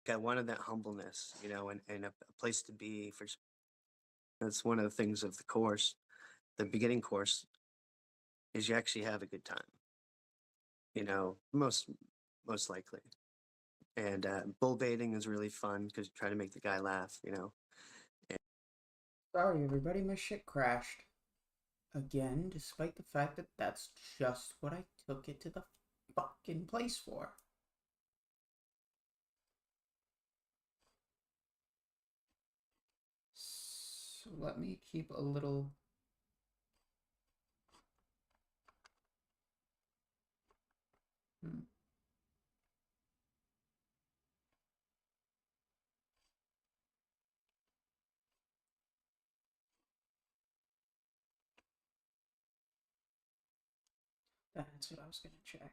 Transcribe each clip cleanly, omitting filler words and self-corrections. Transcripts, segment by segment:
I wanted that humbleness, and a place to be for. That's one of the things of the course, the beginning course, is you actually have a good time. Most likely. And bull baiting is really fun because you try to make the guy laugh. And Sorry, everybody, my shit crashed. Again, despite the fact that that's just what I took it to the fucking place for. So let me keep a little... That's what I was gonna check.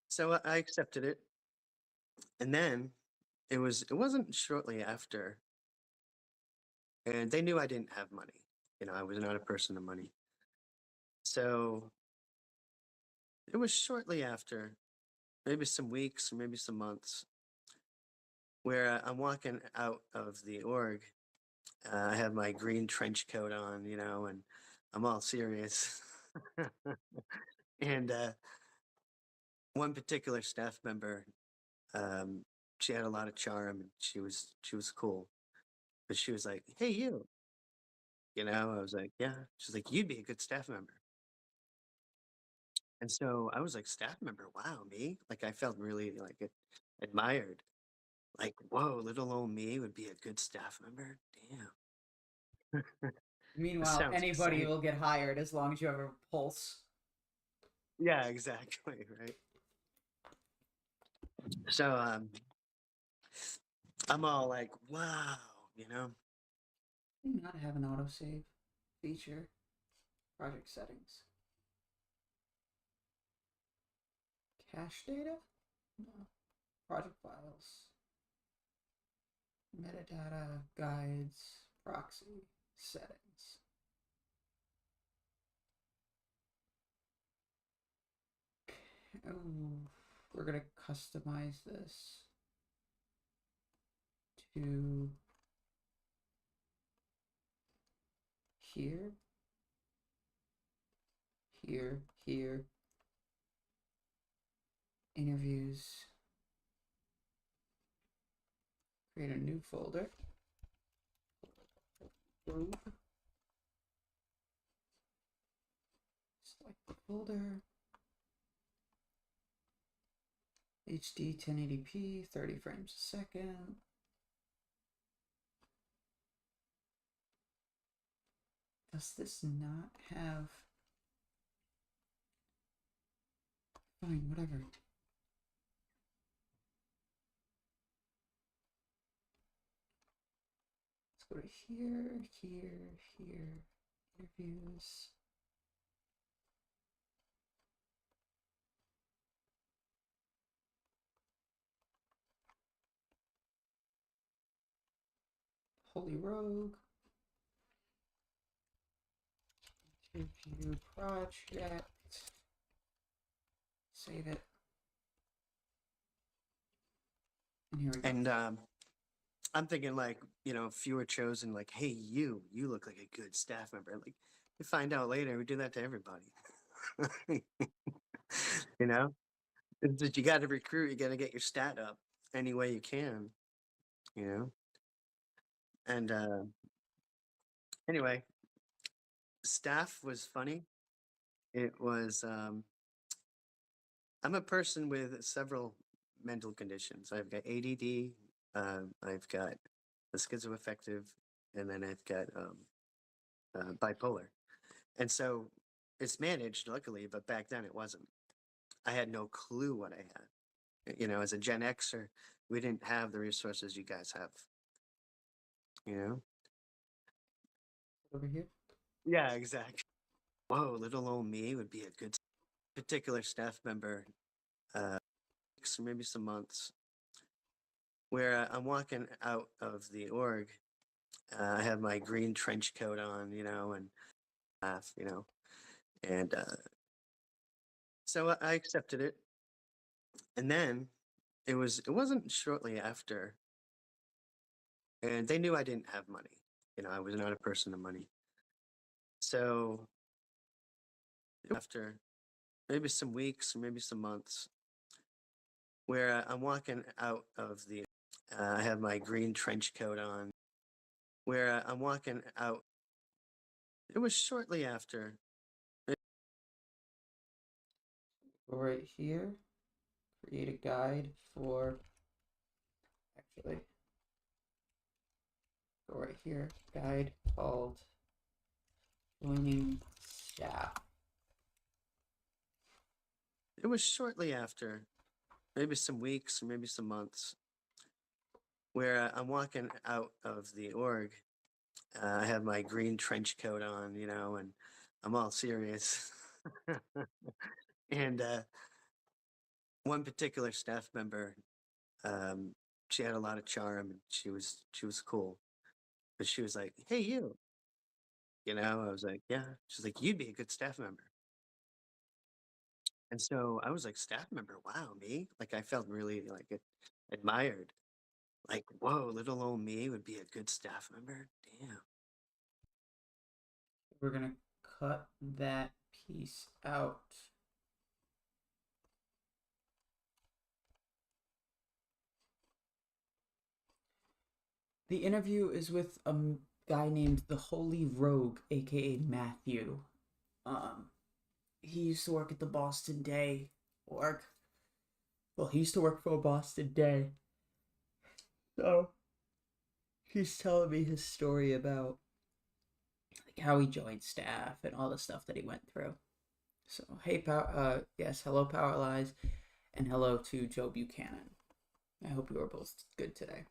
so I accepted it. And then it wasn't shortly after, and they knew I didn't have money. I was not a person of money. So it was shortly after, maybe some weeks or maybe some months, where I'm walking out of the org. I have my green trench coat on, and I'm all serious. And one particular staff member, um, she had a lot of charm and she was cool. But she was like, "Hey, you." I was like, "Yeah." She's like, "You'd be a good staff member." And so I was like, "Staff member? Wow, me?" Like I felt really like admired. Like, whoa, little old me would be a good staff member. Damn. This Meanwhile, sounds anybody exciting. will get hired as long as you have a pulse. Yeah, exactly. Right. So I'm all like, wow, Do not have an autosave feature. Project settings. Cache data? No. Project files. Metadata, guides, proxy, settings. Oh, we're gonna customize this to here, here, interviews, create a new folder, select the folder, HD 1080p, 30 frames a second. Does this not have... Fine, whatever. Let's go to here, interviews. TheHolyRogue. Interview project. Save it. And here we go. And I'm thinking like, if you were chosen, like, hey, you look like a good staff member. Like, we find out later, we do that to everybody. you know, it's that you got to recruit, you got to get your stat up any way you can, you know. And anyway, staff was funny. It was, I'm a person with several mental conditions. I've got ADD, I've got the schizoaffective, and then I've got bipolar. And so it's managed, luckily, but back then it wasn't. I had no clue what I had. You know, as a Gen Xer, we didn't have the resources you guys have. You know? Over here. Yeah, exactly. Whoa, little old me would be a good particular staff member, weeks or maybe some months, where I'm walking out of the org. I have my green trench coat on, you know, and you know, and so I accepted it. And then it wasn't shortly after, and they knew I didn't have money. You know, I was not a person of money. So after maybe some weeks or maybe some months, where I'm walking out of the, I have my green trench coat on, where I'm walking out. It was shortly after. Go right here. Create a guide for. Actually, go right here. Guide called joining staff. It was shortly after, maybe some weeks or maybe some months, where I'm walking out of the org. I have my green trench coat on, you know, and I'm all serious. And one particular staff member, um, she had a lot of charm and she was cool. But she was like, "Hey, you know." I was like, "Yeah." She's like, "You'd be a good staff member." And so I was like, "Staff member? Wow, me?" Like I felt really like admired. Like, whoa, little old me would be a good staff member. Damn. We're gonna cut that piece out. The interview is with a guy named TheHolyRogue, aka Matthew. He used to work at the Boston Day org. Well, he used to work for Boston Day. So he's telling me his story about like how he joined staff and all the stuff that he went through. So hey, yes, hello Power Lies, and hello to Joe Buchanan. I hope you are both good today.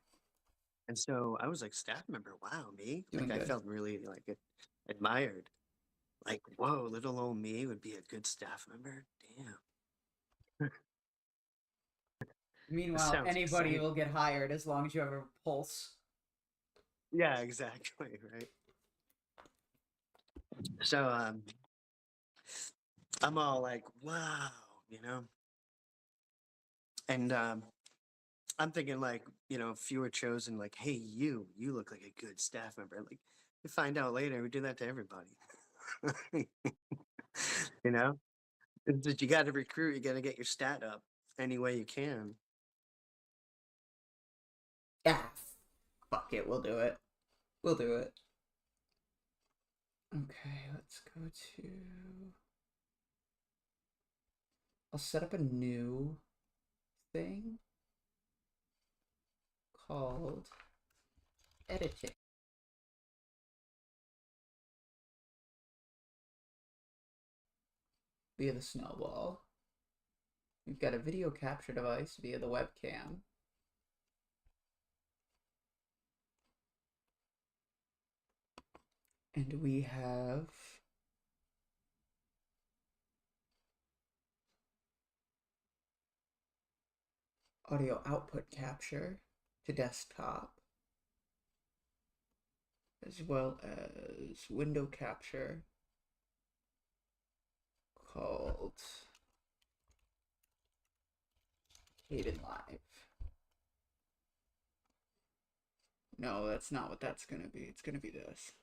And so I was like, "Staff member? Wow, me?" Doing Like I good. felt really like admired. Like, whoa, little old me would be a good staff member. Damn. That Meanwhile, sounds anybody exciting. will get hired as long as you have a pulse. Yeah, exactly. Right. So I'm all like, wow, you know? And I'm thinking like, you know, if you were chosen, like, hey, you look like a good staff member. Like, you find out later, we do that to everybody. You know? It's just you got to recruit, you got to get your stat up any way you can. Ah, fuck it, we'll do it. We'll do it. Okay, let's go to. I'll set up a new thing called editing. Via the snowball. We've got a video capture device via the webcam. And we have audio output capture to desktop, as well as window capture called Hayden Live. No, that's not what that's gonna be. It's gonna be this.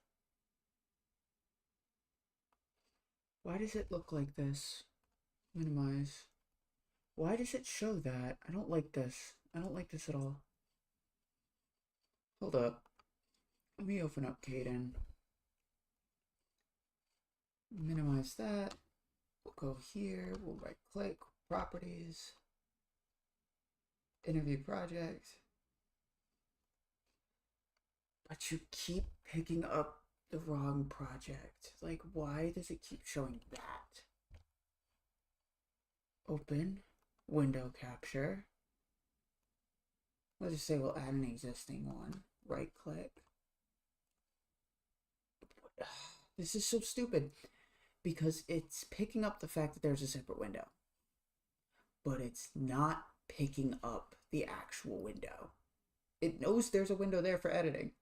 Why does it look like this? Minimize. Why does it show that? I don't like this. I don't like this at all. Hold up. Let me open up Caden. Minimize that. We'll go here. We'll right click. Properties. Interview project. But you keep picking up the wrong project. Like, why does it keep showing that? open window capture. Let's just say we'll add an existing one. Right click. This is so stupid because it's picking up the fact that there's a separate window, but it's not picking up the actual window. It knows there's a window there for editing.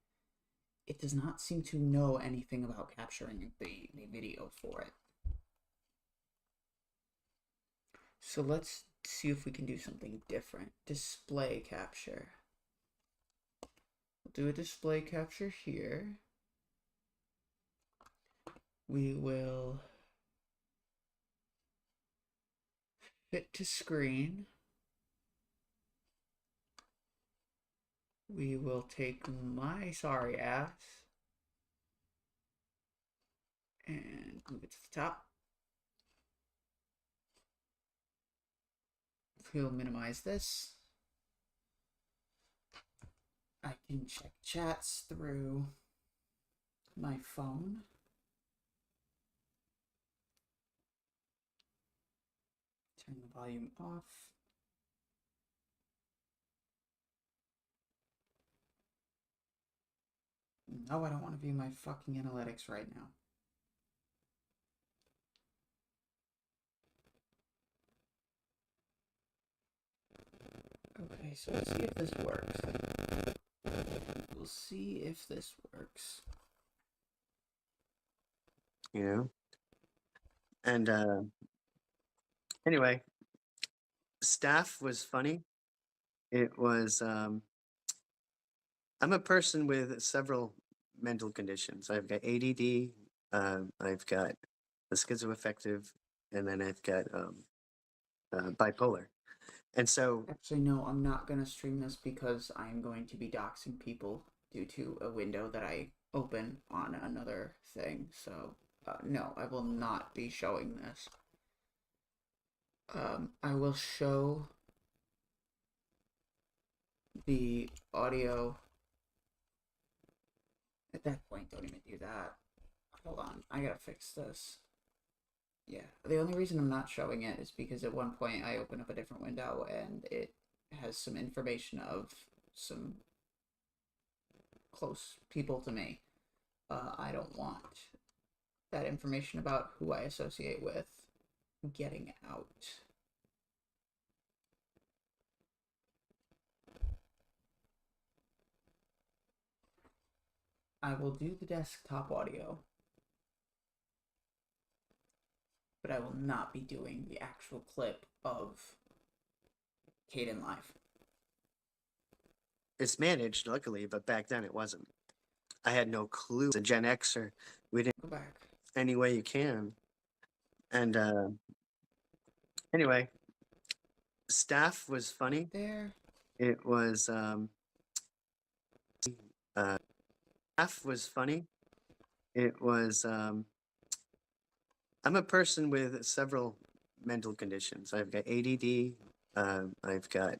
It does not seem to know anything about capturing the video for it. So let's see if we can do something different. Display capture. We'll do a display capture here. We will fit to screen. We will take my sorry ass and move it to the top. We'll minimize this. I can check chats through my phone. Turn the volume off. No, I don't want to view my fucking analytics right now. Okay, so let's see if this works. We'll see if this works. You know? And anyway, staff was funny. It was, I'm a person with several mental conditions. I've got ADD, I've got the schizoaffective, and then I've got bipolar. And so, Actually, no, I'm not going to stream this because I'm going to be doxing people due to a window that I open on another thing. So, no, I will not be showing this. I will show the audio. At that point, don't even do that. Hold on, I gotta fix this. Yeah, the only reason I'm not showing it is because at one point I open up a different window and it has some information of some close people to me. I don't want that information about who I associate with getting out. I will do the desktop audio, but I will not be doing the actual clip of Caden Live. it's managed, luckily, but back then it wasn't. I had no clue. As a Gen Xer, we didn't Go back. any way you can. And anyway, staff was funny. There. It was staff was funny. It was I'm a person with several mental conditions. I've got ADD, I've got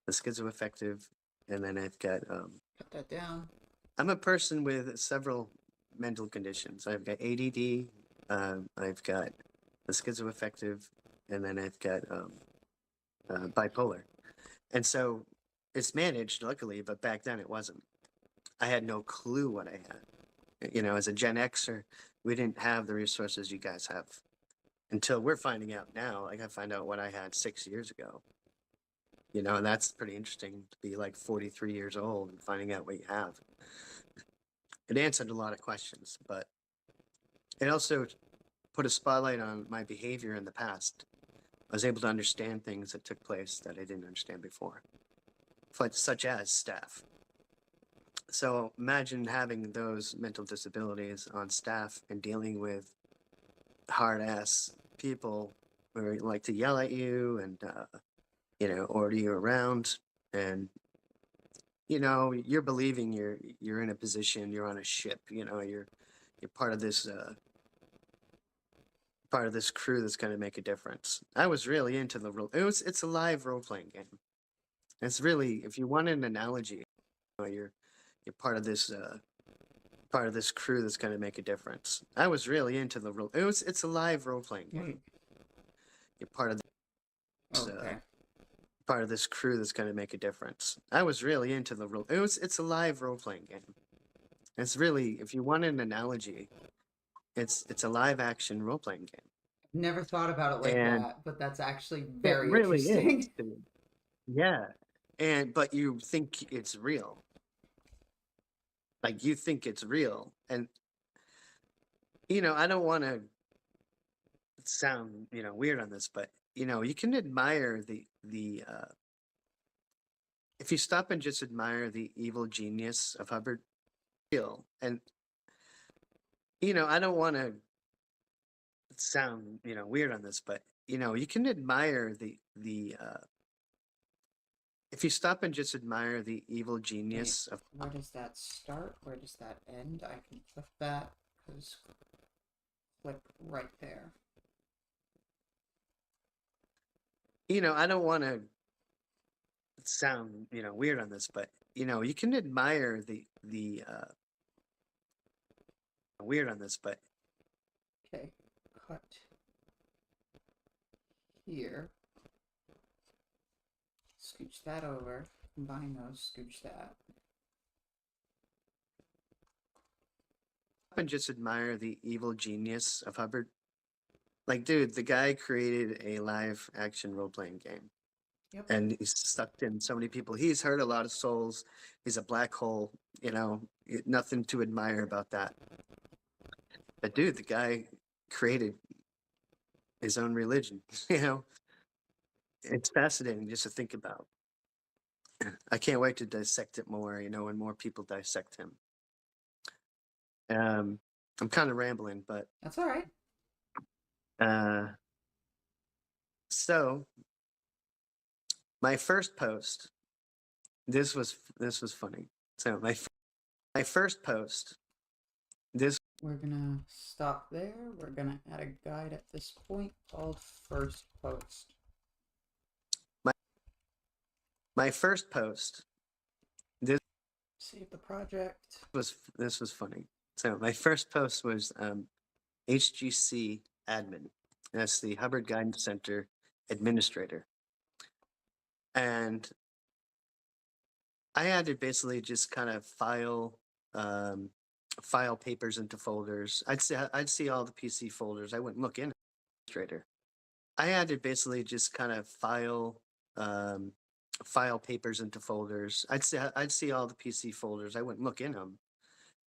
the schizoaffective, and then I've got Cut that down. I'm a person with several mental conditions. I've got ADD, I've got the schizoaffective, and then I've got bipolar. And so it's managed, luckily, but back then it wasn't. I had no clue what I had. You know, as a Gen Xer, we didn't have the resources you guys have until we're finding out now. Like, I find out what I had 6 years ago. You know, and that's pretty interesting to be like 43 years old and finding out what you have. It answered a lot of questions, but it also put a spotlight on my behavior in the past. I was able to understand things that took place that I didn't understand before, such as staff. So imagine having those mental disabilities on staff and dealing with hard-ass people who like to yell at you and, you know, order you around, and you know, you're believing you're in a position, you're on a ship, you know, you're part of this crew that's going to make a difference. I was really into the role. It's a live role-playing game. It's really, if you want an analogy, you know, you're part of this crew that's going to make a difference. I was really into the role. It's a live role-playing game. Wait. You're part of Okay. Part of this crew that's going to make a difference. I was really into the role. It's a live role playing game. It's really, if you want an analogy, it's a live action role playing game, Never thought about it like and that, but that's actually it very really is, interesting. dude. Yeah, but you think it's real, like you think it's real, and I don't want to sound weird on this, but you can admire the if you stop and just admire the evil genius of Hubbard, real, and I don't want to sound weird on this, but you can admire the if you stop and just admire the evil Wait, genius of where does that start? Where does that end? I can click that, because click right there. I don't want to sound weird on this, but you can admire the weird on this, but Okay, cut here. Scooch that over. Combine those, scooch that. and just admire the evil genius of Hubbard. Like, dude, the guy created a live action role playing game. Yep. And he's sucked in so many people. He's hurt a lot of souls. He's a black hole, nothing to admire about that. But dude, the guy created his own religion, It's fascinating just to think about. I can't wait to dissect it more, when more people dissect him. I'm kind of rambling, but That's all right. So my first post, this was funny. So my first post, this We're gonna stop there. We're gonna add a guide at this point called first post. my first post, this Save the project. was funny. So my first post was HGC admin. That's the Hubbard Guidance Center administrator. And I had to basically just kind of file papers into folders. I'd see all the PC folders. I wouldn't look in administrator. I had to basically just kind of file papers into folders. I'd see all the PC folders. I wouldn't look in them,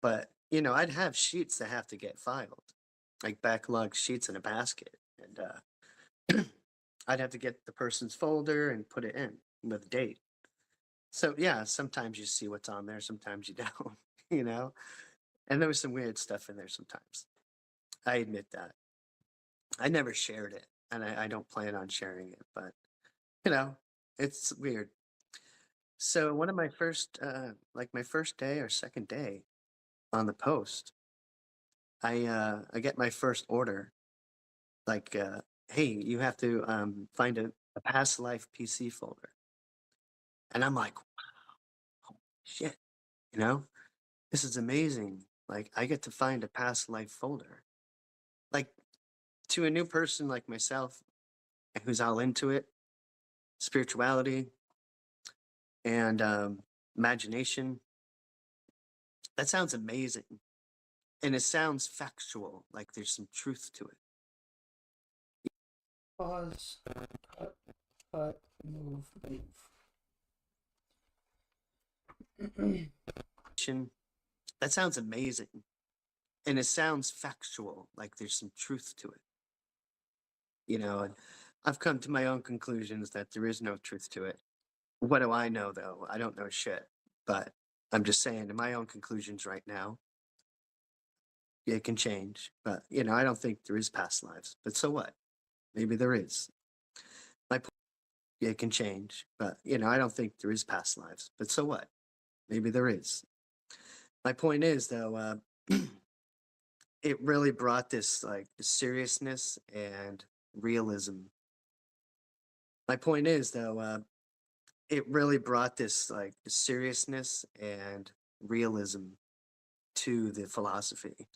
but I'd have sheets that have to get filed, like backlog sheets in a basket, and I'd have to get the person's folder and put it in with date. So yeah, sometimes you see what's on there, sometimes you don't, And there was some weird stuff in there sometimes. I admit that. I never shared it, and I don't plan on sharing it, but it's weird. So one of my first, like my first day or second day on the post, I get my first order, like, hey, you have to find a past life PC folder, and I'm like, holy shit, this is amazing. Like, I get to find a past life folder. Like, to a new person like myself, who's all into it, spirituality and imagination, that sounds amazing. And it sounds factual, like there's some truth to it. Pause. Cut. Move. That sounds amazing. And it sounds factual, like there's some truth to it. And I've come to my own conclusions that there is no truth to it. What do I know, though? I don't know shit. But I'm just saying, in my own conclusions right now, it can change. But, I don't think there is past lives. But so what? Maybe there is. My point, it can change. But, I don't think there is past lives. But so what? Maybe there is. My point is, though, it really brought this, like, seriousness and realism. My point is, though, it really brought this, like, seriousness and realism to the philosophy,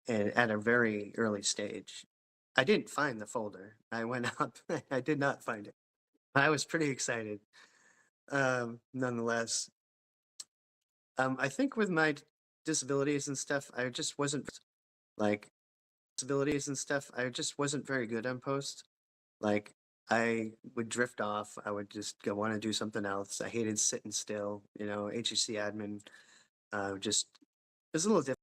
and at a very early stage. I didn't find the folder. I went up. I did not find it. I was pretty excited. Nonetheless, I think with my disabilities and stuff, I just wasn't like disabilities and stuff. I just wasn't very good on post. Like I would drift off. I would just go want to do something else. I hated sitting still. HEC admin. Just it was a little different.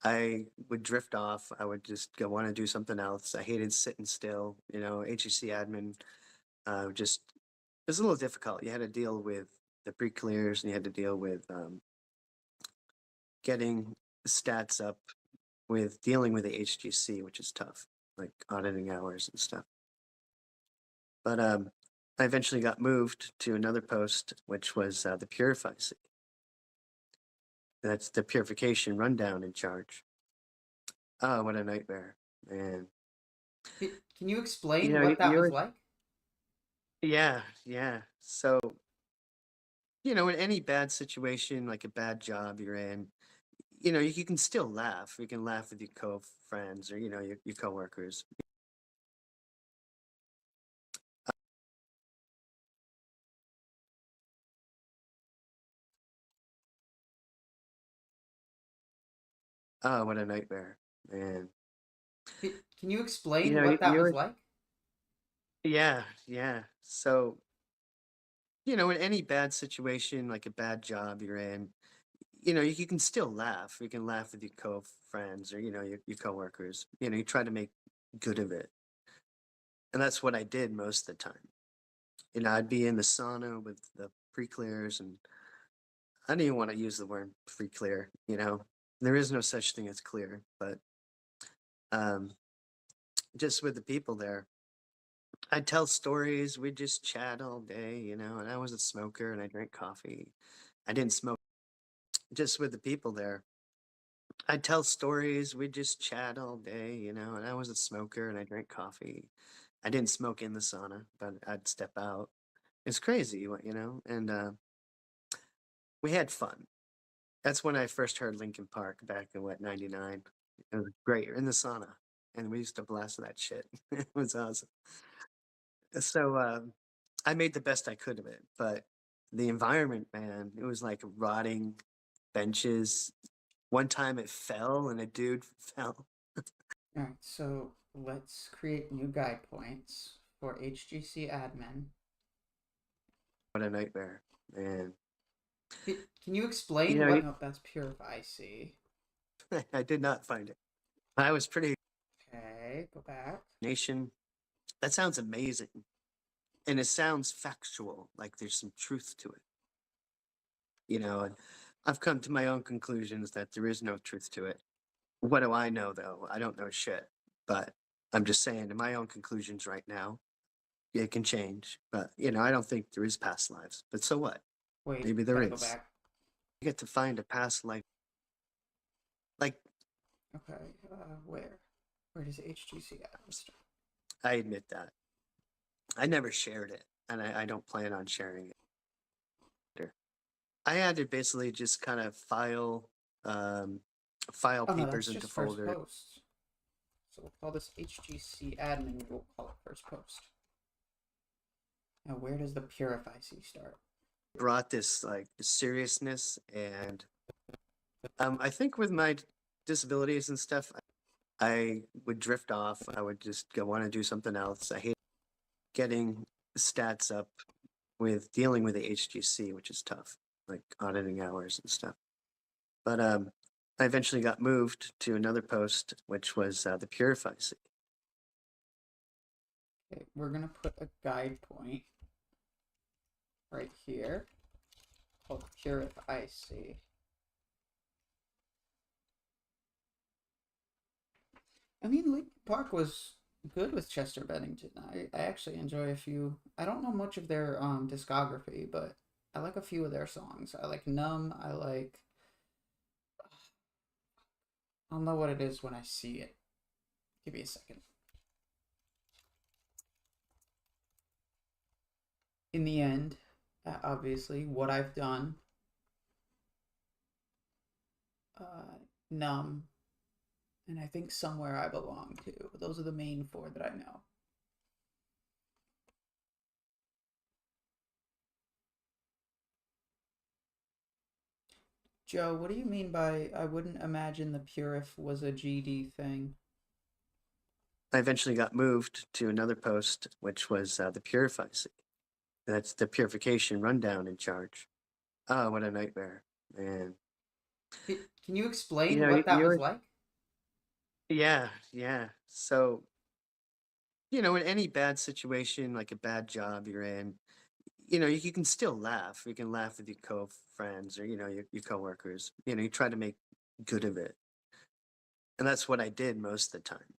I would drift off. I would just go want to do something else. I hated sitting still. HEC admin. Just it was a little difficult. You had to deal with the pre-clears, and you had to deal with getting stats up, with dealing with the HGC, which is tough, like auditing hours and stuff. But I eventually got moved to another post, which was the Purify C. That's the purification rundown in charge. Oh, what a nightmare, man. Can you explain You know, what that was you're, like? yeah, yeah. So, in any bad situation, like a bad job you're in, you can still laugh. You can laugh with your co-friends or, your coworkers. Oh, what a nightmare, man. Can you explain You what that was you're, like? yeah, yeah. So, in any bad situation, like a bad job you're in, you can still laugh. You can laugh with your co-friends or, your coworkers. You try to make good of it. And that's what I did most of the time. I'd be in the sauna with the pre-clears, and I don't even want to use the word pre-clear. There is no such thing as clear, but um, just with the people there, I'd tell stories. We'd just chat all day, and I was a smoker and I drank coffee. I didn't smoke. Just with the people there, I'd tell stories. We'd just chat all day, and I was a smoker and I drank coffee. I didn't smoke in the sauna, but I'd step out. It's crazy, and we had fun. That's when I first heard Linkin Park back in '99. It was great in the sauna, and we used to blast that shit. It was awesome. So I made the best I could of it, but the environment, man, it was like rotting benches. One time it fell, and a dude fell. All right, so let's create new guide points for HGC admin. What a nightmare, man. Can you explain You know, what? No, that's Purify C. I did not find it. I was pretty Okay, go back. nation. That sounds amazing. And it sounds factual, like there's some truth to it. And I've come to my own conclusions that there is no truth to it. What do I know, though? I don't know shit. But I'm just saying, in my own conclusions right now, it can change. But, I don't think there is past lives. But so what? Wait, Maybe there gotta go is. back. You get to find a past life. Like, Okay, where? Where does HGC admin start? I admit that. I never shared it, and I don't plan on sharing it. I had to basically just kind of file Oh no, papers that's into just first folders. post. So we'll call this HGC admin. We'll call it first post. Now, where does the Purify C start? Brought this like seriousness, and I think with my disabilities and stuff, I would drift off. I would just go want to do something else. I hate getting stats up, with dealing with the HGC, which is tough, like auditing hours and stuff. But I eventually got moved to another post, which was the Purify C. Okay, we're gonna put a guide point right here called Purify C. I mean, Linkin Park was good with Chester Bennington. I actually enjoy a few. I don't know much of their discography, but I like a few of their songs. I like Numb. I like. I'll know what it is when I see it. Give me a second. In the end, obviously, what I've done. Numb. And I think Somewhere I Belong too. Those are the main 4 that I know. Joe, what do you mean by I wouldn't imagine the Purif was a GD thing? I eventually got moved to another post, which was the Purify Sea. That's the purification rundown in charge. Oh, what a nightmare, man. Can you explain You know, what that was like? yeah. So, in any bad situation, like a bad job you're in, you can still laugh. You can laugh with your co-friends or, your coworkers. You try to make good of it. And that's what I did most of the time.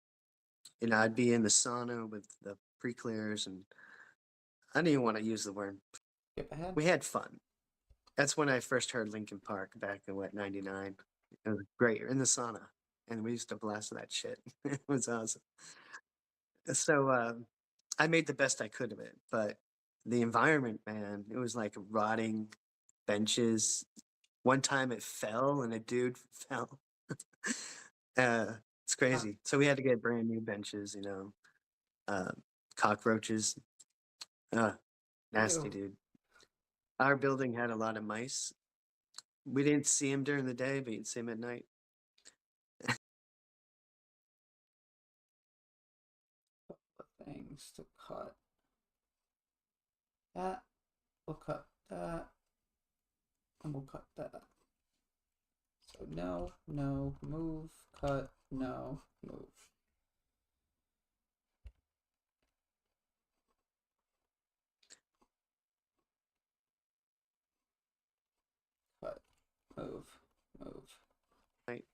I'd be in the sauna with the pre-clears, and I didn't even want to use the word. Skip ahead. We had fun. That's when I first heard Linkin Park back in, 99. It was great. You're in the sauna, and we used to blast that shit. It was awesome. So I made the best I could of it, but the environment, man, it was like rotting benches. One time it fell and a dude fell. It's crazy. So we had to get brand new benches, uh, cockroaches. Nasty, Ew. dude. Our building had a lot of mice. We didn't see them during the day, but you'd see them at night. Things to cut. That. We'll cut that. And we'll cut that. So no, move, cut, no, move. Cut, move. Right.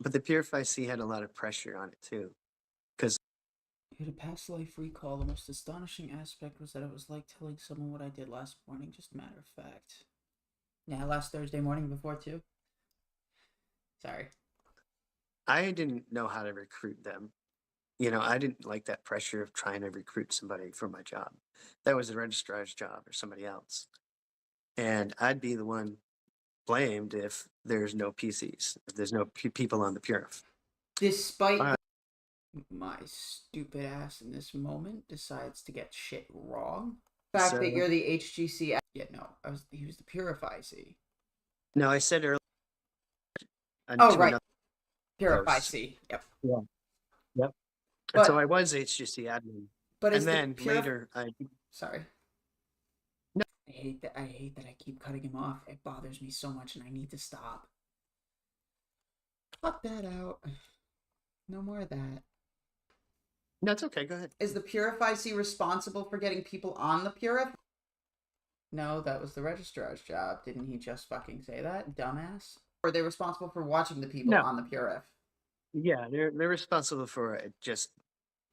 But the Purify C had a lot of pressure on it too. You had a past life recall. The most astonishing aspect was that it was like telling someone what I did last morning, just a matter of fact. Yeah, last Thursday morning before too. Sorry. I didn't know how to recruit them. I didn't like that pressure of trying to recruit somebody for my job. That was the registrar's job or somebody else. And I'd be the one blamed if there's no PCs, if there's no people on the Purif. Despite my stupid ass in this moment decides to get shit wrong. The fact that you're the HGC. Yeah, no, he was the Purify C. No, I said earlier. Oh, right. Purify C. Yep. Yeah. Yep. But, so I was HGC admin. But and then later I. Sorry. No. I hate that I keep cutting him off. It bothers me so much and I need to stop. Cut that out. No more of that. No, it's okay. Go ahead. Is the Purify C responsible for getting people on the Purif? No, that was the registrar's job. Didn't he just fucking say that, dumbass? Or are they responsible for watching the people on the Purif? Yeah, they're responsible for just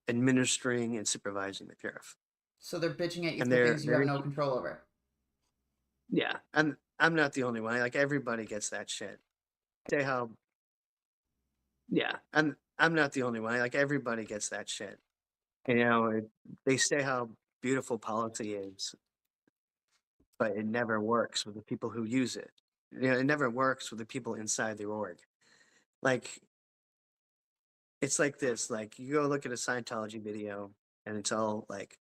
administering and supervising the Purif. So they're bitching at you for things you have no control over. Yeah, and I'm not the only one. Like everybody gets that shit. Say how. Yeah, and I'm not the only one. Like everybody gets that shit. They say how beautiful policy is, but it never works with the people who use it. It never works with the people inside the org. Like, it's like this. Like, you go look at a Scientology video, and it's all like,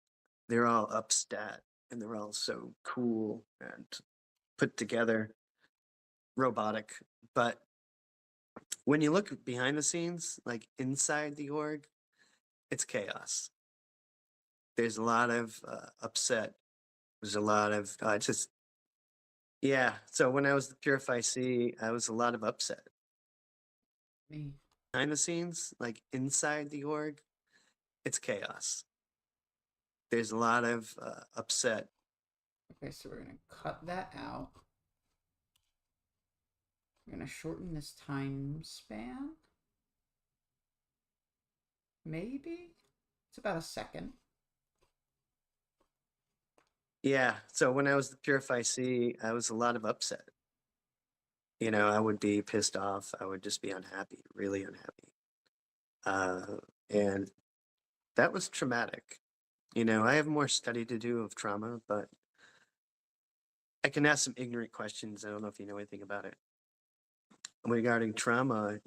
they're all upstat, and they're all so cool and put together, robotic. But when you look behind the scenes, like inside the org, it's chaos. There's a lot of upset. There's a lot of yeah. So when I was the Purify C, I was a lot of upset. Me. Behind the scenes, like inside the org, it's chaos. There's a lot of upset. Okay, so we're gonna cut that out. We're gonna shorten this time span. Maybe? It's about a second. Yeah, so when I was the Purify C, I was a lot of upset. I would be pissed off. I would just be unhappy, really unhappy. And that was traumatic. I have more study to do of trauma, but I can ask some ignorant questions. I don't know if you know anything about it. regarding trauma,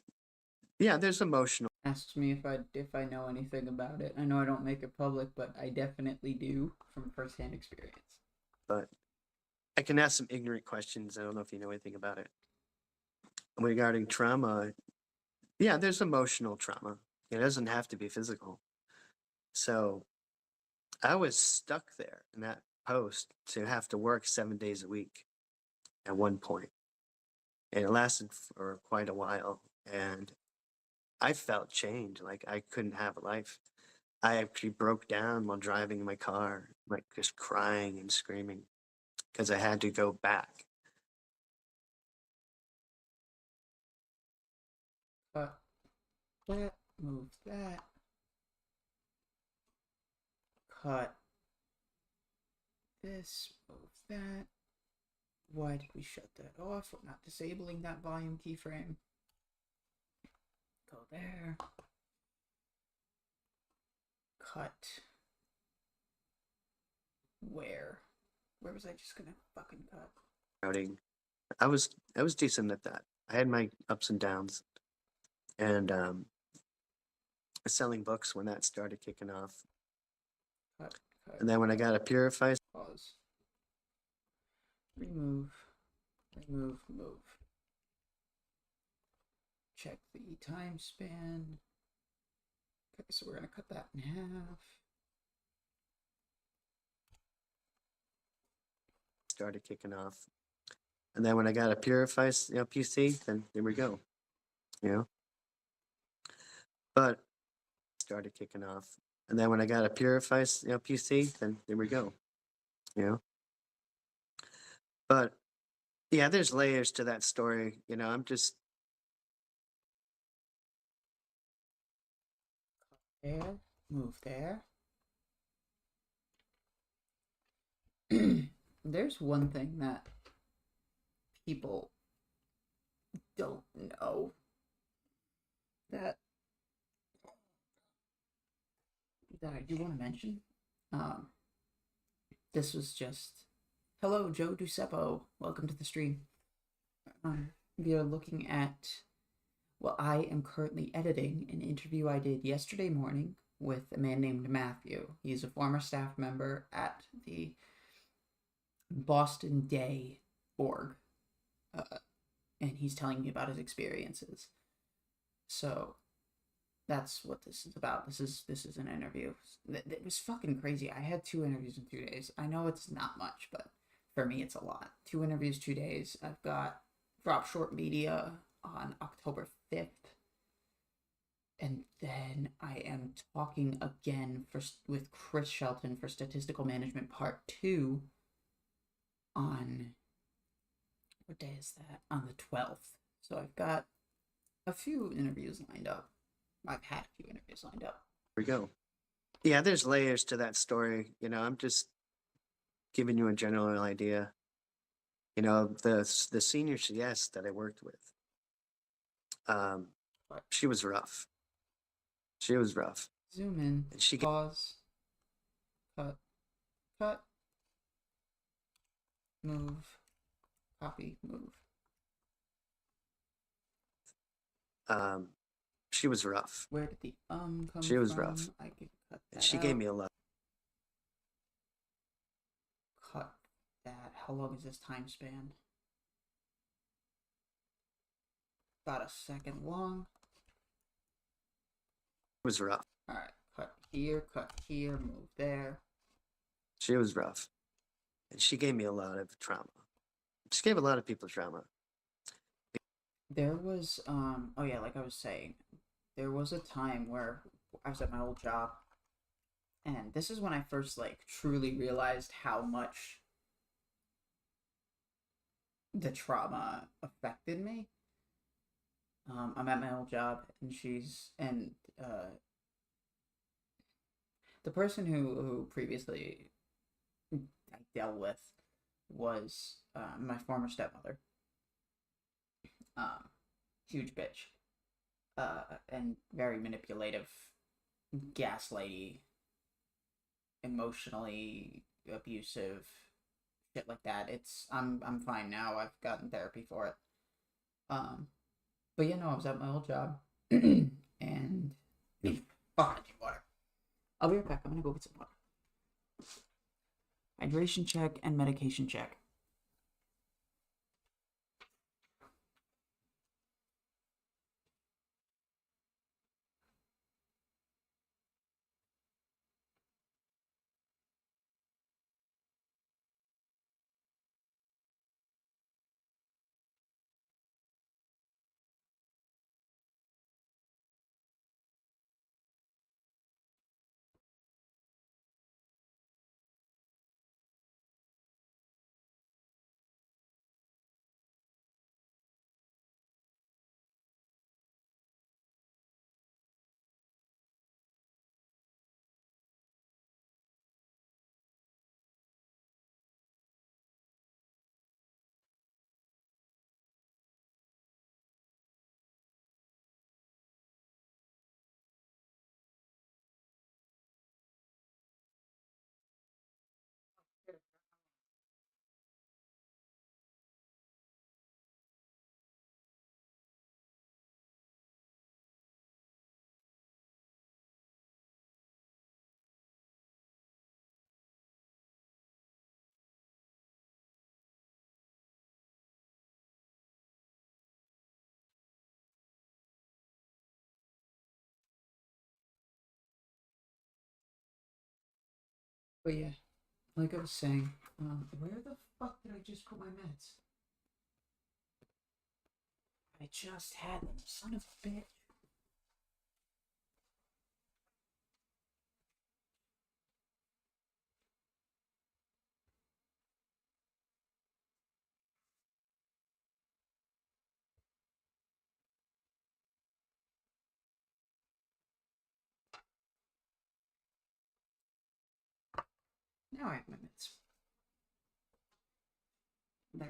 yeah, there's emotional. Asks me if I know anything about it. I know I don't make it public, but I definitely do from firsthand experience. But I can ask some ignorant questions. I don't know if you know anything about it. Regarding trauma, yeah, there's emotional trauma. It doesn't have to be physical. So I was stuck there in that post to have to work 7 days a week at one point. And it lasted for quite a while. And I felt change. Like I couldn't have a life. I actually broke down while driving in my car, like just crying and screaming because I had to go back. Cut that, move that, cut this, move that. Why did we shut that off? We're not disabling that volume keyframe. Go there. Cut. Where? Where was I just gonna fucking cut? Routing. I was decent at that. I had my ups and downs, and selling books when that started kicking off. Cut. And then when I got a Purify, Pause. Remove. Remove. Move. Check the time span. Okay, so we're gonna cut that in half. started kicking off. And then when I got a Purify, PC, then there we go. But started kicking off. And then when I got a Purify, PC, then there we go. But yeah, there's layers to that story. I'm just There. Move there. There's one thing that people don't know that I do want to mention. This was just hello, Joe Ducepo. Welcome to the stream. We are looking at I am currently editing an interview I did yesterday morning with a man named Matthew. He's a former staff member at the Boston Day org, and he's telling me about his experiences. So that's what this is about. This is an interview. It was fucking crazy. I had 2 interviews in 2 days. I know it's not much, but for me it's a lot. 2 interviews, 2 days. I've got Drop Short Media on October 5th. And then I am talking again with Chris Shelton for Statistical Management Part 2 on, what day is that? On the 12th. So I've got a few interviews lined up. I've had a few interviews lined up. Here we go. Yeah, there's layers to that story. I'm just giving you a general idea. The senior CS that I worked with, she was rough. She was rough. Zoom in. And she pause. Cut. Cut. Move. Copy. Move. She was rough. Where did the come She was from? rough. I could cut that And she out. gave me a lot. Cut that. How long is this time span? About a second long. It was rough. Alright, cut here, move there. She was rough. And she gave me a lot of trauma. She gave a lot of people trauma. There was, oh yeah, like I was saying, there was a time where I was at my old job, and this is when I first, truly realized how much the trauma affected me. I'm at my old job, and the person who previously I dealt with was my former stepmother. Huge bitch. And very manipulative, gaslighty, emotionally abusive, shit like that. I'm fine now. I've gotten therapy for it. But you know, I was at my old job, and fuck, I need water. I'll be right back. I'm gonna go get some water. Hydration check and medication check. But yeah, like I was saying, where the fuck did I just put my meds? I just had them, son of a bitch. Now I have my meds. There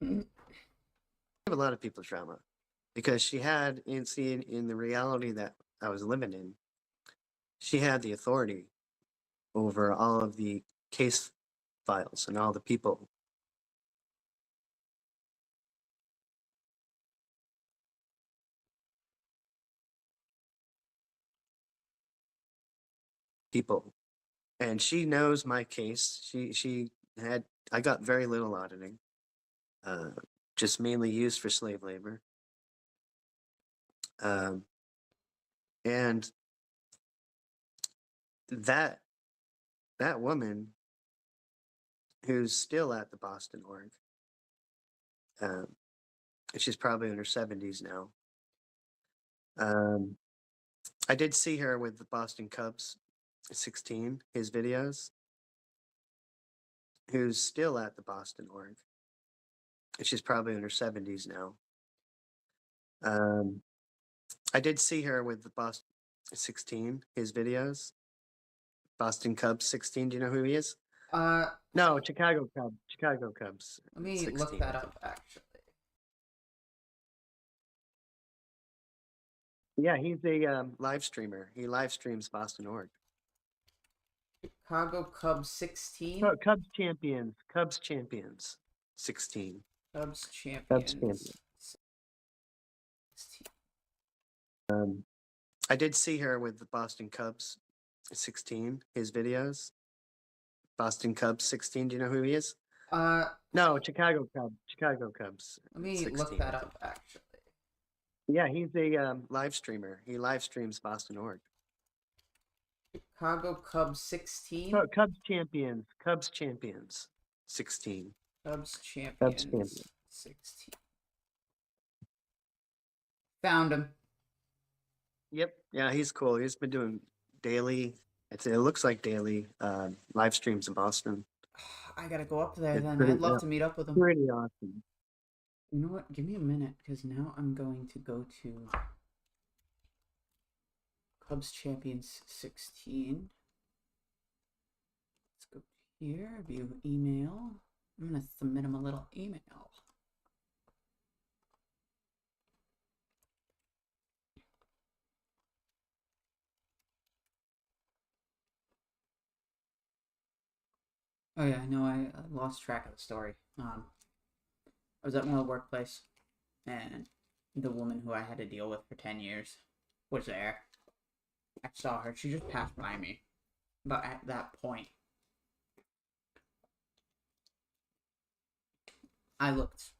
we go. A lot of people's trauma because she had in the reality that I was living in, she had the authority over all of the case files and all the people. And she knows my case. She had I got very little auditing, uh, just mainly used for slave labor. Um, and that that woman who's still at the Boston org, um, she's probably in her 70s now. Um, I did see her with the Boston Cubs 16, his videos, who's still at the Boston org. She's probably in her 70s now. I did see her with the Boston 16, his videos. Boston Cubs 16. Do you know who he is? No, Chicago Cubs. Chicago Cubs. Let me 16, look that up, actually. Yeah, he's a live streamer. He live streams Boston org. Chicago Cubs 16? Oh, Cubs champions. Cubs champions 16. Cubs champions. Cubs champions. 16. I did see her with the Boston Cubs 16, his videos. Boston Cubs 16. Do you know who he is? No, Chicago Cubs. Chicago Cubs. Let me 16, look that up, actually. Yeah, he's a live streamer. He live streams Boston org. Chicago Cubs 16? Oh, Cubs champions. Cubs champions 16. Cubs champions, Cubs champions. 16. Found him. Yep. Yeah, he's cool. He's been doing daily. It looks like daily live streams in Boston. I gotta go up there It's then. pretty- I'd love yeah, to meet up with him. Pretty awesome. You know what? Give me a minute, because now I'm going to go to Cubs Champions 16. Let's go here, view email. I'm gonna submit him a little email. Oh yeah, no, I lost track of the story. I was at my old workplace, and the woman who I had to deal with for 10 years was there. I saw her. She just passed by me, but at that point, I looked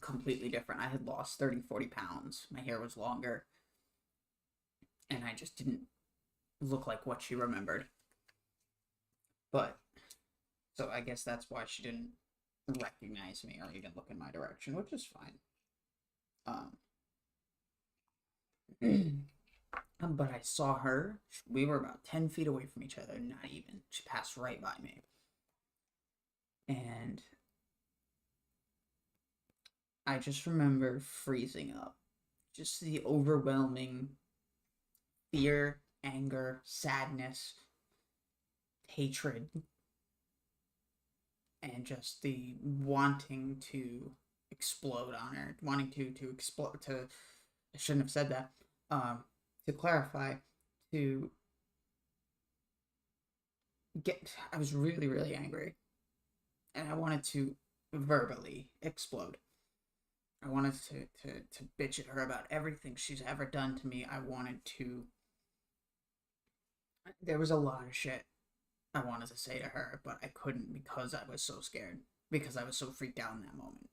completely different. I had lost 30, 40 pounds. My hair was longer, and I just didn't look like what she remembered. But so I guess that's why she didn't recognize me or even look in my direction, which is fine. But I saw her. We were about 10 feet away from each other, not even. She passed right by me. And I just remember freezing up. Just the overwhelming fear, anger, sadness, hatred, and just the wanting to explode on her, wanting to explode. To I shouldn't have said that. To clarify, to get. I was really really angry, and I wanted to verbally explode. I wanted to bitch at her about everything she's ever done to me. I wanted to. There was a lot of shit I wanted to say to her, but I couldn't because I was so scared. Because I was so freaked out in that moment.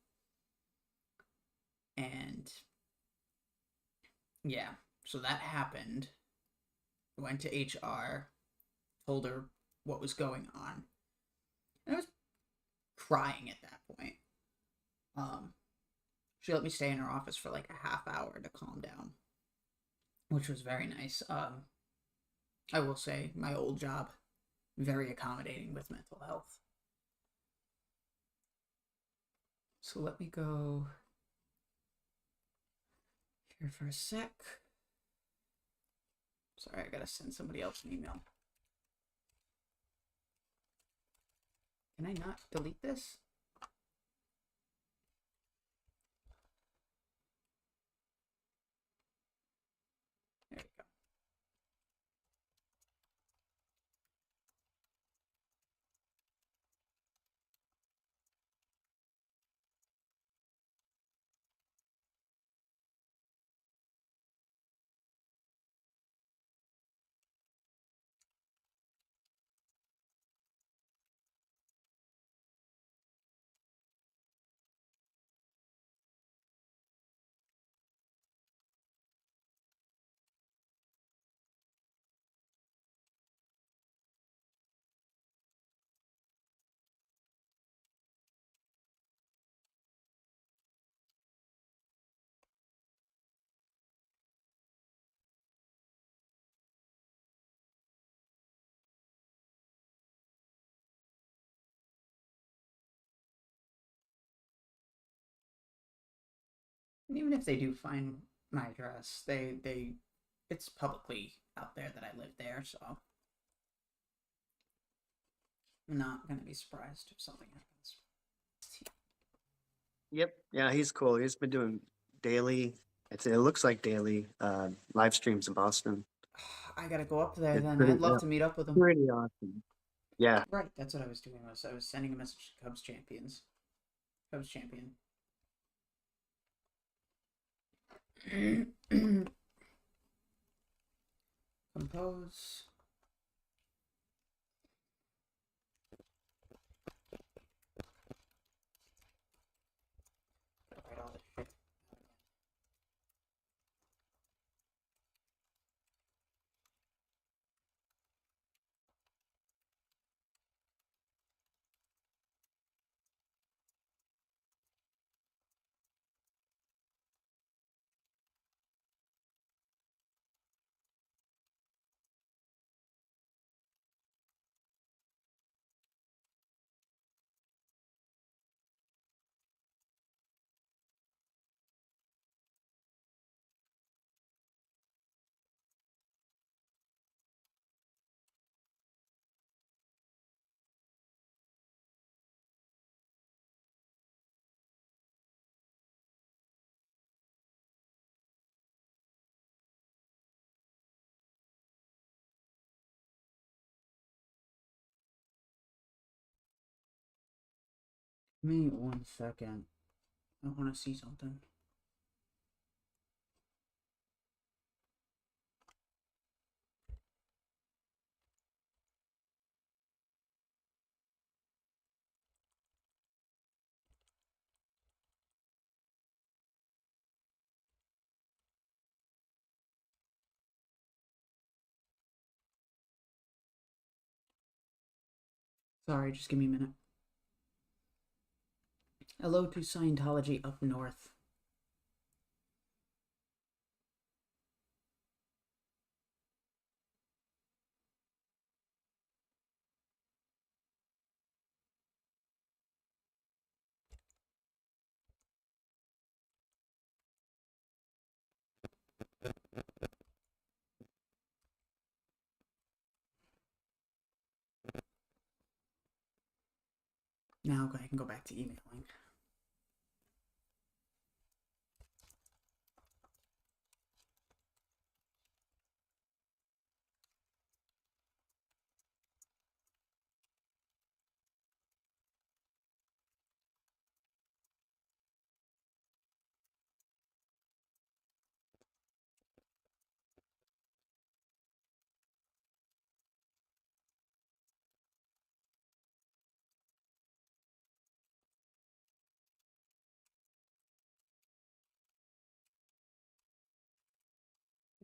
And yeah, so that happened. Went to HR, told her what was going on. And I was crying at that point. She let me stay in her office for like a half hour to calm down, which was very nice. I will say my old job, very accommodating with mental health. So let me go here for a sec. Sorry, I gotta send somebody else an email. Can I not delete this? There we go. And even if they do find my address, it's publicly out there that I live there, so I'm not gonna be surprised if something happens. Yep. Yeah, he's cool. He's been doing daily. It looks like daily live streams in Boston. I gotta go up there It's then. pretty, I'd love to meet up with them. pretty awesome. Yeah. Right, that's what I was doing. I was sending a message to Cubs champions. Cubs champion. Compose. Write all this shit. Give me 1 second. I want to see something. Sorry, just give me a minute. Hello to Scientology up north. Now I can go back to emailing.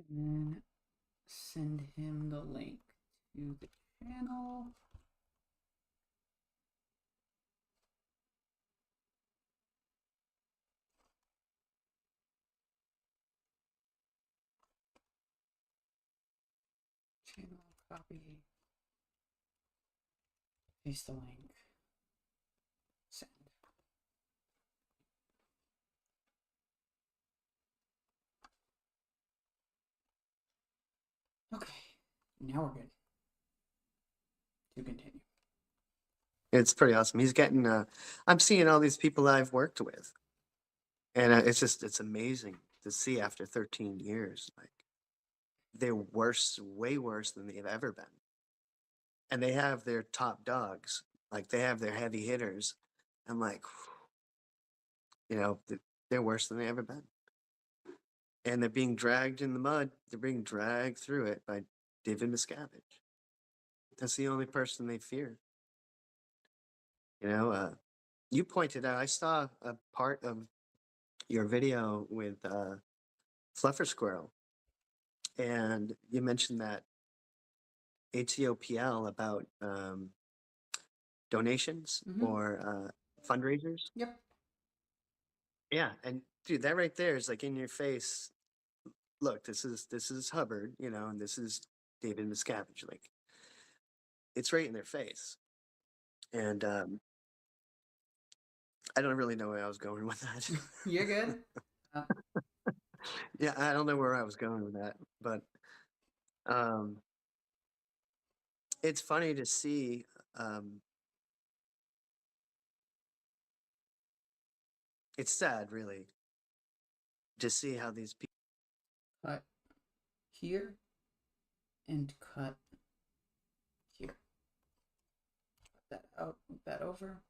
And then send him the link to the channel. Channel copy. Paste the link. Send. Okay, now we're good to continue. It's pretty awesome. He's getting, I'm seeing all these people I've worked with. And it's amazing to see after 13 years. Like, they're worse, way worse than they've ever been. And they have their top dogs. Like, they have their heavy hitters. I'm like, you know, they're worse than they ever been. And they're being dragged in the mud. They're being dragged through it by David Miscavige. That's the only person they fear. You know, you pointed out, I saw a part of your video with Fluffer Squirrel, and you mentioned that ATOPL about donations or fundraisers. Yep. Yeah, and dude, that right there is like in your face. Look, this is Hubbard, you know, and this is David Miscavige. Like, it's right in their face. And I don't really know where I was going with that. You're good. Yeah, I don't know where I was going with that, but um, it's funny to see. It's sad, really, to see how these people. Cut here and cut here. Cut that out, move that over.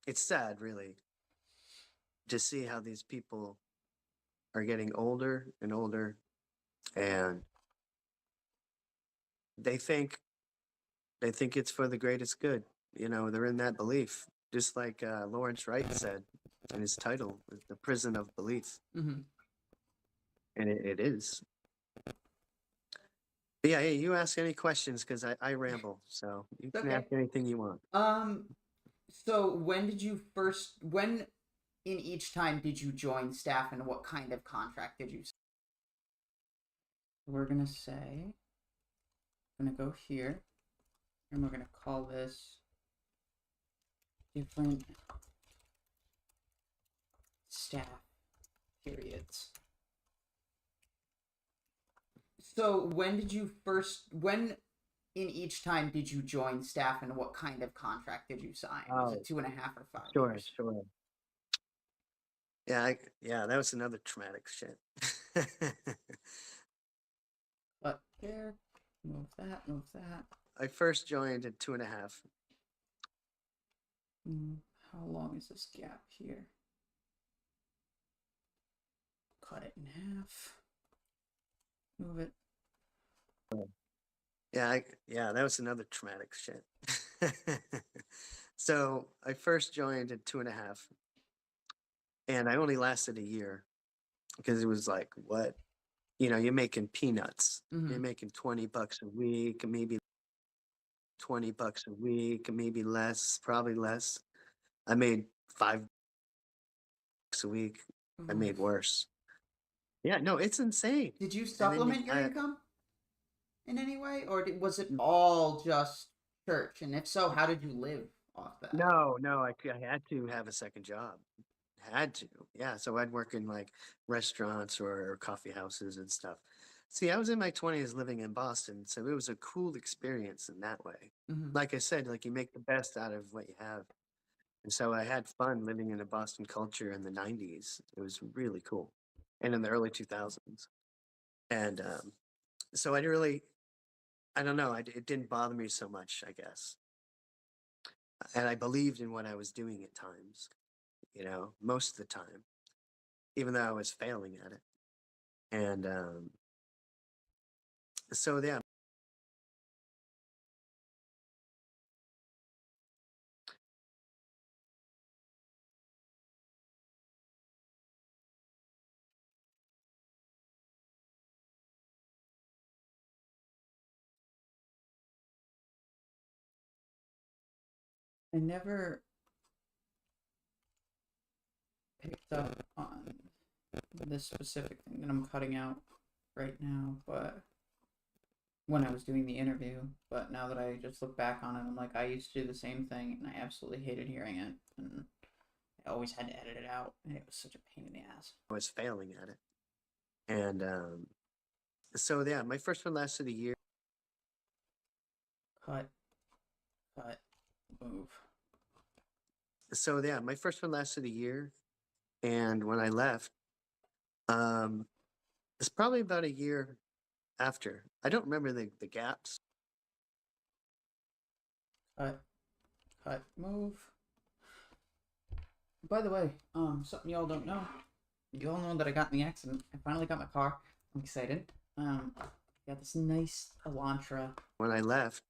It's sad, really, to see how these people are getting older and older, and they think it's for the greatest good. You know, they're in that belief, just like Lawrence Wright said in his title, "The Prison of Belief," and it is. But yeah, hey, you ask any questions because I ramble, so you can ask anything you want. So when in each time did you join staff, and what kind of contract did you sign? We're gonna say, I'm gonna go here, and we're gonna call this different staff periods. So when in each time did you join staff, and what kind of contract did you sign? Was it 2.5 or 5 years? Sure. Yeah, that was another traumatic shit. But there, move that. I first joined at 2.5. How long is this gap here? Cut it in half. Move it. Yeah, that was another traumatic shit. So I first joined at 2.5, and I only lasted a year because it was like, what? You're making peanuts. You're making $20 a week, maybe $20 a week, maybe less, probably less. I made $5 a week. I made worse. Yeah, no, it's insane. Did you And then supplement your income in any way, or was it all just church? And if so, how did you live off that? No, I had to have a second job. Had to, yeah. So I'd work in like restaurants or coffee houses and stuff. See, I was in my 20s living in Boston, so it was a cool experience in that way. Like I said, like you make the best out of what you have. And so I had fun living in a Boston culture in the 90s. It was really cool. And in the early 2000s. And so I don't know, it didn't bother me so much, I guess. And I believed in what I was doing at times, most of the time, even though I was failing at it. And so, yeah. I never picked up on this specific thing that I'm cutting out right now, but when I was doing the interview, but now that I just look back on it, I'm like, I used to do the same thing, and I absolutely hated hearing it, and I always had to edit it out, and it was such a pain in the ass. I was failing at it. And so, yeah, my first one lasted a year. Cut, move. So, yeah, my first one lasted a year. And when I left, it's probably about a year after. I don't remember the gaps. Cut, move. By the way, something y'all don't know. You all know that I got in the accident. I finally got my car. I'm excited. Got this nice Elantra. When I left,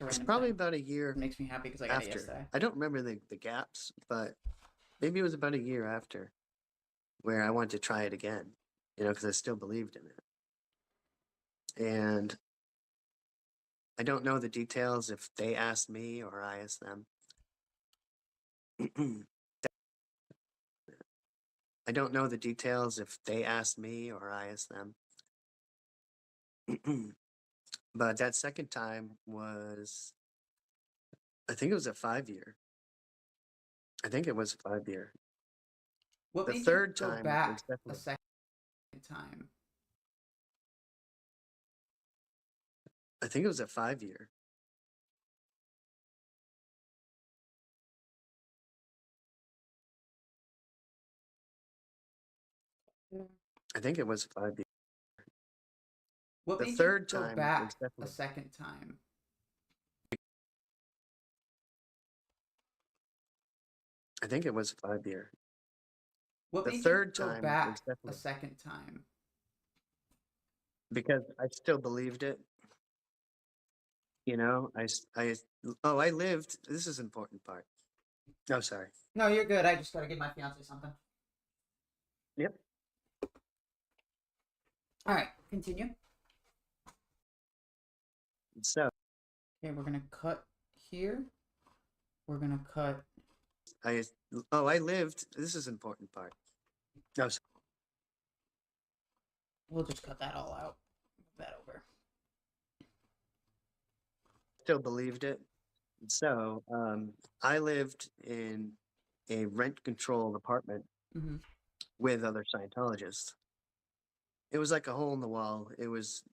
it's probably about a year. It makes me happy because I got it yesterday. I don't remember the gaps, but maybe it was about a year after where I wanted to try it again, because I still believed in it. And I don't know the details if they asked me or I asked them. I don't know the details if they asked me or I asked them. But that second time was, I think it was a 5-year. I think it was a 5-year. What The made third you go time back was definitely a second time? I think it was a 5-year. I think it was 5 years. What The made third you go time back was a definitely second time? I think it was a 5-year. What The made third you go time back was a definitely second time? because I still believed it. I lived. This is an important part. No, sorry. No, you're good. I just gotta give my fiance something. Yep. All right, continue. So Okay, we're gonna cut here. We're gonna cut. I lived. This is an important part. No, sorry. We'll just cut that all out. Move that over. Still believed it. So I lived in a rent-controlled apartment with other Scientologists. It was like a hole in the wall. It was,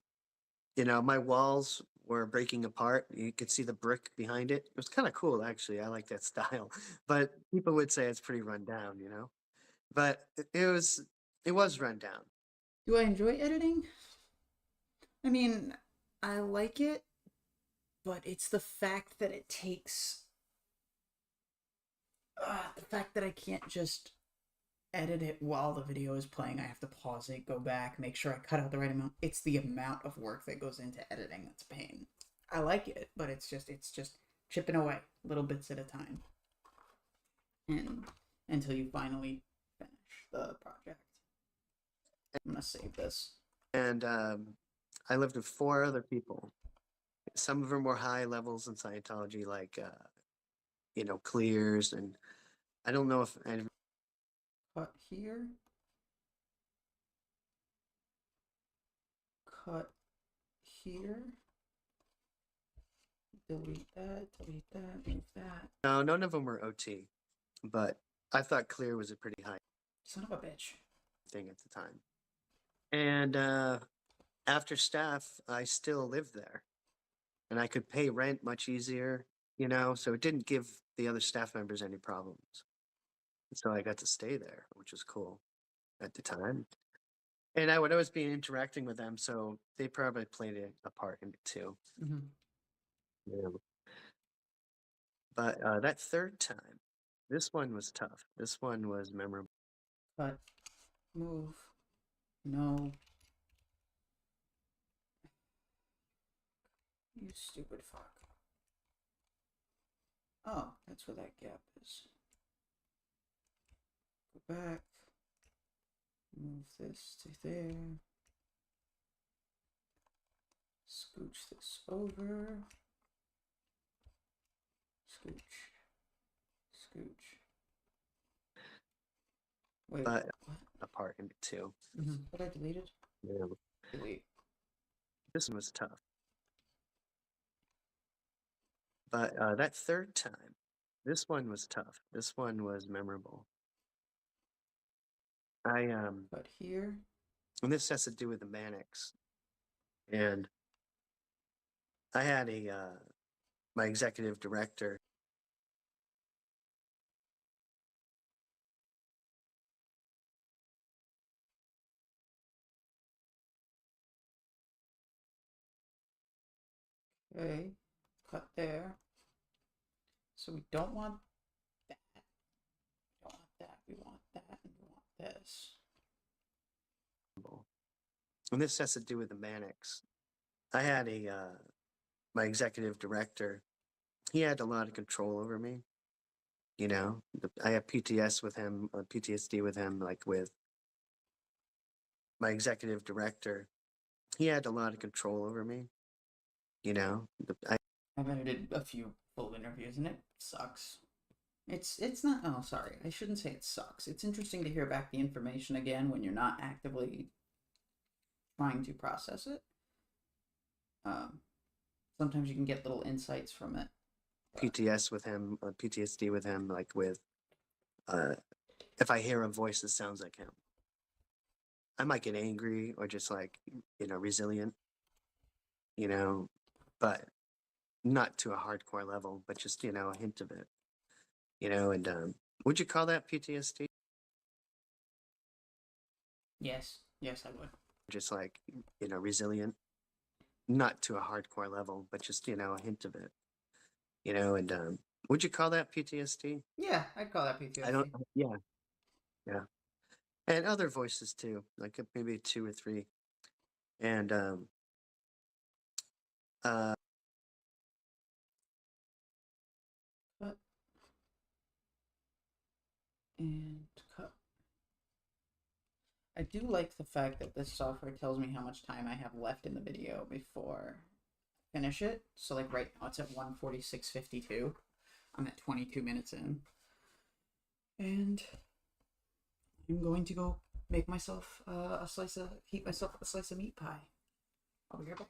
my walls were breaking apart. You could see the brick behind it. It was kind of cool, actually. I like that style. But people would say it's pretty run down, But it was run down. Do I enjoy editing? I mean, I like it, but it's the fact that it takes The fact that I can't just edit it while the video is playing. I have to pause it, go back, make sure I cut out the right amount. It's the amount of work that goes into editing that's a pain. I like it, but it's just chipping away little bits at a time, and until you finally finish the project. I'm gonna save this. And I lived with 4 other people. Some of them were high levels in Scientology, like clears, and I don't know if Cut here. Cut here. Delete that, move that. no, none of them were OT, but I thought clear was a pretty high Son of a bitch. thing at the time. And after staff, I still lived there, and I could pay rent much easier, so it didn't give the other staff members any problems. So I got to stay there, which was cool at the time. And I would always be interacting with them, so they probably played a part in it too. Mm-hmm. Yeah. But that third time, this one was tough. This one was memorable. Cut. Move. No. You stupid fuck. Oh, that's where that gap is. Go back. Move this to there. Scooch this over. Scooch. Scooch. Wait, But what? a part in it too. What I deleted? Yeah. Delete. This one was tough. But that third time, this one was tough. This one was memorable. But here. And this has to do with the Manics. And I had my executive director. Okay. Cut there. So we don't want that. We don't want that. We want that. And we want this. And this has to do with the Manics. I had my executive director. He had a lot of control over me. I have PTSD with him, like with my executive director. He had a lot of control over me. I've edited a few full interviews and it sucks. It's not. Oh, sorry. I shouldn't say it sucks. It's interesting to hear back the information again when you're not actively trying to process it. Sometimes you can get little insights from it. PTSD with him, like with if I hear a voice that sounds like him, I might get angry or just like resilient, but not to a hardcore level, but just a hint of it, and would you call that PTSD? Yes, I would. Just like resilient, not to a hardcore level, but just a hint of it, and would you call that PTSD? Yeah, I'd call that PTSD. I don't. Yeah, and other voices too, like maybe 2 or 3, and Cut. And cut. I do like the fact that this software tells me how much time I have left in the video before I finish it. So like right now it's at 1:46:52. I'm at 22 minutes in. And I'm going to go make myself heat myself a slice of meat pie. I'll be right back.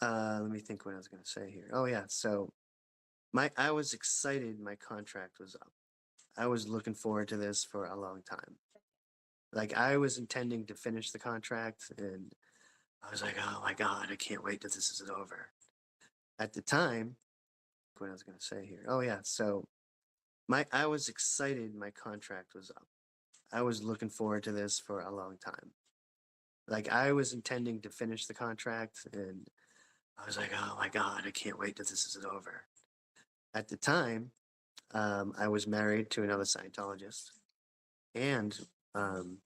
Let me think what I was going to say here. Oh yeah, so I was excited my contract was up. I was looking forward to this for a long time. Like I was intending to finish the contract and I was like, "Oh my God, I can't wait till this is over." At the time, what I was going to say here. Oh yeah, so I was excited my contract was up. I was looking forward to this for a long time. Like I was intending to finish the contract and I was like, "Oh my God, I can't wait till this is over." At the time, I was married to another Scientologist, and um,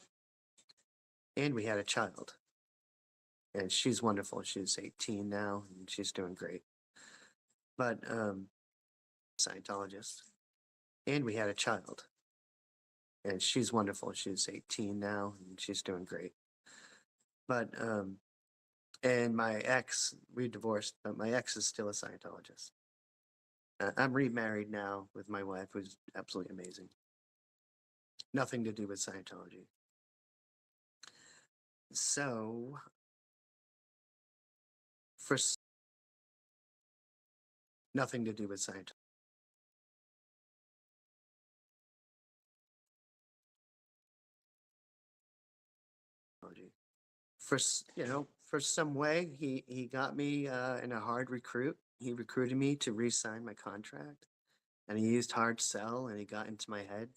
and we had a child. And she's wonderful. She's 18 now, and she's doing great. But Scientologist, and we had a child. And she's wonderful. She's 18 now, and she's doing great. But and my ex, we divorced, but my ex is still a Scientologist. I'm remarried now with my wife, who's absolutely amazing. Nothing to do with Scientology. So, for nothing to do with Scientology. For for some way, he got me in a hard recruit. He recruited me to re-sign my contract, and he used hard sell, and he got into my head,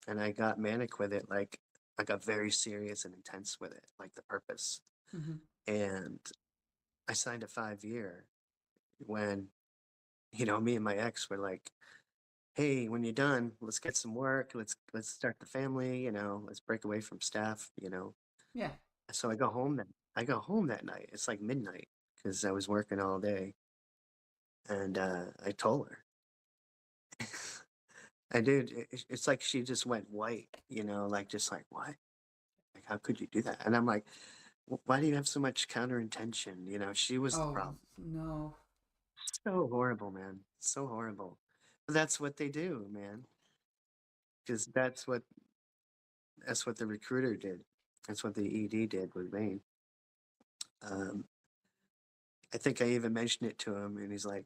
and I got manic with it. Like I got very serious and intense with it, like the purpose. Mm-hmm. And I signed a 5 year when me and my ex were like, "Hey, when you're done, let's get some work. Let's start the family. Let's break away from staff. Yeah. So I go home that night. It's like midnight because I was working all day, and I told her, and dude, it's like she just went white. Like just like what? Like how could you do that? And I'm like, why do you have so much counter intention? She was the Oh problem. no. So horrible, man. So horrible. But that's what they do, man. Because that's what the recruiter did. That's what the ED did with me. Um, I think I even mentioned it to him, and he's like,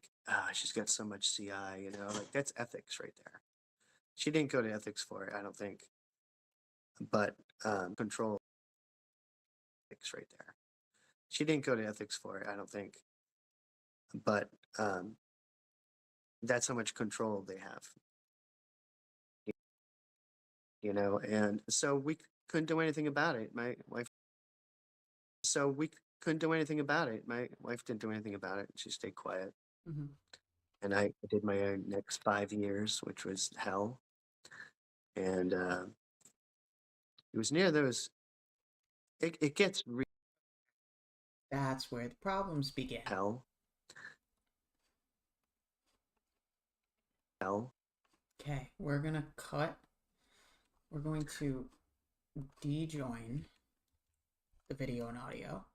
she's got so much CI, like that's ethics right there. She didn't go to ethics for it, I don't think, but control ethics right there. She didn't go to ethics for it, I don't think, but that's how much control they have, and so we couldn't do anything about it. My wife, so we couldn't do anything about it. My wife didn't do anything about it. She stayed quiet. Mm-hmm. And I did my next 5 years, which was hell. And it was near those. It gets That's where the problems begin. hell. Hell. Okay, we're gonna cut. We're going to de-join the video and audio.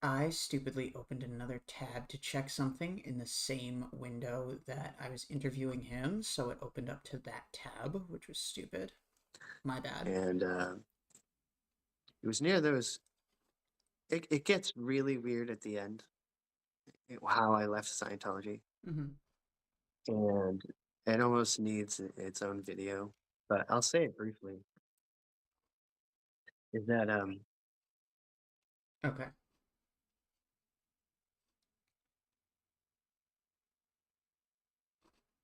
I stupidly opened another tab to check something in the same window that I was interviewing him, so it opened up to that tab, which was stupid. My bad. And it was near those. It gets really weird at the end. How I left Scientology, Mm-hmm. and it almost needs its own video. But I'll say it briefly. Is that Okay.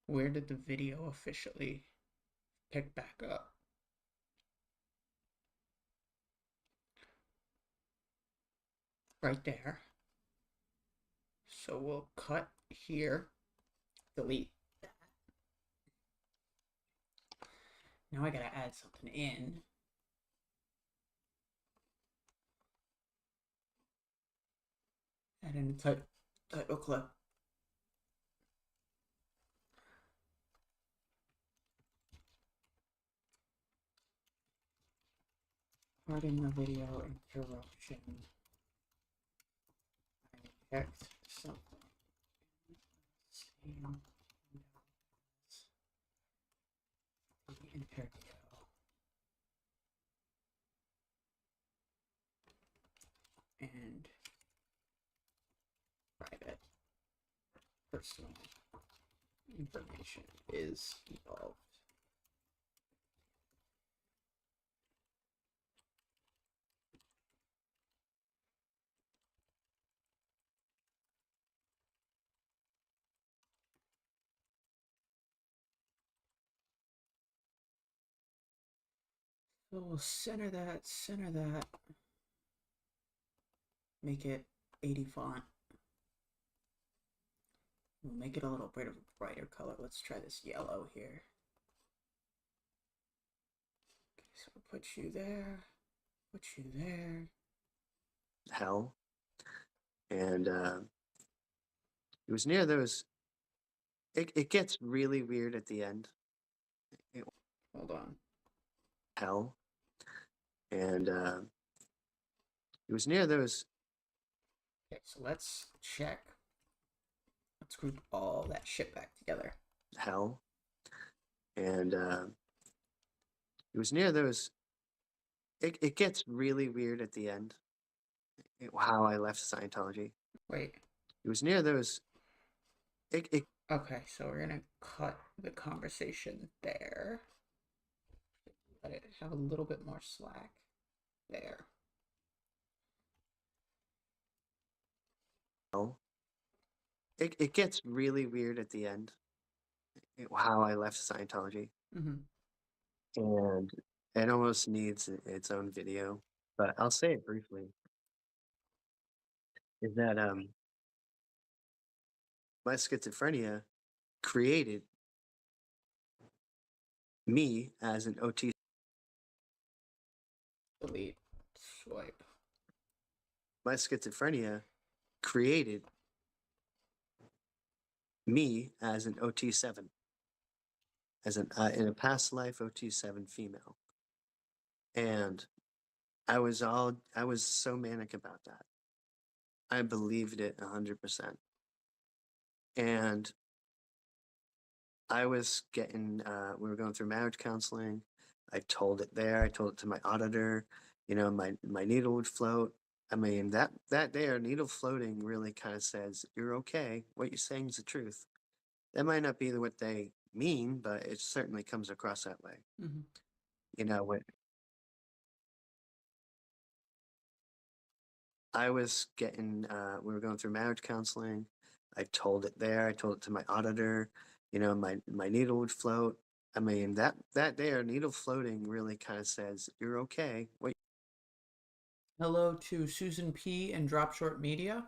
Where did the video officially pick back up? Right there. So we'll cut here, delete that. Now I gotta add something in. Add in a title clip. Pardon the video interruption. I checked something. Same interview. And private personal information is involved. So we'll center that, make it 80 font. We'll make it a little bit of a brighter color. Let's try this yellow here. Okay, so we'll put you there, put you there. Hell. And it was near those. It gets really weird at the end. Hold on. Hell. And it was near those. Okay, so let's check. Let's group all that shit back together. Hell. And it was near those. It gets really weird at the end. How I left Scientology. Wait. It was near those. Okay, so we're gonna cut the conversation there. Let it have a little bit more slack. There. It gets really weird at the end. How I left Scientology. And it almost needs its own video, but I'll say it briefly. Is that my schizophrenia created me as an OT. Delete. Swipe. My schizophrenia created me as an OT7, as an in a past life OT7 female, and I was so manic about that. I believed it 100%, and I was getting. We were going through marriage counseling. I told it there. I told it to my auditor. You know, my needle would float. I mean, that there, needle floating really kind of says, you're okay. What you're saying is the truth. That might not be what they mean, but it certainly comes across that way. You know, when I was getting, we were going through marriage counseling. I told it there. I told it to my auditor. You know, my needle would float. I mean, that there, needle floating really kind of says, you're okay. What Hello to Susan P. and Drop Short Media.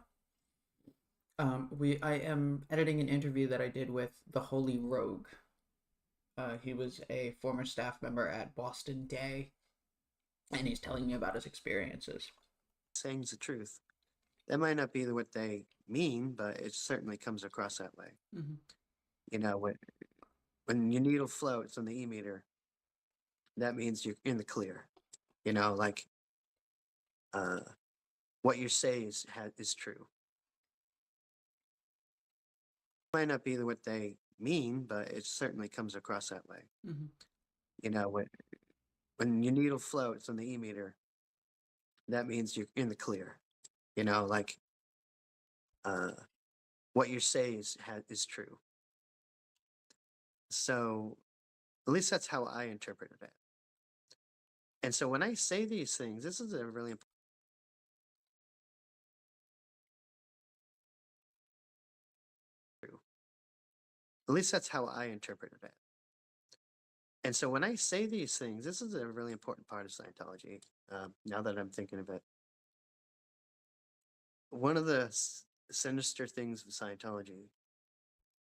I am editing an interview that I did with TheHolyRogue. He was a former staff member at Boston Day, and he's telling me about his experiences. saying is the truth. That might not be what they mean, but it certainly comes across that way. You know, when your needle floats on the e-meter, that means you're in the clear. You know, like what you say is true. Might not be what they mean, but it certainly comes across that way. You know, when your needle floats on the e-meter, that means you're in the clear. You know, like what you say is true. So at least that's how I interpreted it. And so when I say these things, this is a really important. At least that's how I interpreted it. And so when I say these things, this is a really important part of Scientology. Now that I'm thinking of it, one of the sinister things of Scientology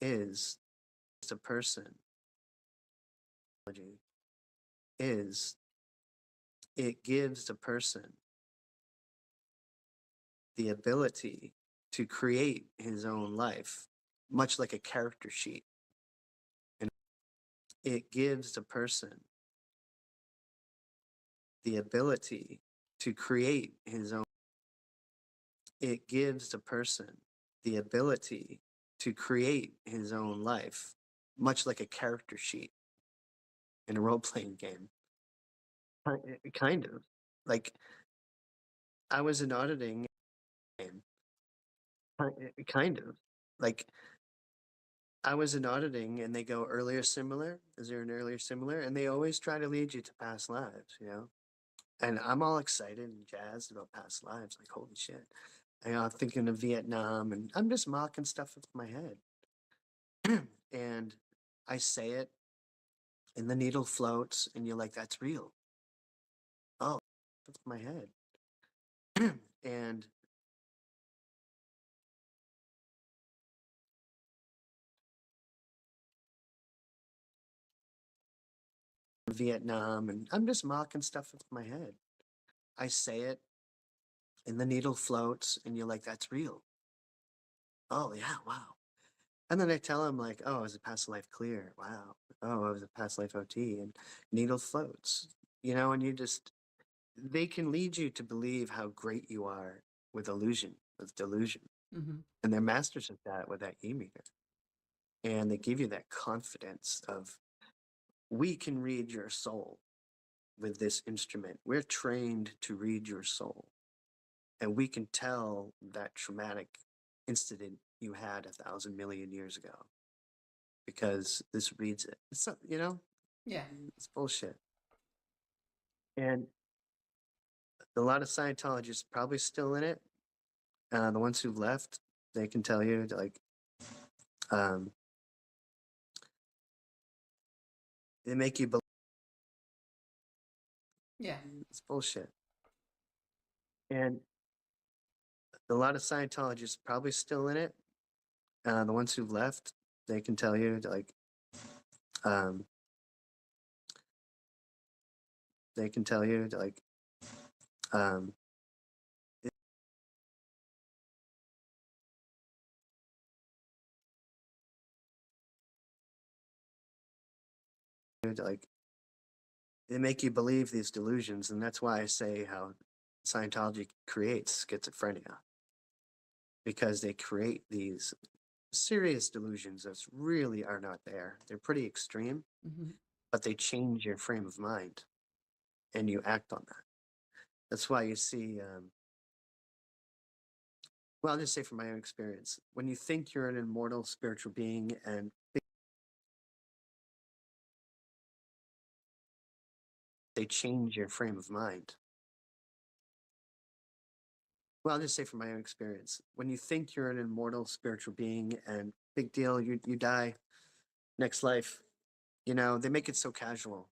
is a person. Is it gives a person the ability to create his own life, much like a character sheet. And it gives the person the ability to create his own. It gives the person the ability to create his own life, much like a character sheet. in a role-playing game. Kind of. Like, I was in auditing game. Kind of. Like, I was in auditing and they go earlier similar. Is there an earlier similar? And they always try to lead you to past lives, you know? And I'm all excited and jazzed about past lives. Like, holy shit. I'm thinking of Vietnam and I'm just mocking stuff with my head. And I say it and the needle floats and you're like, that's real. Oh, that's my head. And Vietnam and I'm just mocking stuff with my head. I say it and the needle floats and you're like, that's real. Oh, yeah, wow. And then I tell him like, oh, I was a past life clear. Wow. Oh, I was a past life OT and needle floats, you know, and you just, they can lead you to believe how great you are with illusion, with delusion. Mm-hmm. And they're masters of that with that e-meter. And they give you that confidence of, we can read your soul with this instrument. We're trained to read your soul. And we can tell that traumatic incident you had 1,000 million years ago because this reads it. It's not, you know, Yeah. it's bullshit. And a lot of Scientologists probably still in it. The ones who've left, they can tell you like, they make you believe. Yeah. It's bullshit. And a lot of Scientologists probably still in it. The ones who've left, they can tell you like, they can tell you like, like they make you believe these delusions, and that's why I say how Scientology creates schizophrenia, because they create these serious delusions that really are not there. They're pretty extreme, Mm-hmm. but they change your frame of mind, and you act on that. That's why you see. Well, I'll just say from my own experience, when you think you're an immortal spiritual being and they change your frame of mind. Well, I'll just say from my own experience, when you think you're an immortal spiritual being and big deal, you die, next life, you know, they make it so casual.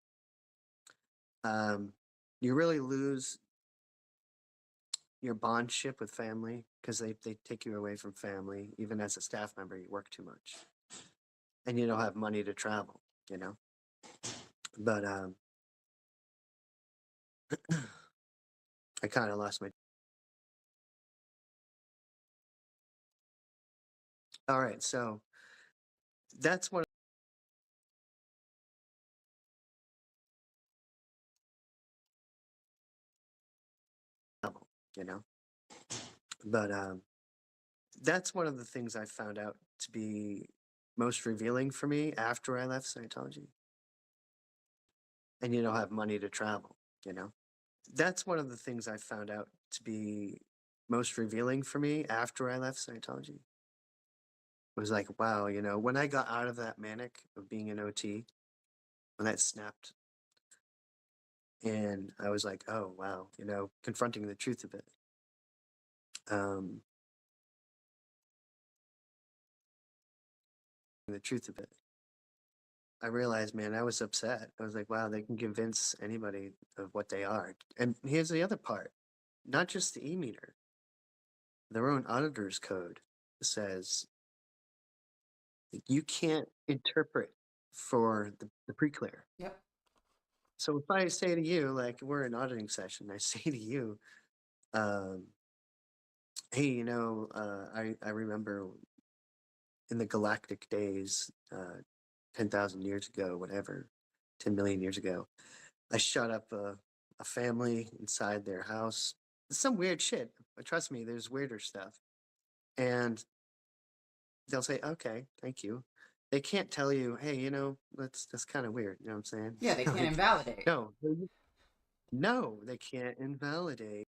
You really lose your bondship with family because they take you away from family. Even as a staff member, you work too much and you don't have money to travel, you know? But I kind of lost my. All right, so that's one level, you know? But that's one of the things I found out to be most revealing for me after I left Scientology. And you don't have money to travel, you know? That's one of the things I found out to be most revealing for me after I left Scientology. It was like, wow, you know, when I got out of that manic of being an OT, when that snapped, and I was like, oh, wow, you know, confronting the truth of it. The truth of it. I realized, man, I was upset. I was like, wow, they can convince anybody of what they are. And here's the other part, not just the e-meter, their own auditor's code says you can't interpret for the pre-clear. Yep. So if I say to you, like we're in auditing session, I say to you, hey, you know, I remember in the galactic days, 10,000 years ago, whatever, 10 million years ago, I shot up a family inside their house. Some weird shit. But trust me, there's weirder stuff. And they'll say, okay, thank you. they can't tell you, hey, that's kind of weird. You know what I'm saying? Yeah, they can't Like, invalidate. no, they can't invalidate.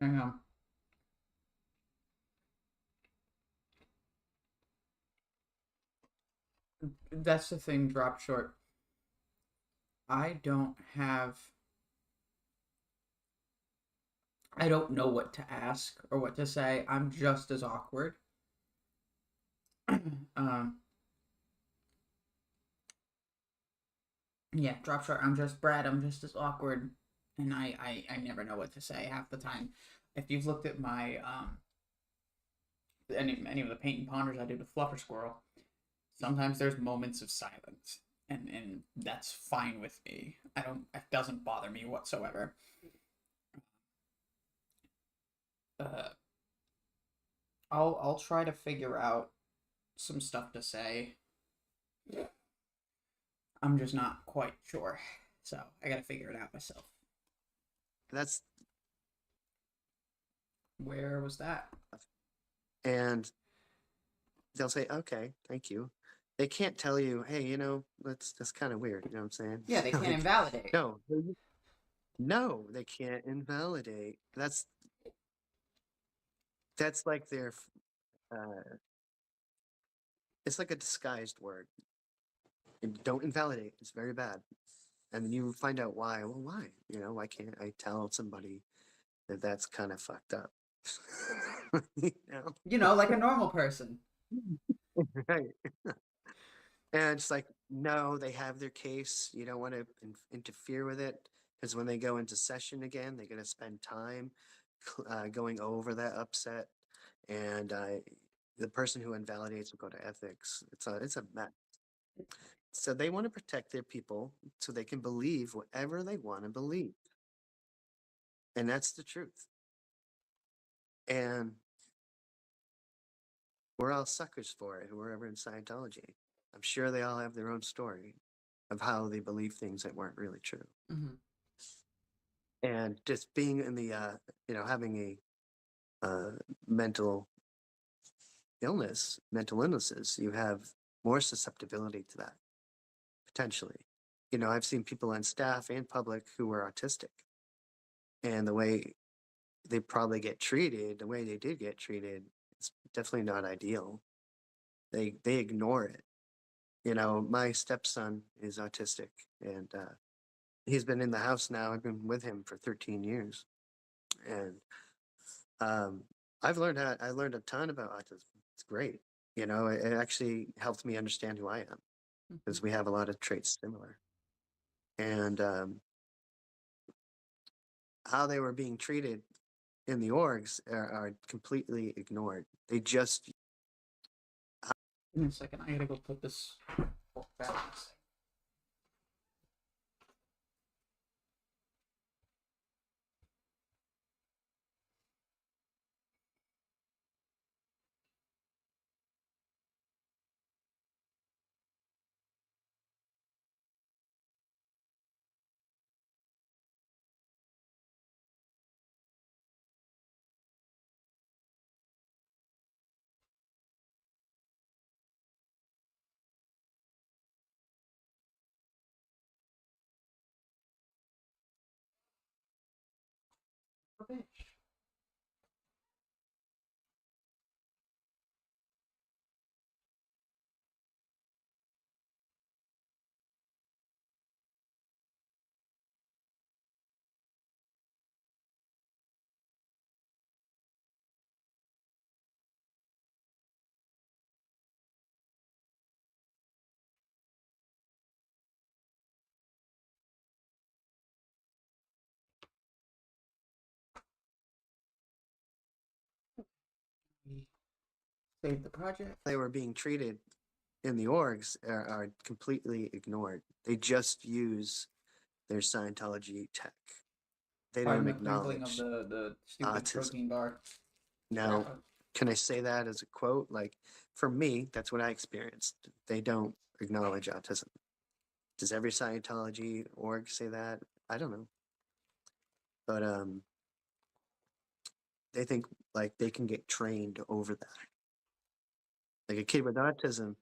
Yeah. That's the thing, drop short. I don't know what to ask or what to say. I'm just as awkward. um, yeah, drop short. I'm just Brad. I'm just as awkward, and I never know what to say half the time. If you've looked at my any of the paint and ponders I did with Fluffer Squirrel, sometimes there's moments of silence, and that's fine with me. It doesn't bother me whatsoever. Uh, I'll try to figure out some stuff to say. I'm just not quite sure, so I gotta figure it out myself. That's Where was that? and they'll say, okay, thank you. They can't tell you, hey, that's kind of weird. You know what I'm saying? Yeah, they can't Like, invalidate. no, they can't invalidate. That's like their it's like a disguised word. And don't invalidate. It's very bad. And then you find out why. Well, why? Why can't I tell somebody that that's kind of fucked up? Like a normal person. Right. And it's like, no, they have their case. You don't want to interfere with it because when they go into session again, they're going to spend time going over that upset. And the person who invalidates will go to ethics. It's a mess. So they want to protect their people so they can believe whatever they want to believe. And that's the truth. And we're all suckers for it who are ever in Scientology. I'm sure they all have their own story of how they believe things that weren't really true. Mm-hmm. And just being in the, having a mental illnesses, you have more susceptibility to that, potentially. I've seen people on staff and public who were autistic. And the way they probably get treated, the way they did get treated, it's definitely not ideal. They ignore it. My stepson is autistic, and he's been in the house now. I've been with him for 13 years, and I learned a ton about autism. It's great. It actually helped me understand who I am because we have a lot of traits similar, and how they were being treated in the orgs are completely ignored. They just Give me a second. I gotta go put this book back. Okay. Save the project. they were being treated in the orgs are completely ignored. They just use their Scientology tech. They Pardon don't the crinkling of acknowledge the stupid autism. protein bar. Now, can I say that as a quote? Like, for me, that's what I experienced. They don't acknowledge autism. Does every Scientology org say that? I don't know. But they think like they can get trained over that. Like a kid with autism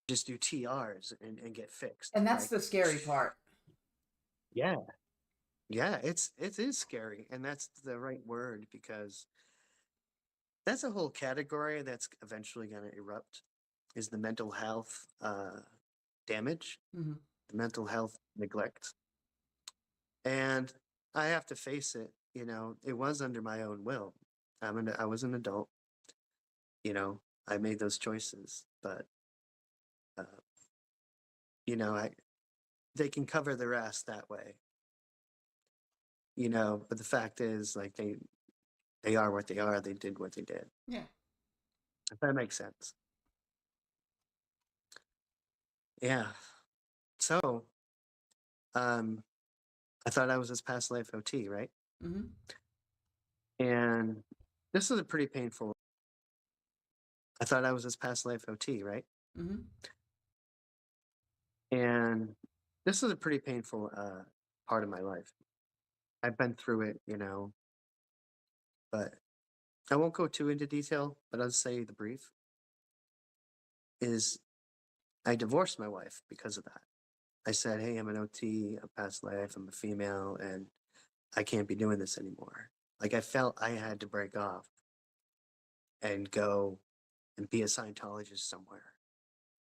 just do TRs and get fixed. And that's Like, the scary part. yeah, yeah, it is scary, and that's the right word because that's a whole category that's eventually going to erupt. Is the mental health damage, Mm-hmm. the mental health neglect, and I have to face it. You know, it was under my own will. I was an adult. You know, I made those choices, but uh, you know, they can cover their ass that way. You know, but the fact is, like they are what they are. They did what they did. Yeah. If that makes sense. Yeah. So, um, I thought I was this past life OT, right? Mm-hmm. And this is a pretty painful. I thought I was this past life OT, right? Mm-hmm. And this is a pretty painful part of my life. I've been through it, you know, but I won't go too into detail, but I'll say the brief is I divorced my wife because of that. I said, hey, I'm an OT, a past life, I'm a female, and I can't be doing this anymore. Like I felt I had to break off and go and be a Scientologist somewhere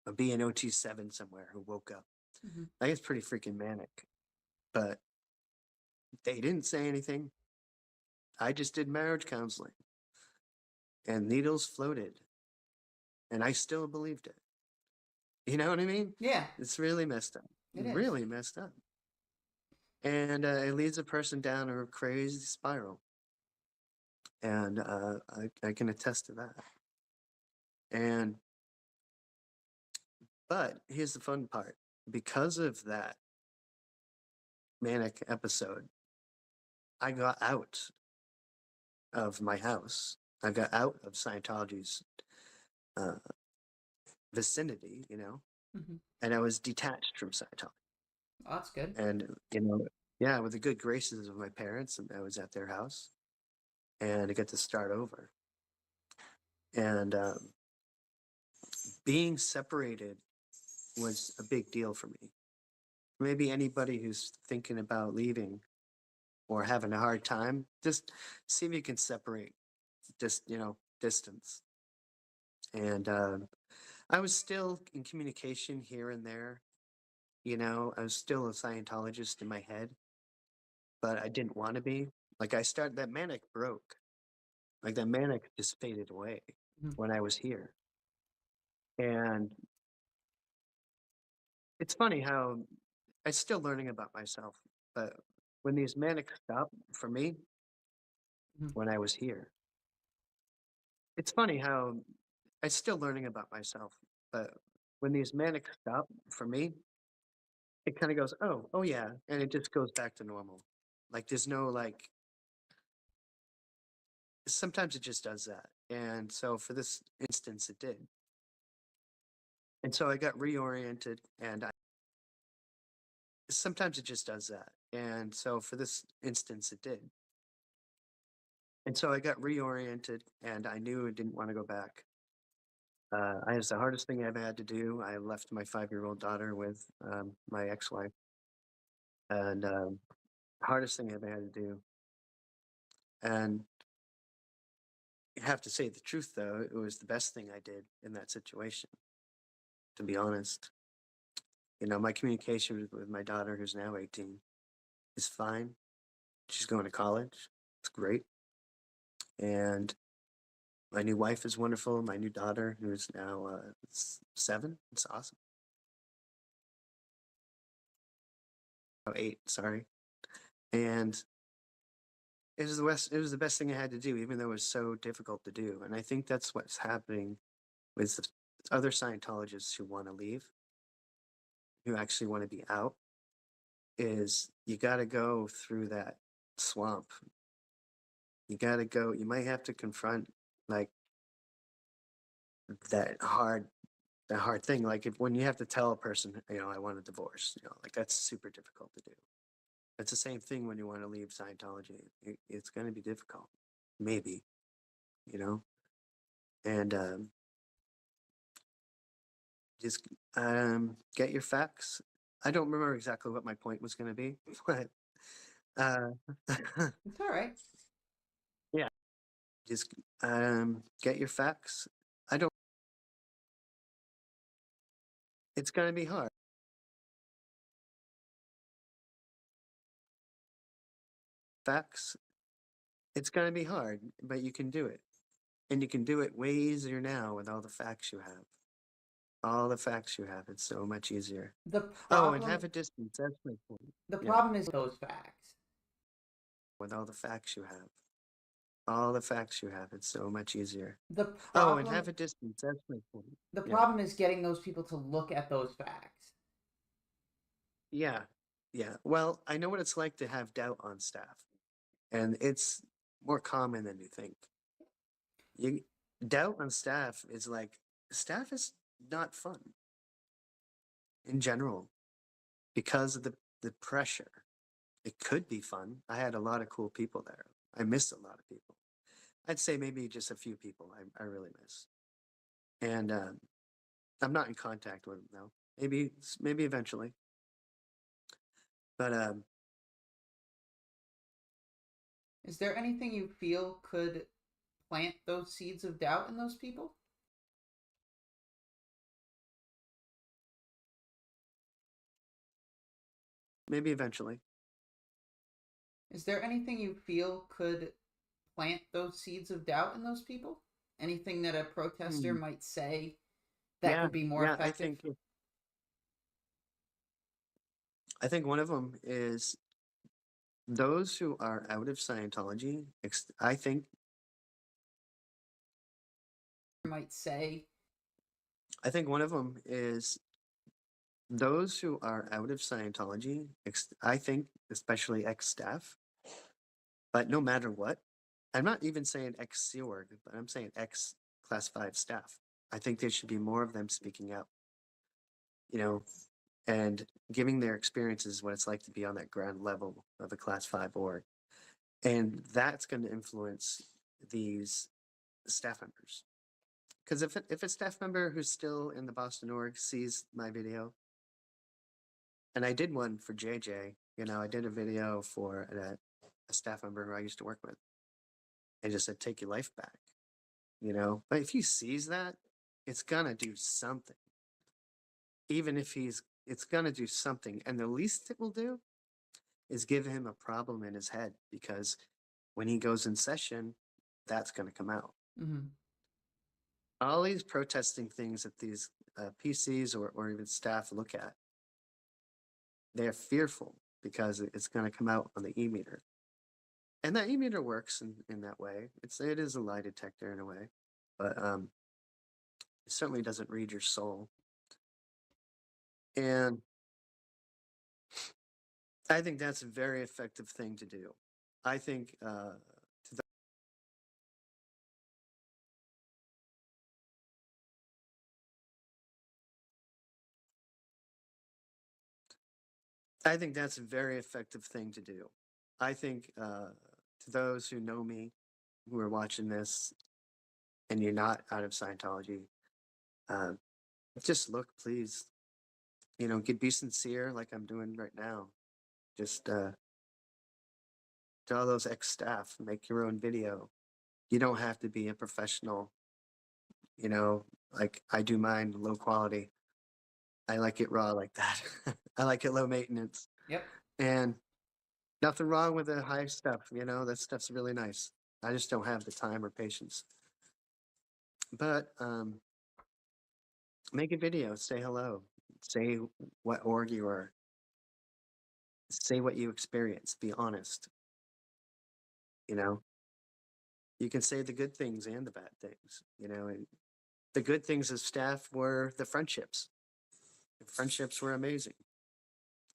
or be an OT7 somewhere who woke up. Mm-hmm. Like it's pretty freaking manic, but they didn't say anything. I just did marriage counseling and needles floated and I still believed it. You know what I mean? Yeah, It's really messed up. it is. Really messed up. And it leads a person down a crazy spiral. And I can attest to that. And, but here's the fun part because of that manic episode, I got out of my house. I got out of Scientology's uh, vicinity, you know, Mm-hmm. and I was detached from Scientology. Oh, that's good. And, you know, yeah, with the good graces of my parents, and I was at their house and I get to start over. And being separated was a big deal for me. Maybe anybody who's thinking about leaving or having a hard time, just see if you can separate this, you know, distance. And I was still in communication here and there. You know, I was still a Scientologist in my head, but I didn't want to be. Like I started, that manic broke. Like that manic just faded away Mm-hmm. when I was here. And it's funny how I'm still learning about myself, but when these manic stopped for me, Mm-hmm. when I was here, it's funny how I'm still learning about myself, but when these manic stop for me, it kind of goes, oh yeah, and it just goes back to normal. Like there's no like. Sometimes it just does that, and so for this instance, it did. And so I got reoriented, and I. Sometimes it just does that, and so for this instance, it did. And so I got reoriented, and I knew I didn't want to go back. I was the hardest thing I ever had to do. I left my 5-year-old daughter with my ex-wife, and hardest thing I ever had to do. And I have to say the truth, though, it was the best thing I did in that situation. To be honest, you know, my communication with my daughter, who's now 18, is fine. She's going to college. It's great, and my new wife is wonderful. My new daughter, who is now 7, it's awesome. Oh, 8, sorry. And it was the best. It was the best thing I had to do, even though it was so difficult to do. And I think that's what's happening with the other Scientologists who want to leave, who actually want to be out. Is you got to go through that swamp. You got to go. You might have to confront like that hard, that hard thing. Like if when you have to tell a person, you know, I want a divorce. You know, like that's super difficult to do. It's the same thing when you want to leave Scientology. It's going to be difficult, maybe, you know. And Just get your facts. I don't remember exactly what my point was going to be, but uh, It's all right. yeah, just get your facts. I don't. It's going to be hard. Facts. It's going to be hard, but you can do it, and you can do it way easier now with all the facts you have. All the facts you have. It's so much easier. The Oh, and problem have a distance. That's my point. the Yeah, problem is those facts. with all the facts you have. All the facts you have. It's so much easier. The Oh, and problem have a distance. That's my point. the Yeah. problem is getting those people to look at those facts. Yeah. Yeah. Well, I know what it's like to have doubt on staff, and it's more common than you think. You doubt on staff is like staff is not fun in general because of the pressure. It could be fun. I had a lot of cool people there. I missed a lot of people. I'd say maybe just a few people I really miss. And I'm not in contact with them now. Maybe eventually. But Is there anything you feel could plant those seeds of doubt in those people? maybe eventually. Is there anything you feel could plant those seeds of doubt in those people? Anything that a protester Hmm. might say that Yeah, could be more yeah. effective? I think one of them is those who are out of Scientology. I think Might say one of them is those who are out of Scientology. I think especially ex-staff. But no matter what, I'm not even saying ex-Sea Org, but I'm saying ex-Class 5 staff. I think there should be more of them speaking out, you know, and giving their experiences what it's like to be on that ground level of a Class 5 org. And that's going to influence these staff members. Because if a staff member who's still in the Boston org sees my video, and I did one for JJ, I did a video for a staff member who I used to work with. I just said, take your life back, But if he sees that, it's going to do something. Even if it's going to do something. And the least it will do is give him a problem in his head because when he goes in session, that's going to come out. mm-hmm. All these protesting things that these PCs or even staff look at, they're fearful because it's going to come out on the e-meter. And that e-meter works in that way. It is a lie detector in a way, but it certainly doesn't read your soul. And I think that's a very effective thing to do. I think I think that's a very effective thing to do. I think to those who know me, who are watching this, and you're not out of Scientology, uh, just look, please. Be sincere, like I'm doing right now. Just to all those ex-staff, make your own video. You don't have to be a professional. Like I do mine low quality. I like it raw like that. I like it low maintenance. Yep. And nothing wrong with the high stuff, that stuff's really nice. I just don't have the time or patience. But make a video, say hello, say what org you are, say what you experience, be honest. You can say the good things and the bad things, and the good things of staff were the friendships. The friendships were amazing.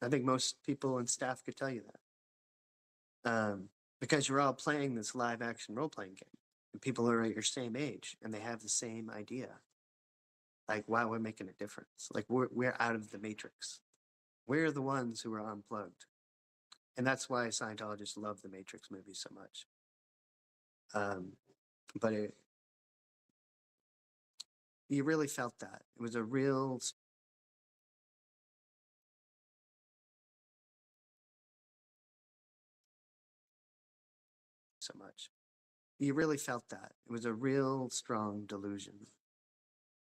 I think most people in staff could tell you that. Because you're all playing this live action role playing game. And people are at your same age and they have the same idea. Like, wow, we're making a difference. Like, we're out of the matrix. We're the ones who are unplugged. And that's why Scientologists love the Matrix movie so much. But you really felt that. It was a real so much. You really felt that. It was a real strong delusion.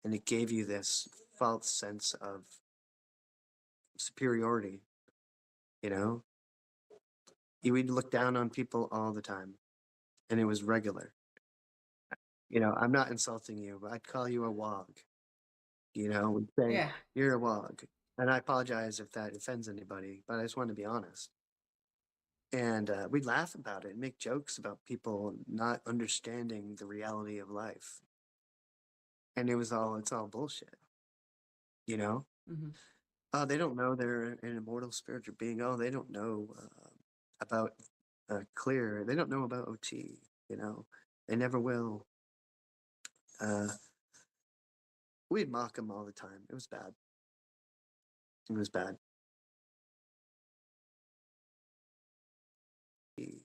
And it gave you this false sense of superiority, you know? You would look down on people all the time, and it was regular. I'm not insulting you, but I'd call you a wog. Would say, Yeah. you're a wog. And I apologize if that offends anybody, but I just want to be honest. And we'd laugh about it and make jokes about people not understanding the reality of life. And it's all bullshit, you know? Mm-hmm. Oh, they don't know they're an immortal spiritual being. Oh, they don't know about clear. They don't know about OT, They never will. We'd mock them all the time. It was bad. It was bad. They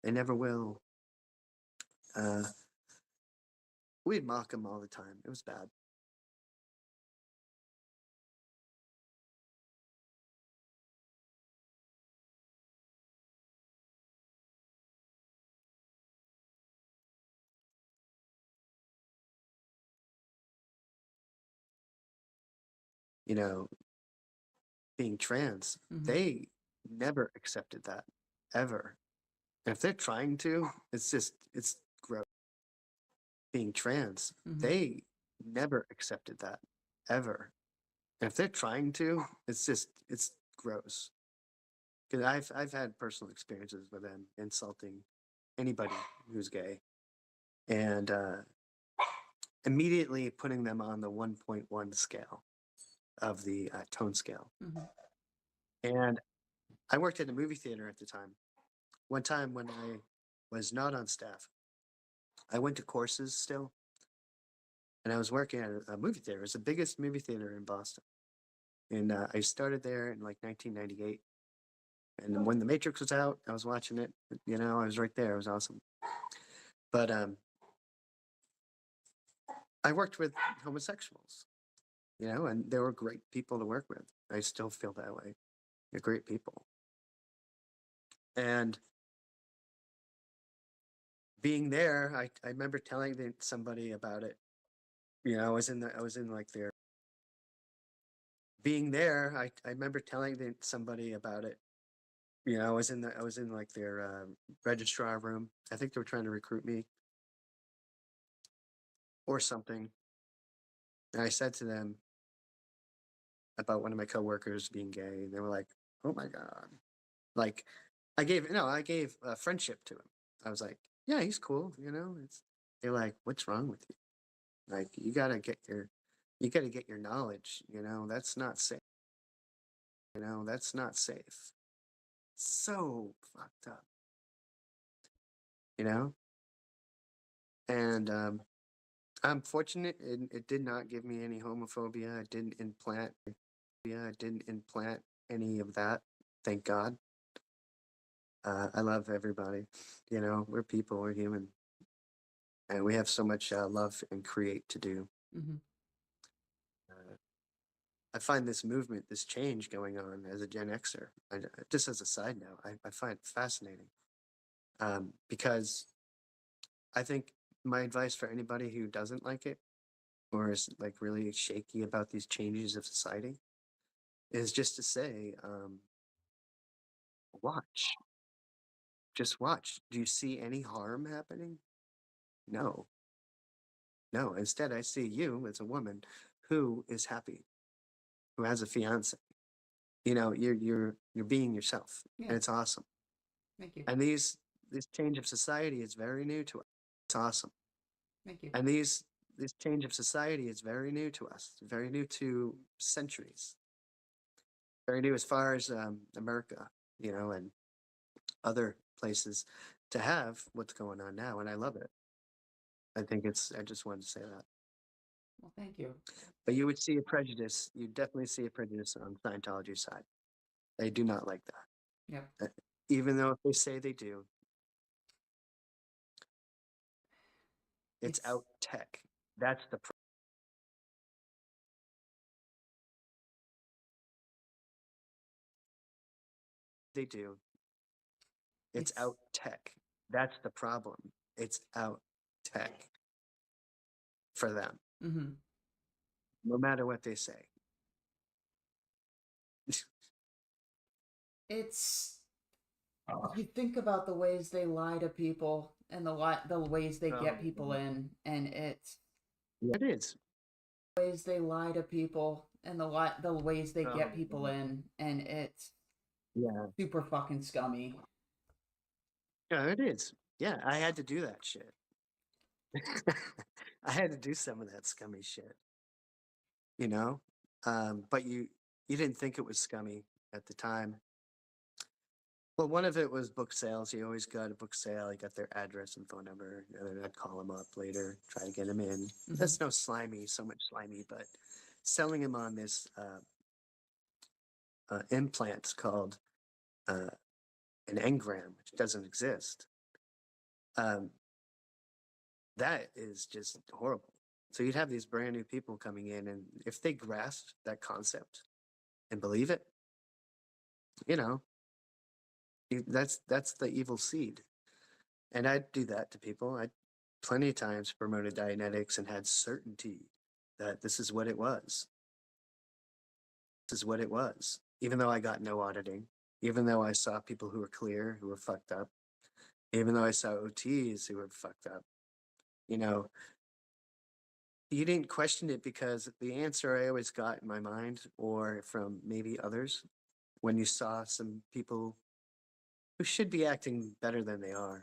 never will. We'd mock them all the time. It was bad. Being trans, Mm-hmm. they never accepted that ever. And if they're trying to, it's gross. Being trans, Mm-hmm. they never accepted that ever. And if they're trying to, it's gross. Because I've had personal experiences with them insulting anybody who's gay, and immediately putting them on the 1.1 scale of the tone scale. Mm-hmm. And I worked at a movie theater at the time. One time when I was not on staff, I went to courses still, and I was working at a movie theater. It was the biggest movie theater in Boston. And I started there in like 1998. And when The Matrix was out, I was watching it. I was right there. It was awesome. But I worked with homosexuals, and they were great people to work with. I still feel that way. They're great people. And being there, I remember telling somebody about it. I was in like their being there. I remember telling somebody about it. I was in like their registrar room. I think they were trying to recruit me or something. And I said to them about one of my coworkers being gay, and they were like, "Oh my god!" Like, I gave friendship to him. I was like, "Yeah, he's cool." They're like, "What's wrong with you? Like, you gotta get your knowledge. That's not safe. That's not safe." So fucked up. You know, and I'm fortunate it did not give me any homophobia. It didn't implant any of that. Thank God. I love everybody. We're people, we're human, and we have so much love and create to do. Mm-hmm. I find this movement, this change going on as a Gen Xer, just as a side note, I find it fascinating because I think my advice for anybody who doesn't like it or is like really shaky about these changes of society is just to say, watch, just watch. Do you see any harm happening? No, no. Instead, I see you as a woman who is happy, who has a fiance. You're being yourself, Yeah. and it's awesome. Thank you. And this change of society is very new to us. It's awesome. Thank you. And this change of society is very new to us. Very new to centuries. Very new as far as America, and other places to have what's going on now, and I love it. I think I just wanted to say that. Well, thank you. But you would see a prejudice, you definitely see a prejudice on Scientology's side. They do not like that. Yep. Even though they say they do, it's out tech. That's the they do. It's out tech. That's the problem. It's out tech for them, Mm-hmm. no matter what they say. It's you think about the ways they lie to people and the ways they get people in, and it's Yeah, it is. ways they lie to people and the ways they get people in, and it's Yeah. super fucking scummy. Yeah, it is. Yeah, I had to do that shit. I had to do some of that scummy shit, you know? But you didn't think it was scummy at the time. Well, one of it was book sales. You always got a book sale. You got their address and phone number. And then I'd call them up later, try to get them in. Mm-hmm. That's no so much slimy, but selling them on this implant called an engram, which doesn't exist. Um, that is just horrible. So you'd have these brand new people coming in, and if they grasp that concept and believe it, you know, that's the evil seed. And I'd do that to people. I plenty of times promoted Dianetics and had certainty that this is what it was. This is what it was. Even though I got no auditing, even though I saw people who were clear, who were fucked up, even though I saw OTs who were fucked up, you know, you didn't question it because the answer I always got in my mind or from maybe others when you saw some people who should be acting better than they are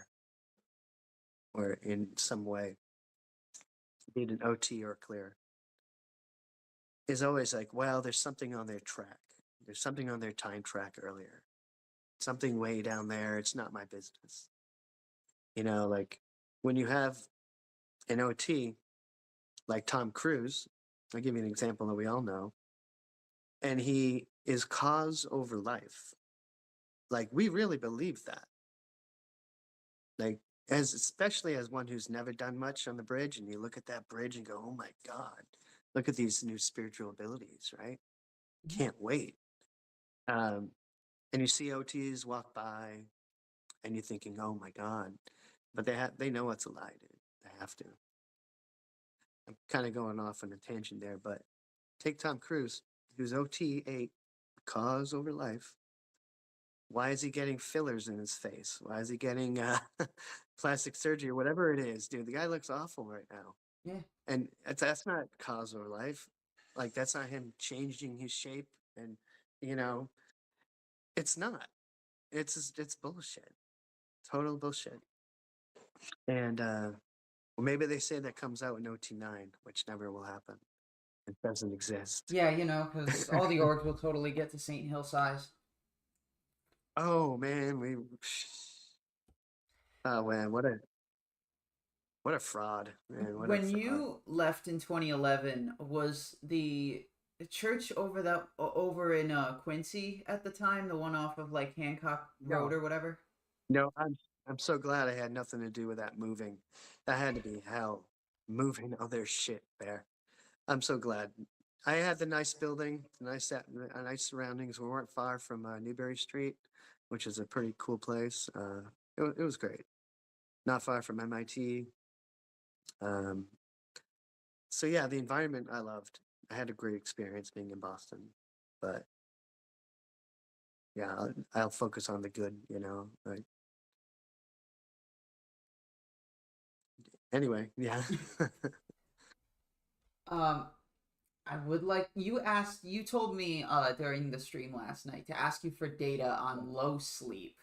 or in some way, be it an OT or clear, is always like, well, there's something on their track. There's something on their time track earlier. Something way down there. It's not my business. You know, like when you have an OT like Tom Cruise, I'll give you an example that we all know, and he is cause over life. Like we really believe that. Like as especially as one who's never done much on the bridge, and you look at that bridge and go, "Oh my God, look at these new spiritual abilities!" Right? Can't wait. Um, and you see OTs walk by, and you're thinking, "Oh my God," but they know it's a lie, dude. They have to. I'm kind of going off on a tangent there, but take Tom Cruise, who's OT8, cause over life. Why is he getting fillers in his face? Why is he getting plastic surgery or whatever it is, dude? The guy looks awful right now. Yeah. And that's not cause over life. Like that's not him changing his shape, and you know, it's not. It's bullshit. Total bullshit. And well, maybe they say that comes out in OT9, which never will happen. It doesn't exist. Yeah, because all the orgs will totally get to Saint Hill size. Oh man, oh man, what a fraud, man. What a When fraud. you left in 2011, was the church over in Quincy at the time, the one off of like Hancock Road No, or whatever? no, I'm so glad I had nothing to do with that moving. That had to be hell, moving other shit there. I'm so glad. I had the nice building, nice surroundings. We weren't far from Newberry Street, which is a pretty cool place. It was great. Not far from MIT. Um, so yeah, the environment I loved. I had a great experience being in Boston, but yeah, I'll focus on the good. Like anyway, yeah. Um, I would you told me during the stream last night to ask you for data on low sleep.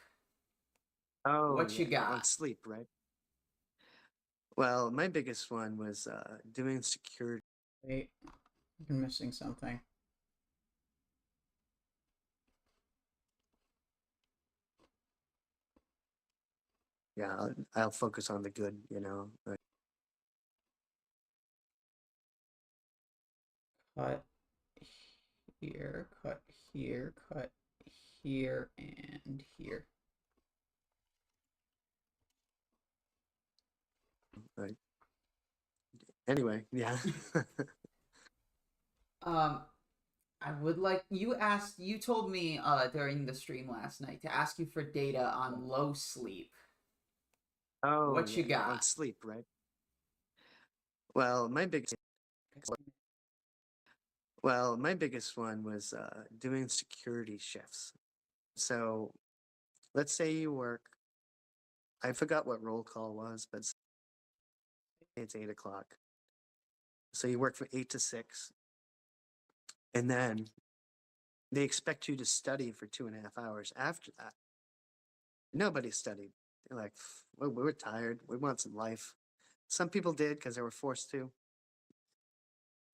Oh What yeah, you yeah, on got? sleep, right? Well, my biggest one was doing security. Wait, I'm missing something. Yeah, I'll focus on the good. Like, Cut here, cut here, cut here, and here. like anyway, yeah. Um, you told me during the stream last night to ask you for data on low sleep. Oh, What yeah, you yeah, on got? sleep, right? Well, my biggest my biggest one was doing security shifts. So let's say you work, I forgot what roll call was, but say it's 8 o'clock. So you work from 8 to 6, and then they expect you to study for 2.5 hours after that. Nobody studied. They're like, well, we're tired. We want some life. Some people did because they were forced to.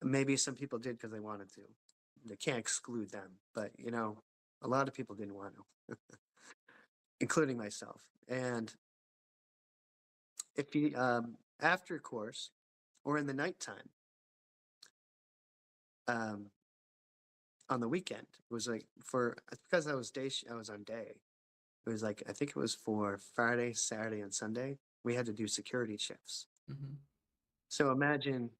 Maybe some people did because they wanted to. They can't exclude them, but a lot of people didn't want to, including myself. And if you after course or in the nighttime, um, on the weekend, it was like because I was I was on day. It was like I think it was for Friday, Saturday, and Sunday. We had to do security shifts. Mm-hmm. So imagine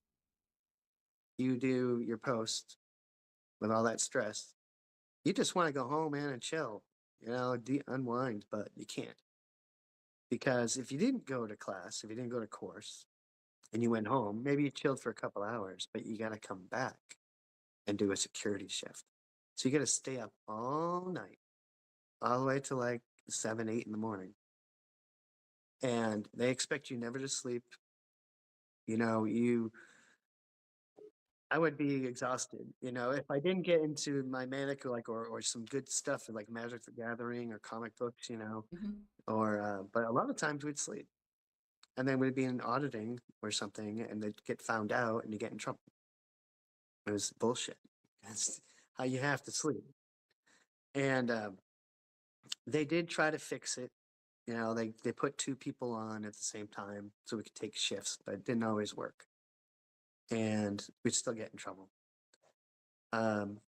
you do your post with all that stress. You just want to go home, man, and chill, unwind, but you can't. Because if you didn't go to class, if you didn't go to course, and you went home, maybe you chilled for a couple hours, but you got to come back and do a security shift. So you got to stay up all night, all the way to like 7, 8 in the morning. And they expect you never to sleep. You know, you I would be exhausted, if I didn't get into my manic or some good stuff like Magic the Gathering or comic books, Mm-hmm. or but a lot of times we'd sleep. And then we'd be in auditing or something and they'd get found out and you get in trouble. It was bullshit. That's how you have to sleep. And they did try to fix it. They put two people on at the same time so we could take shifts, but it didn't always work. And we'd still get in trouble. Um,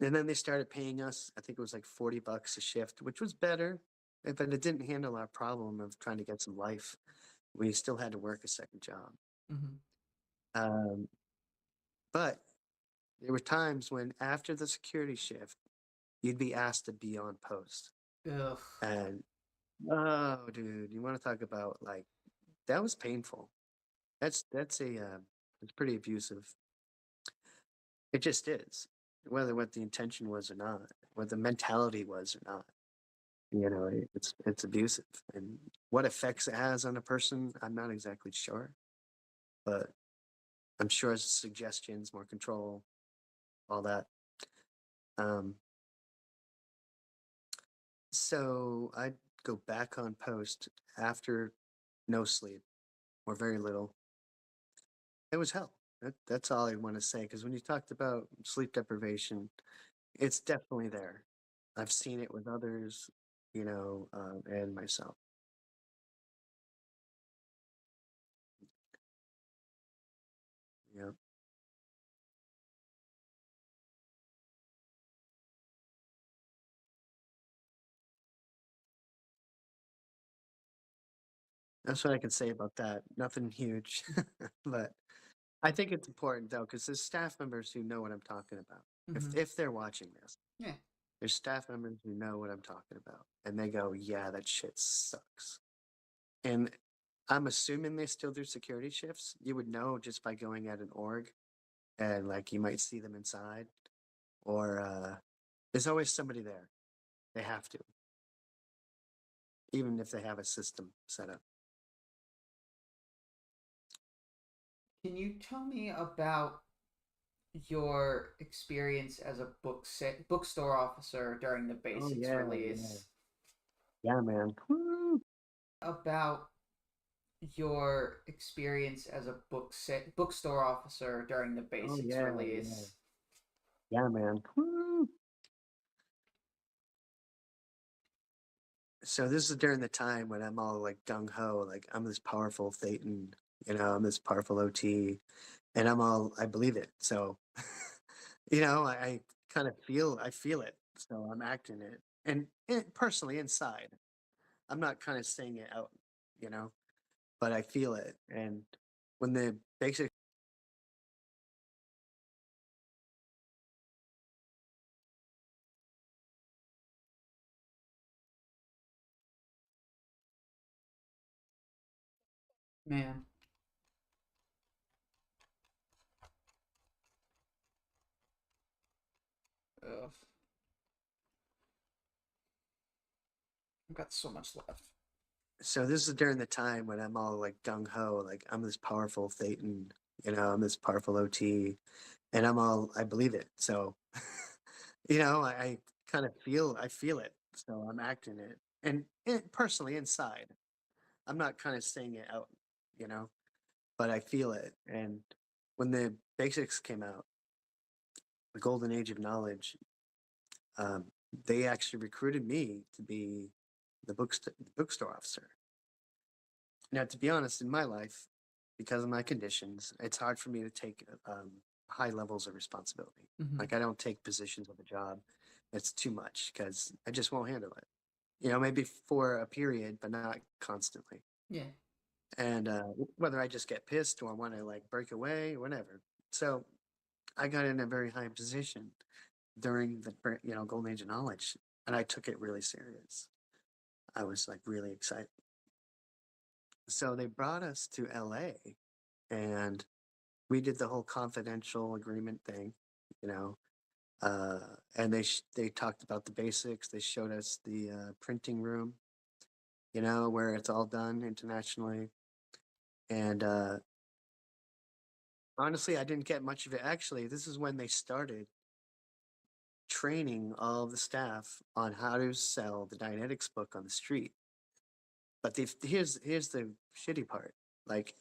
And then they started paying us, I think it was like $40 a shift, which was better, but it didn't handle our problem of trying to get some life. We still had to work a second job. Mm-hmm. Um, but there were times when after the security shift, you'd be asked to be on post. Ugh. And oh, dude, you want to talk about like that was painful. It's pretty abusive. It just is, whether what the intention was or not, what the mentality was or not. It's abusive, and what effects it has on a person, I'm not exactly sure, but I'm sure it's suggestions, more control, all that. Um, so I'd go back on post after no sleep or very little. It was hell. That's all I want to say. Because when you talked about sleep deprivation, it's definitely there. I've seen it with others, and myself. Yeah. That's what I can say about that. Nothing huge, but I think it's important though because there's staff members who know what I'm talking about. If Mm-hmm. if they're watching this, Yeah. there's staff members who know what I'm talking about, and they go, "Yeah, that shit sucks." And I'm assuming they still do security shifts. You would know just by going at an org, and like you might see them inside, or there's always somebody there. They have to, even if they have a system set up. Can you tell me about your experience as a bookstore officer during the Oh basics yeah, yeah, release? yeah, man. Woo! About your experience as a bookstore officer during the Oh basics yeah, yeah, release? yeah, man. Woo! So this is during the time when I'm all like gung ho, like I'm this powerful Thetan, I'm this powerful OT, and I believe it. So, I kind of I feel it. So I'm acting it, and personally inside, I'm not kind of saying it out, you know, but I feel it. And when the basic Man. Ugh. I've got so much left. So this is during the time when I'm all like gung ho, like I'm this powerful Thetan, I'm this powerful OT, and I believe it. So, I kind of I feel it. So I'm acting it. And personally inside, I'm not kind of saying it out, you know, but I feel it. And when the basics came out, the golden age of knowledge, um, they actually recruited me to be the bookstore officer. Now, to be honest, in my life, because of my conditions, it's hard for me to take high levels of responsibility. Mm-hmm. Like I don't take positions of a job. It's too much because I just won't handle it. Maybe for a period, but not constantly. Yeah. And whether I just get pissed or want to like break away or whatever. So I got in a very high position during the golden age of knowledge, and I took it really serious. I was like really excited. So they brought us to LA, and we did the whole confidential agreement thing, you know. And they talked about the basics. They showed us the printing room, where it's all done internationally. And honestly, I didn't get much of it. Actually, this is when they started training all of the staff on how to sell the Dianetics book on the street. But here's the shitty part. Like,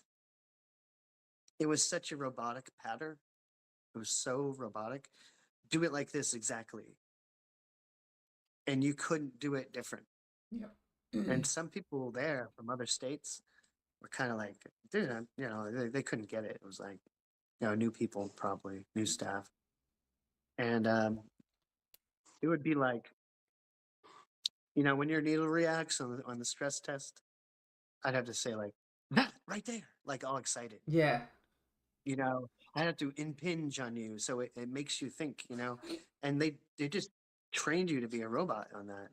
it was such a robotic pattern. It was so robotic. Do it like this exactly. And you couldn't do it different. Yep. And some people there from other states were kind of like, dude, they couldn't get it. It was like, new people, probably new staff. And it would be like, when your needle reacts on the stress test, I'd have to say like that right there, like all excited. Yeah. I have to impinge on you so it makes you think, and they just trained you to be a robot on that.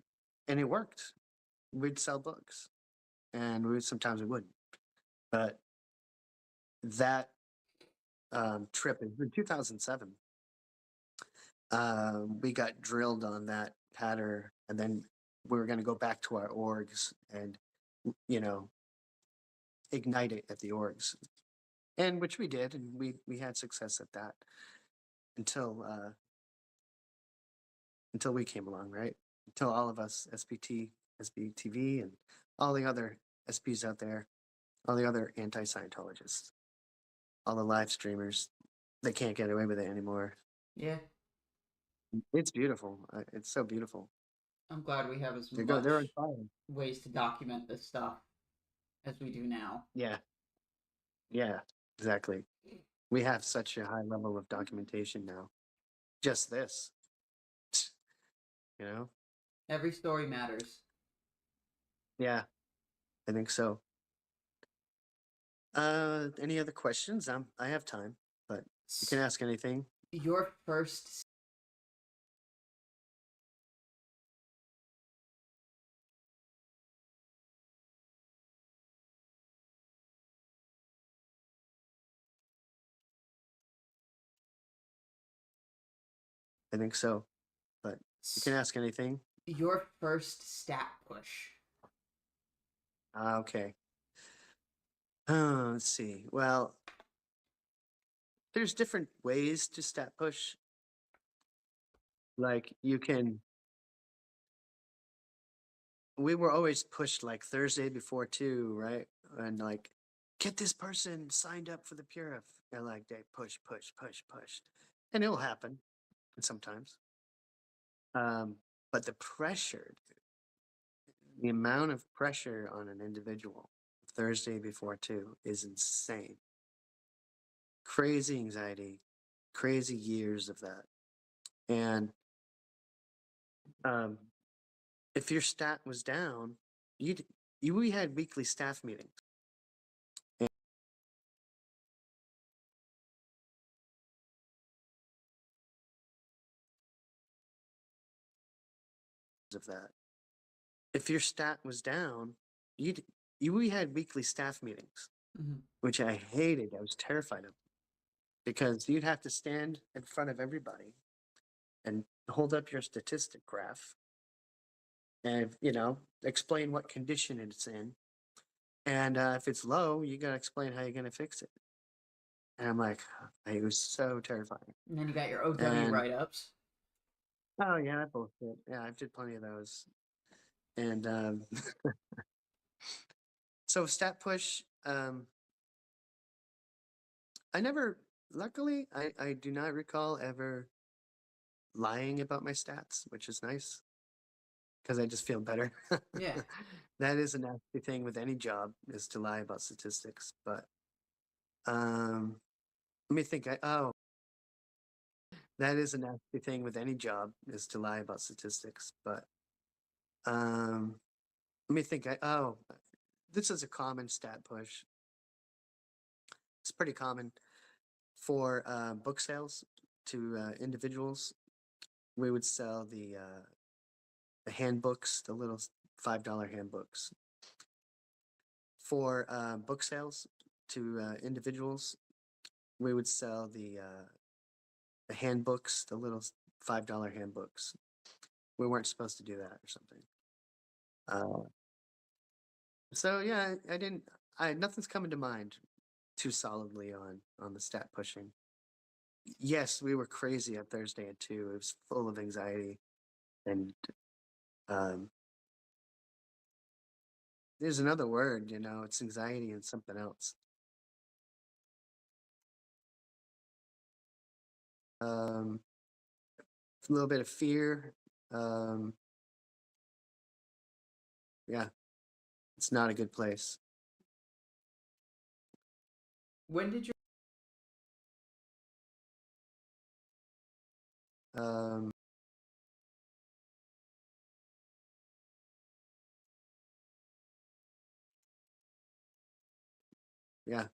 And it worked. We'd sell books, and sometimes we wouldn't. But that trip in 2007, we got drilled on that pattern, and then we were going to go back to our orgs and, you know, ignite it at the orgs, and which we did, and we had success at that until we came along, right? Until all of us SBTV, and all the other SPs out there, all the other anti-Scientologists, all the live streamers, they can't get away with it anymore. Yeah. It's beautiful. It's so beautiful. I'm glad we have as much They're on fire. ways to document this stuff as we do now. Yeah, exactly. We have such a high level of documentation now. Just this, you know? Every story matters. Yeah, I think so. Any other questions? I have time, but you can ask anything. Your first I think so, but you can ask anything. Your first stat push. Okay. Let's see. Well, there's different ways to stat push. Like we were always pushed like Thursday before 2, right? And like, get this person signed up for the Purif. And like they push, and it'll happen sometimes. But the pressure, the amount of pressure on an individual Thursday before 2 is insane. Crazy anxiety, crazy years of that. And if your stat was down, we had weekly staff meetings. Of that. If your stat was down, we had weekly staff meetings. Mhm. which I hated. I was terrified of because you'd have to stand in front of everybody and hold up your statistic graph and, explain what condition it's in. And if it's low, you got to explain how you're going to fix it. And I'm like, it was so terrifying. And then you got your OW And write-ups. oh yeah, that bullshit. Yeah, I've did plenty of those. And so stat push, I never. Luckily, I do not recall ever lying about my stats, which is nice because I just feel better. Yeah. That is a nasty thing with any job is to lie about statistics. But um, let me think. That is a nasty thing with any job is to lie about statistics. But um, let me think. This is a common stat push. It's pretty common for book sales to individuals. We would sell the handbooks, the little $5 handbooks. For book sales to individuals, we would sell the handbooks, the little $5 handbooks. We weren't supposed to do that or something. So yeah, I didn't. Nothing's coming to mind too solidly on the stat pushing. Yes, we were crazy on Thursday at 2. It was full of anxiety, and um, there's another word. It's anxiety and something else. Um, a little bit of fear. Um, yeah, it's not a good place. When did your Um, yeah,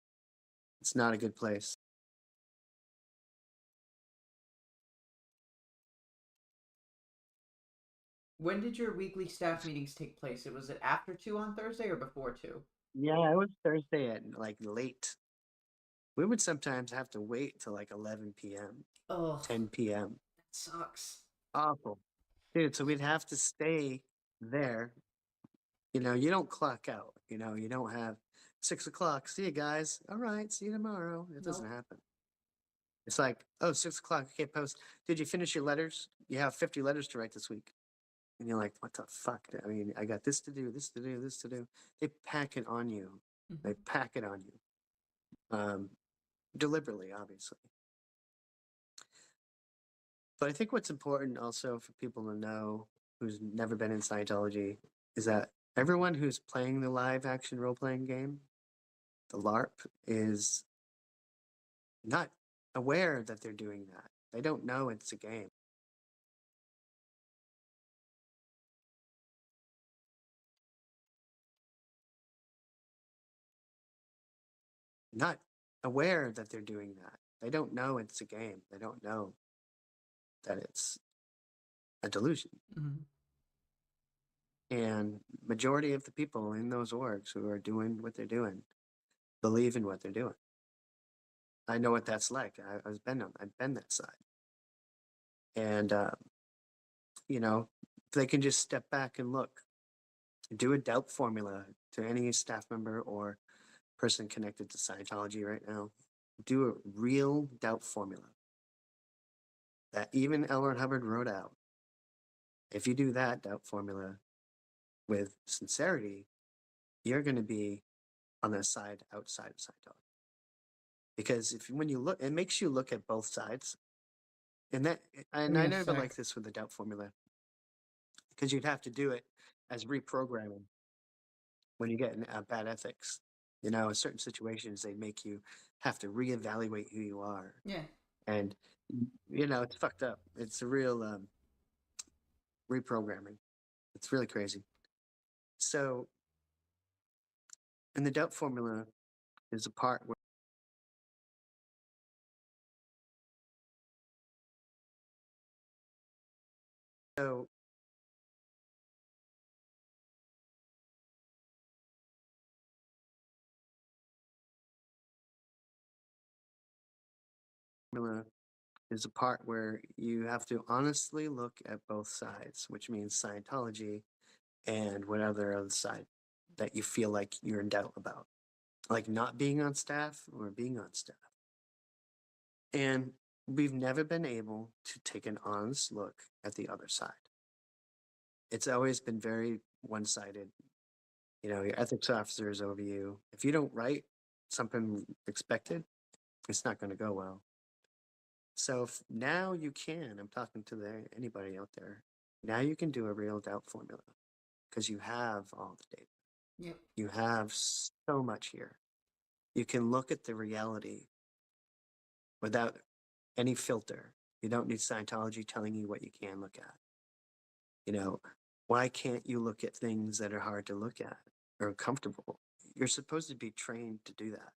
it's not a good place. when did your weekly staff meetings take place? Was it after 2 on Thursday or before 2? Yeah, it was Thursday at like late. We would sometimes have to wait till like 11 p.m., Ugh, 10 p.m. that sucks. Awful. Dude, so we'd have to stay there. You don't clock out. You don't have 6 o'clock. See you guys. All right, see you tomorrow. It doesn't Nope. happen. It's like, oh, 6 o'clock. Okay, post. Did you finish your letters? You have 50 letters to write this week. And you're like, what the fuck? I mean, I got this to do, this to do, this to do. They pack it on you. Mhm. They pack it on you. Deliberately, obviously. But I think what's important also for people to know who's never been in Scientology is that everyone who's playing the live action role playing game, the LARP, is not aware that they're doing that. They don't know it's a game. Not aware that they're doing that. They don't know it's a game. They don't know that it's a delusion. Mhm. And majority of the people in those orgs who are doing what they're doing believe in what they're doing. I know what that's like. I've been that side. And they can just step back and look. Do a doubt formula to any staff member or person connected to Scientology right now. Do a real doubt formula that even L. Ron Hubbard wrote out. If you do that doubt formula with sincerity, you're going to be on the side outside of Scientology. Because when you look, it makes you look at both sides. And Give I me a never sec. liked this with the doubt formula because you'd have to do it as reprogramming when you get in bad ethics. In certain situations, they make you have to reevaluate who you are. Yeah. And, it's fucked up. It's a real reprogramming. It's really crazy. So, in the doubt formula is a part where so formula is a part where you have to honestly look at both sides, which means Scientology and whatever other side that you feel like you're in doubt about, like not being on staff or being on staff. And we've never been able to take an honest look at the other side. It's always been very one sided. You know, your ethics officer is over you. If you don't write something expected, it's not going to go well. So if now you can, I'm talking to anybody out there, now you can do a real doubt formula because you have all the data. Yep. You have so much here. You can look at the reality without any filter. You don't need Scientology telling you what you can look at. You know, why can't you look at things that are hard to look at or uncomfortable? You're supposed to be trained to do that.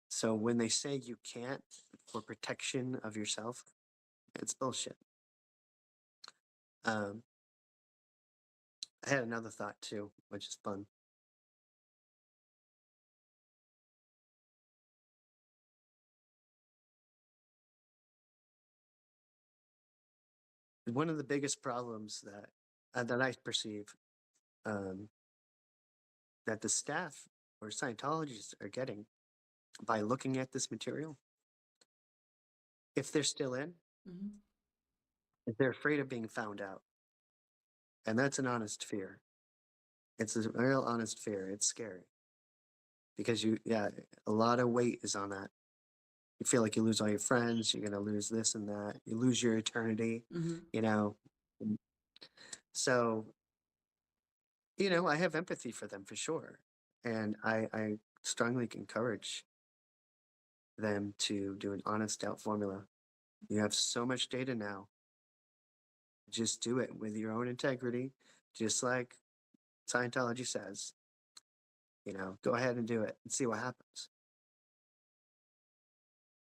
So when they say you can't for protection of yourself, it's bullshit. I had another thought too, which is fun. One of the biggest problems that I perceive that the staff or Scientologists are getting by looking at this material, if they're still in, Mm-hmm. if they're afraid of being found out, and that's an honest fear. It's a real honest fear. It's scary because a lot of weight is on that. You feel like you lose all your friends. You're gonna lose this and that. You lose your eternity. Mm-hmm. You know, so I have empathy for them for sure, and I strongly encourage them to do an honest doubt formula. You have so much data now. Just do it with your own integrity, just like Scientology says. Go ahead and do it and see what happens.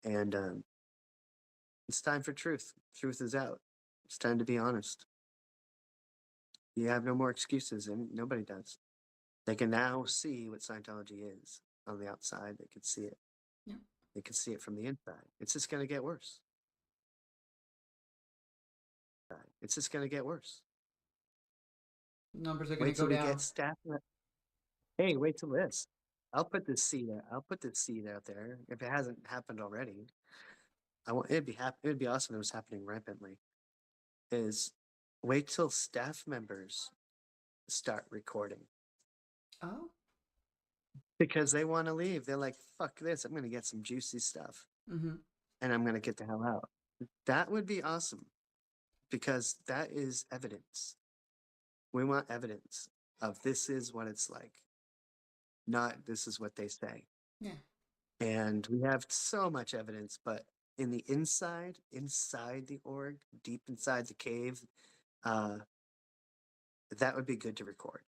And it's time for truth. Truth is out. It's time to be honest. You have no more excuses, and nobody does. They can now see what Scientology is on the outside. They can see it. Yep. They can see it from the inside. It's just going to get worse. It's just going to get worse. Numbers are going Wait to go till we down. get staff. Hey, wait till this. I'll put this seed. I'll put this seed out there if it hasn't happened already. It'd be It'd be awesome if it was happening rampantly. Is wait till staff members start recording Oh. because they want to leave. They're like, "Fuck this! I'm going to get some juicy stuff, Mm-hmm. and I'm going to get the hell out." That would be awesome because that is evidence. We want evidence of this is what it's like, not this is what they say. Yeah. And we have so much evidence, but in the inside the org, deep inside the cave, uh, that would be good to record.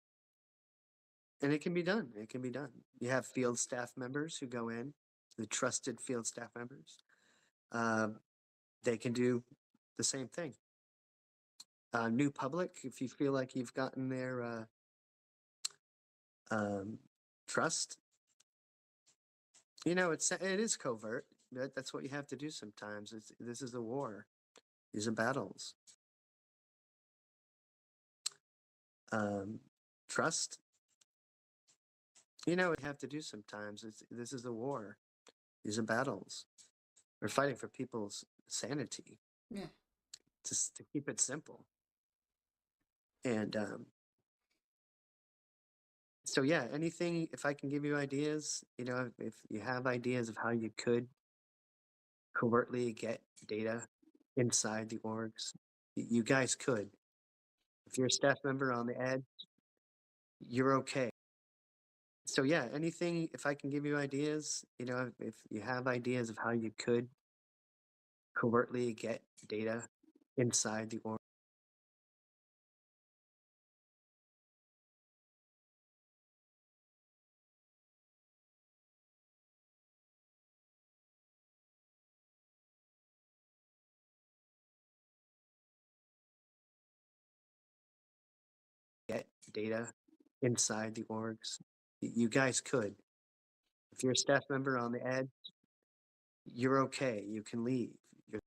And it can be done. It can be done. You have field staff members who go in, the trusted field staff members. They can do the same thing. New public, if you feel like you've gotten their trust, it is covert. That's what you have to do sometimes. This is a war. These are battles. Trust. What you have to do sometimes. This is a war. These are battles. We're fighting for people's sanity. Yeah. Just to keep it simple. And so yeah, anything. If I can give you ideas, if you have ideas of how you could covertly get data inside the orgs, you guys could. If you're a staff member on the edge, you're okay. So yeah, anything. If I can give you ideas, if you have ideas of how you could covertly get data inside the org. Get data inside the orgs. You guys could. If you're a staff member on the edge, You're okay. You can leave. You're,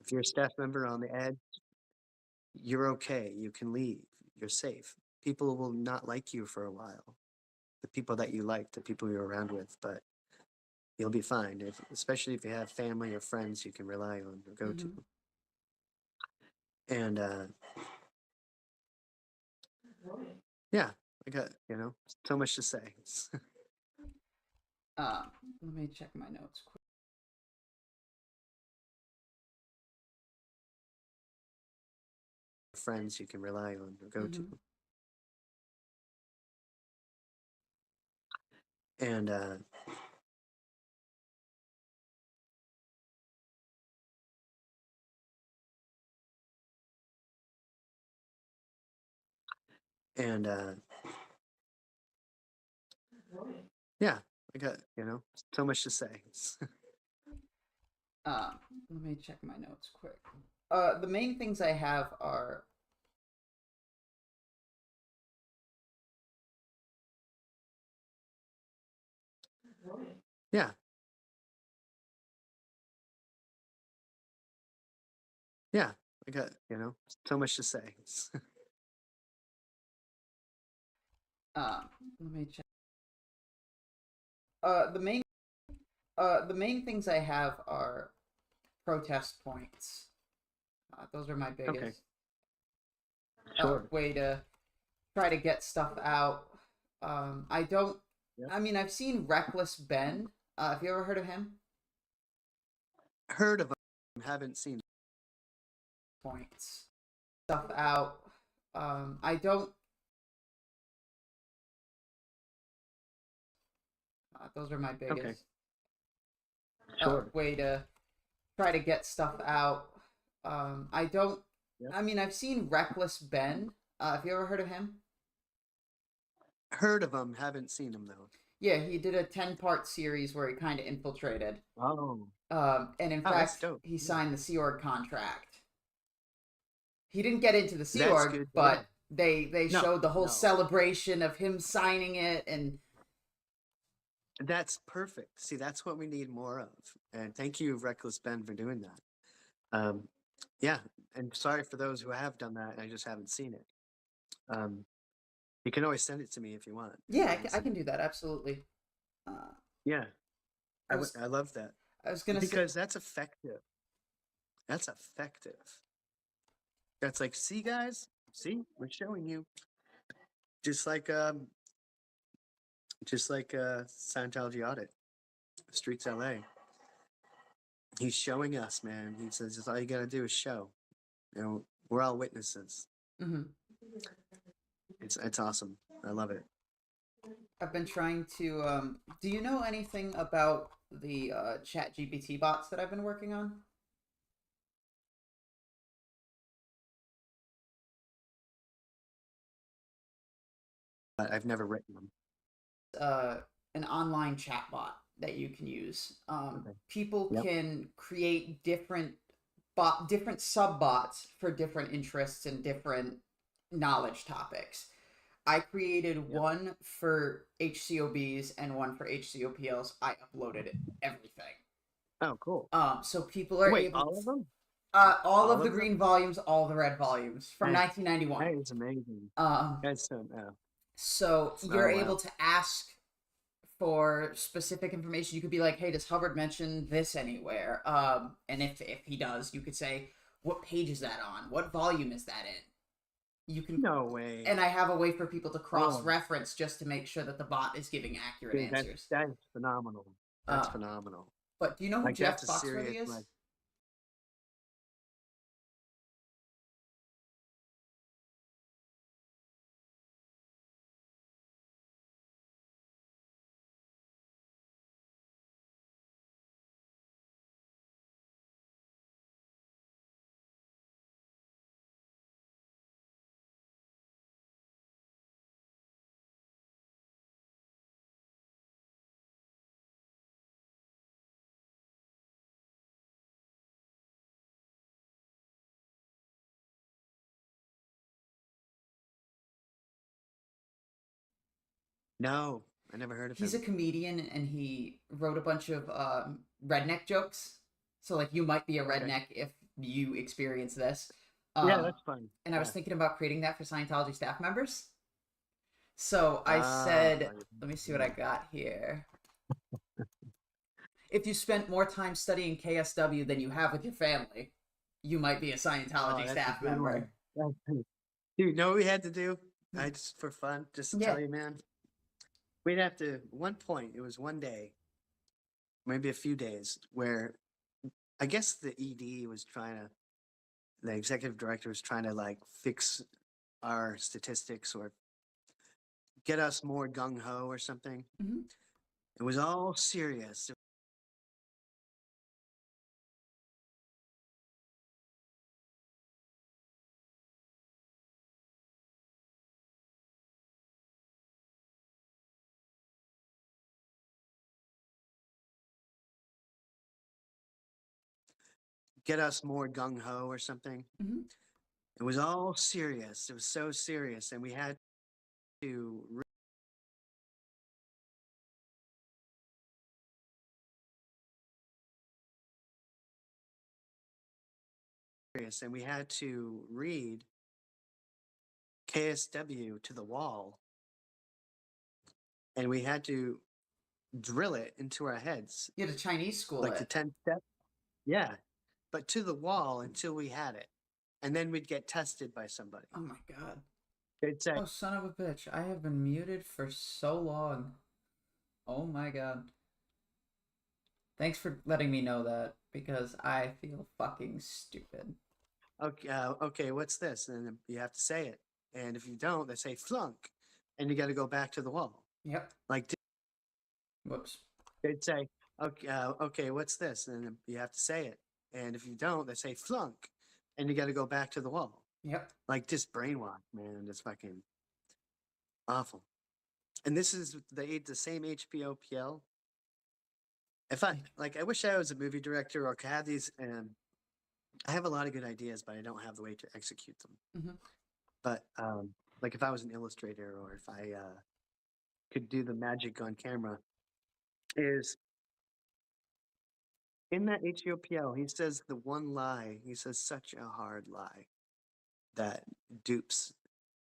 if you're a staff member on the edge, you're okay. You can leave. You're safe. People will not like you for a while. The people that you like, the people you're around with, but you'll be fine. Especially if you have family or friends you can rely on or go to. Mm-hmm. And yeah, I got so much to say. Let me check my notes quick. Friends you can rely on or go to. Mm-hmm. And and yeah, I got so much to say. Let me check my notes quick. The main things I have are Yeah. Yeah, I got so much to say. let me check. Uh, the main the main things I have are protest points. Those are my Okay, biggest sure. way to try to get stuff out. I don't. Yep. I mean, I've seen Reckless Ben. Have you ever heard of him? Heard of him, haven't seen. Points stuff out. I don't. Those are my biggest Okay, sure. way to try to get stuff out. I don't. Yep. I mean, I've seen Reckless Ben. Have you ever heard of him? Heard of him, haven't seen him though. Yeah, he did a 10-part series where he kind of infiltrated. Oh, And in that's fact, dope. he signed the Sea Org contract. He didn't get into the Sea That's Org, good. but they No, showed the whole no. celebration of him signing it, and That's perfect. See, that's what we need more of. And thank you, Reckless Ben, for doing that. Yeah, and sorry for those who have done that and I just haven't seen it. You can always send it to me if you want. yeah, I can do that absolutely. Yeah, I was I love that I was gonna because say that's effective. That's effective. That's like, see, guys, see, we're showing you. Just like Scientology audit, Streets LA. He's showing us, man. He says, "Just all you gotta do is show." We're all witnesses. hmm It's awesome. I love it. I've been trying to. Do you know anything about the Chat GPT bots that I've been working on? But I've never written them. An online chat bot that you can use. Okay. People Yep. can create different sub bots for different interests and different knowledge topics. I created Yep. one for HCOBs and one for HCOPLs. I uploaded everything. Oh, cool. So people are Wait, able all of them? all of All the of them? green volumes, all the red volumes from That 1991. is amazing. Um, That's so. so Oh, you're wow. able to ask for specific information. You could be like, "Hey, does Hubbard mention this anywhere?" And if he does, you could say, "What page is that on? What volume is that in?" You can, No way. and I have a way for people to Oh, cross-reference just to make sure that the bot is giving accurate dude, answers. that is phenomenal. That's Uh, phenomenal. but do you know who Like Jeff that's a Foxworthy serious is? No, I never heard of He's him. a comedian and he wrote a bunch of redneck jokes. So like you might be a Okay. redneck if you experience this. Yeah, that's fun. And I was Yeah. thinking about creating that for Scientology staff members. So I Ah, said, let me see what I got here. If you spent more time studying KSW than you have with your family, you might be a oh, Scientology that's a staff good one. member. Dude, you know what we had to do? I just for fun, just to Yeah. tell you, man. We'd have to. One point, it was one day, maybe a few days, where I guess the ED was trying to, the executive director was trying to like fix our statistics or get us more gung ho or something. Mm-hmm. It was all serious. Get us more gung ho or something. Mm-hmm. It was all serious. It was so serious, and we had to. And we had to read KSW to the wall, and we had to drill it into our heads, You had to Chinese school like the it. 10 steps. Yeah, but to the wall until we had it, and then we'd get tested by somebody. Oh my god. They'd say, Oh, son of a bitch. I have been muted for so long. Oh my god. Thanks for letting me know that because I feel fucking stupid. okay, what's this? And then you have to say it, and if you don't, they say flunk, and you got to go back to the wall. Yep. Like Whoops. they'd say, okay, what's this? And then you have to say it, and if you don't, they say flunk, and you got to go back to the wall. Yep. Like just brainwash, man. It's fucking awful. And this is the same HPOPL. If I like, I wish I was a movie director or could have these. And I have a lot of good ideas, but I don't have the way to execute them. Mm-hmm. But like if I was an illustrator or if I could do the magic on camera, is in that HPOPL, he says the one lie. He says such a hard lie that dupes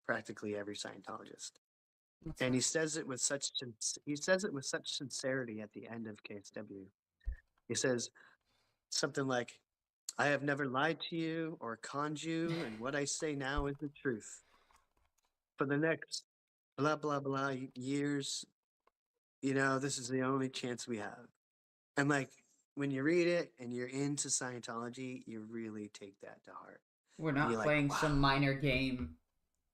practically every Scientologist. What's And that? he says it with such sincerity at the end of KSW. He says something like, "I have never lied to you or conned you, and what I say now is the truth. For the next blah blah blah years, this is the only chance we have." And like when you read it and you're into Scientology, you really take that to heart. We're And not you're like, playing wow, some minor game.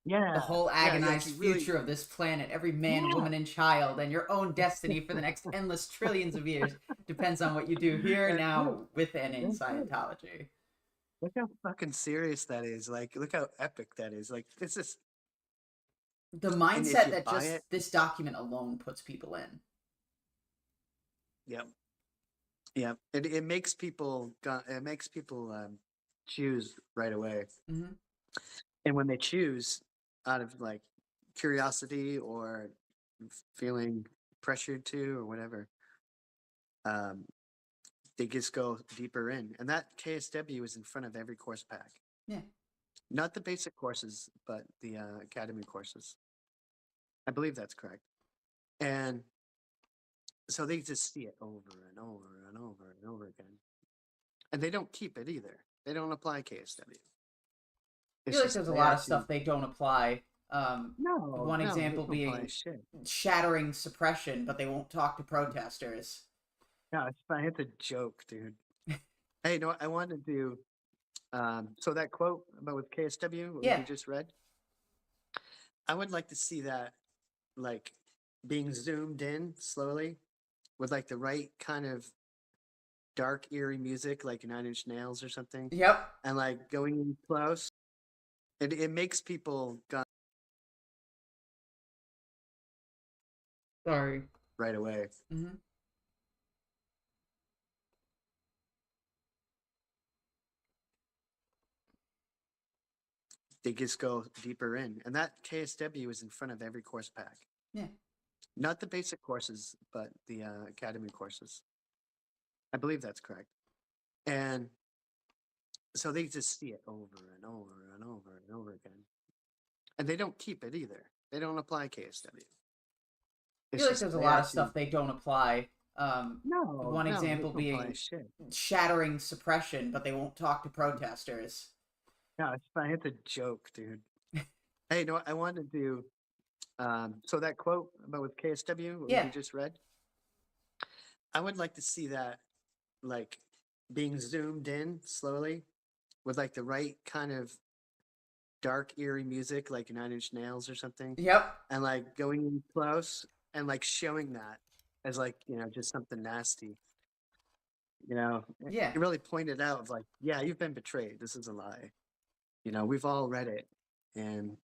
yeah, The whole yeah, like agonized you really, future of this planet, every man, yeah. woman, and child, and your own destiny for the next endless trillions of years depends on what you do here, That's it. now, with, and in That's it. Scientology. Look how fucking serious that is. Like, look how epic that is. Like, this is, The and if mindset you that buy just it, this document alone puts people in. yep, yep. It makes people, choose right away. Mm-hmm. And when they choose out of like curiosity or feeling pressured to or whatever, um, they just go deeper in. And that KSW is in front of every course pack. Yeah. Not the basic courses, but the academy courses. I believe that's correct. And so they just see it over and over and over and over again. And they don't keep it either. They don't apply KSW. I It's feel like just there's a they lot of actually stuff they don't apply. One no, they example don't apply being shit. shattering suppression, but they won't talk to protesters. No, it's fine. It's a joke, dude. Hey, no, I wanted to do so that quote about with KSW, what Yeah. you just read. I would like to see that like being zoomed in slowly with like the right kind of dark, eerie music, like Nine Inch Nails or something, Yep. and like going in close. It makes people go Sorry. right away. Mm-hmm. They just go deeper in, and that KSW is in front of every course pack. Yeah. Not the basic courses, but the academy courses. I believe that's correct. And so they just see it over and over and over and over again. And they don't keep it either. They don't apply KSW. I feel like there's a lot of stuff they don't apply. One no, they example don't apply being shit. shattering suppression, but they won't talk to protesters. No, it's fine. It's a joke, dude. Hey, no, I wanted to do. So that quote about with KSW, what Yeah. you just read, I would like to see that, like, being zoomed in slowly with like the right kind of dark, eerie music, like Nine Inch Nails or something, Yep. and like going in close and like showing that as like just something nasty. Yeah. It really pointed out of like, yeah, you've been betrayed. This is a lie. We've all read it, and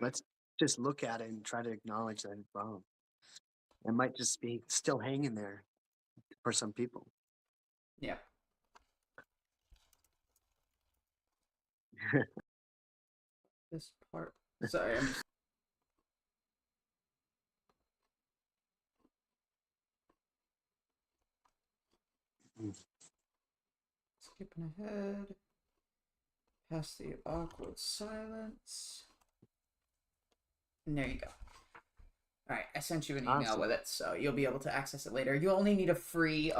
let's just look at it and try to acknowledge that it's wrong. It might just be still hanging there for some people. Yeah. This part. Sorry, I'm just. Skipping ahead. Past the awkward silence. And there you go. Alright, I sent you an email Awesome. with it, so you'll be able to access it later. You only need a free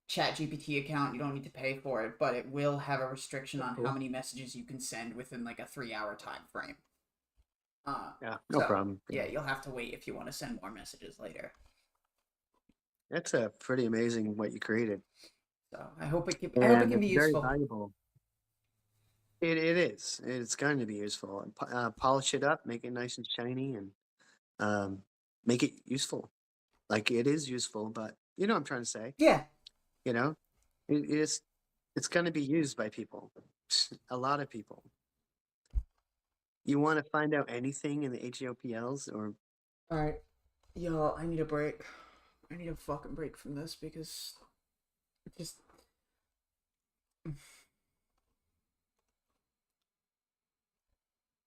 ChatGPT account. You don't need to pay for it, but it will have a restriction on how many messages you can send within like a 3-hour time frame. Yeah, no problem. Yeah, you'll have to wait if you want to send more messages later. That's a pretty amazing what you created. So I hope it can be useful. Very valuable. It is. It's going to be useful. Polish it up, make it nice and shiny, and make it useful. Like it is useful, but you know what I'm trying to say. Yeah. It's going to be used by people, a lot of people. You want to find out anything in the HEOPLs or? All right, y'all. I need a break. I need a fucking break from this because it just.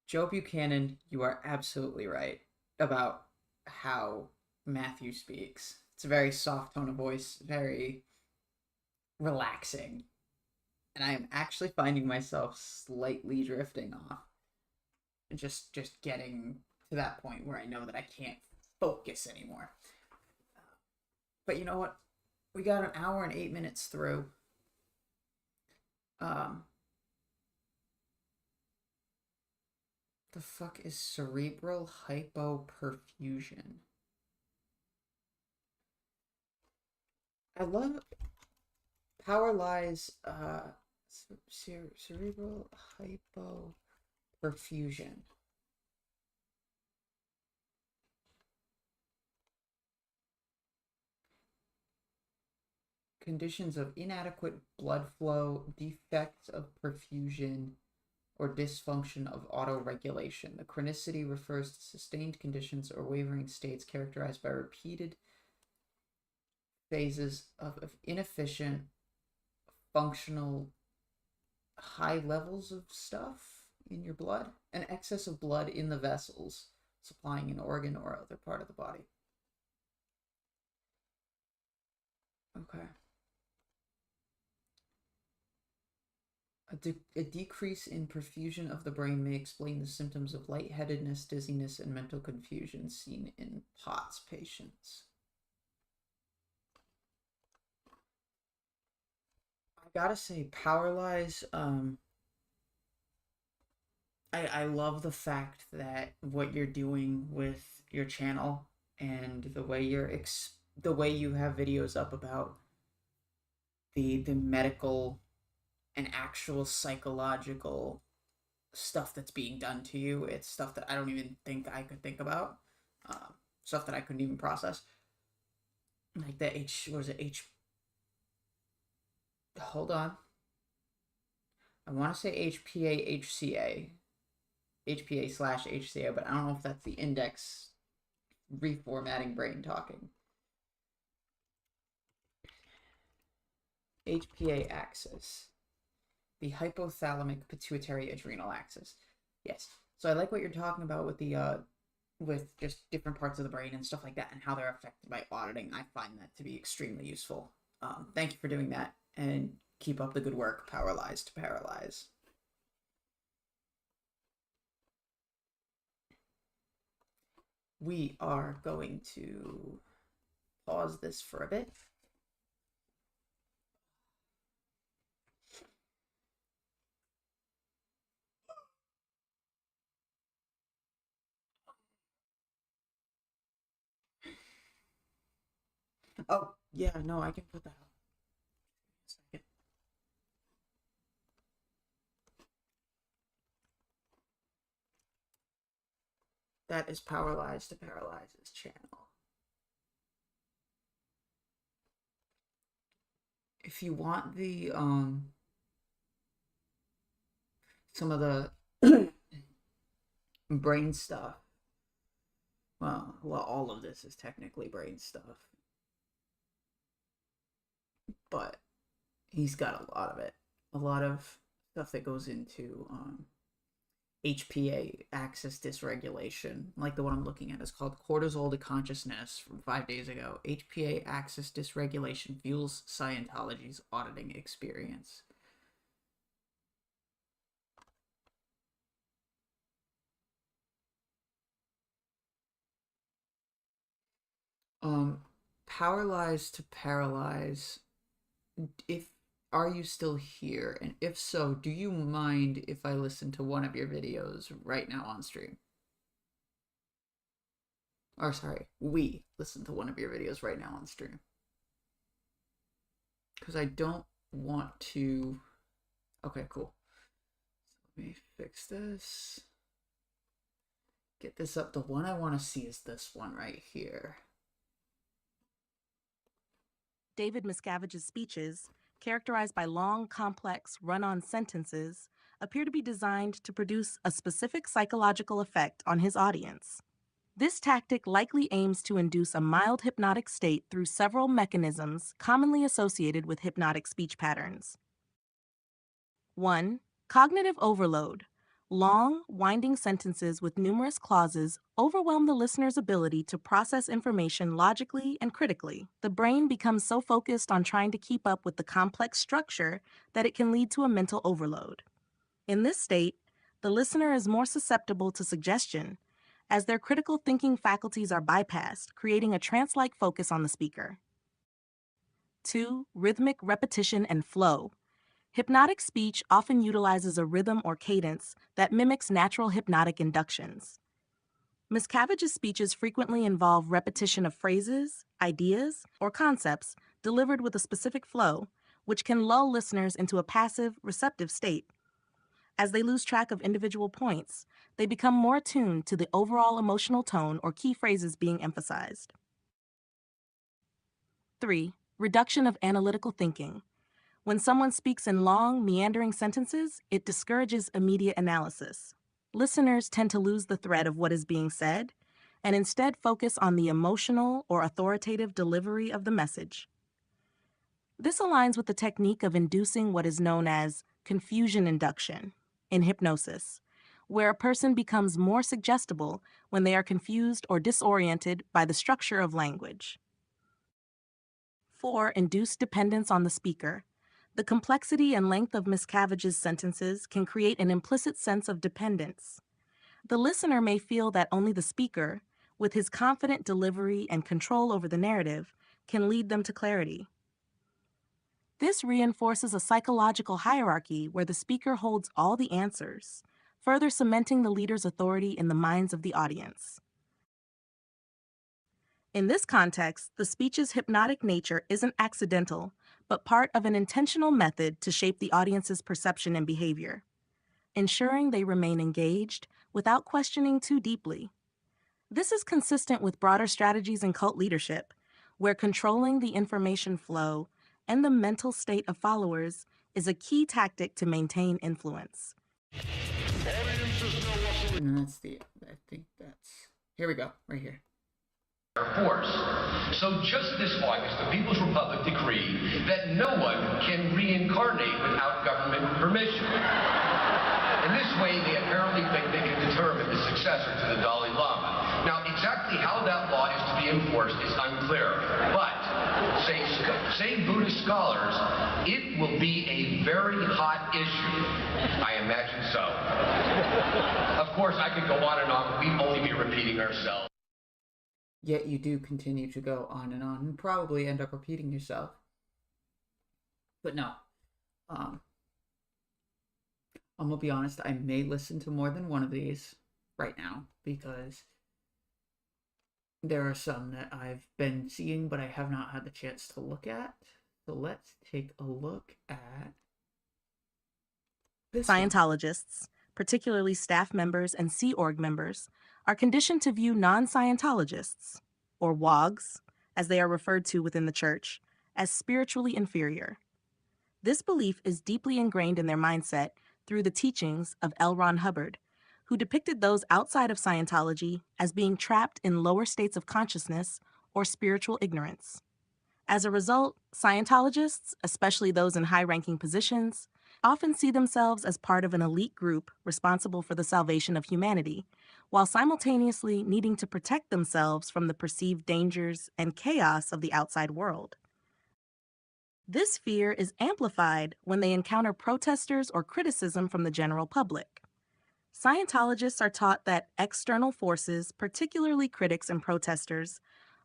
Joe Buchanan, you are absolutely right about how Matthew speaks. It's a very soft tone of voice, very relaxing. And I am actually finding myself slightly drifting off. Just getting to that point where I know that I can't focus anymore. But you know what? We got an hour and 8 minutes through. The fuck is cerebral hypoperfusion? I love Power Lies cerebral hypoperfusion. Conditions of inadequate blood flow, defects of perfusion, or dysfunction of autoregulation. The chronicity refers to sustained conditions or wavering states characterized by repeated phases of inefficient, functional, high levels of stuff in your blood, an excess of blood in the vessels supplying an organ or other part of the body. Okay. A decrease in perfusion of the brain may explain the symptoms of lightheadedness, dizziness, and mental confusion seen in POTS patients. I gotta say, Power Lies, I love the fact that what you're doing with your channel and the way you have videos up about the medical and actual psychological stuff that's being done to you. It's stuff that I don't even think I could think about. Stuff that I couldn't even process. Like the hold on. I want to say HPA, HCA. HPA/HCA, but I don't know if that's the index reformatting brain talking. HPA axis. The hypothalamic pituitary adrenal axis. Yes. So I like what you're talking about with the with just different parts of the brain and stuff like that and how they're affected by auditing. I find that to be extremely useful. Thank you for doing that, and keep up the good work. Paralyzed to Paralyze. We are going to pause this for a bit. Oh, yeah, no, I can put that up. A second. That is Paralyzed to Paralyze's channel. If you want the some of the brain stuff, well, all of this is technically brain stuff, but he's got a lot of it. A lot of stuff that goes into HPA axis dysregulation, like the one I'm looking at is called Cortisol to Consciousness from 5 days ago. HPA axis dysregulation fuels Scientology's auditing experience. Paralyzed to Paralyze. Are you still here? And if so, do you mind if I listen to one of your videos right now on stream? Or sorry, we listen to one of your videos right now on stream. Because I don't want to... Okay, cool. So let me fix this. Get this up. The one I want to see is this one right here. David Miscavige's speeches, characterized by long, complex, run-on sentences, appear to be designed to produce a specific psychological effect on his audience. This tactic likely aims to induce a mild hypnotic state through several mechanisms commonly associated with hypnotic speech patterns. 1. Cognitive overload. Long, winding sentences with numerous clauses overwhelm the listener's ability to process information logically and critically. The brain becomes so focused on trying to keep up with the complex structure that it can lead to a mental overload. In this state, the listener is more susceptible to suggestion, as their critical thinking faculties are bypassed, creating a trance-like focus on the speaker. 2. Rhythmic repetition and flow. Hypnotic speech often utilizes a rhythm or cadence that mimics natural hypnotic inductions. Miscavige's speeches frequently involve repetition of phrases, ideas, or concepts delivered with a specific flow, which can lull listeners into a passive, receptive state. As they lose track of individual points, they become more attuned to the overall emotional tone or key phrases being emphasized. 3. Reduction of analytical thinking. When someone speaks in long, meandering sentences, it discourages immediate analysis. Listeners tend to lose the thread of what is being said and instead focus on the emotional or authoritative delivery of the message. This aligns with the technique of inducing what is known as confusion induction in hypnosis, where a person becomes more suggestible when they are confused or disoriented by the structure of language. 4. Induced dependence on the speaker. The complexity and length of Miscavige's sentences can create an implicit sense of dependence. The listener may feel that only the speaker, with his confident delivery and control over the narrative, can lead them to clarity. This reinforces a psychological hierarchy where the speaker holds all the answers, further cementing the leader's authority in the minds of the audience. In this context, the speech's hypnotic nature isn't accidental, but part of an intentional method to shape the audience's perception and behavior, ensuring they remain engaged without questioning too deeply. This is consistent with broader strategies in cult leadership, where controlling the information flow and the mental state of followers is a key tactic to maintain influence. And that's I think that's, here we go, right here. Force. So just this August, the People's Republic decreed that no one can reincarnate without government permission. In this way, they apparently think they can determine the successor to the Dalai Lama. Now, exactly how that law is to be enforced is unclear, but say Buddhist scholars, it will be a very hot issue. I imagine so. Of course, I could go on and on, but we'd only be repeating ourselves. Yet you do continue to go on and probably end up repeating yourself. But no. I'm gonna be honest, I may listen to more than one of these right now, because there are some that I've been seeing but I have not had the chance to look at. So let's take a look at this one. Scientologists, particularly staff members and Sea Org members, are conditioned to view non-Scientologists, or WOGs, as they are referred to within the church, as spiritually inferior. This belief is deeply ingrained in their mindset through the teachings of L. Ron Hubbard, who depicted those outside of Scientology as being trapped in lower states of consciousness or spiritual ignorance. As a result, Scientologists, especially those in high-ranking positions, often see themselves as part of an elite group responsible for the salvation of humanity, while simultaneously needing to protect themselves from the perceived dangers and chaos of the outside world. This fear is amplified when they encounter protesters or criticism from the general public. Scientologists are taught that external forces, particularly critics and protesters,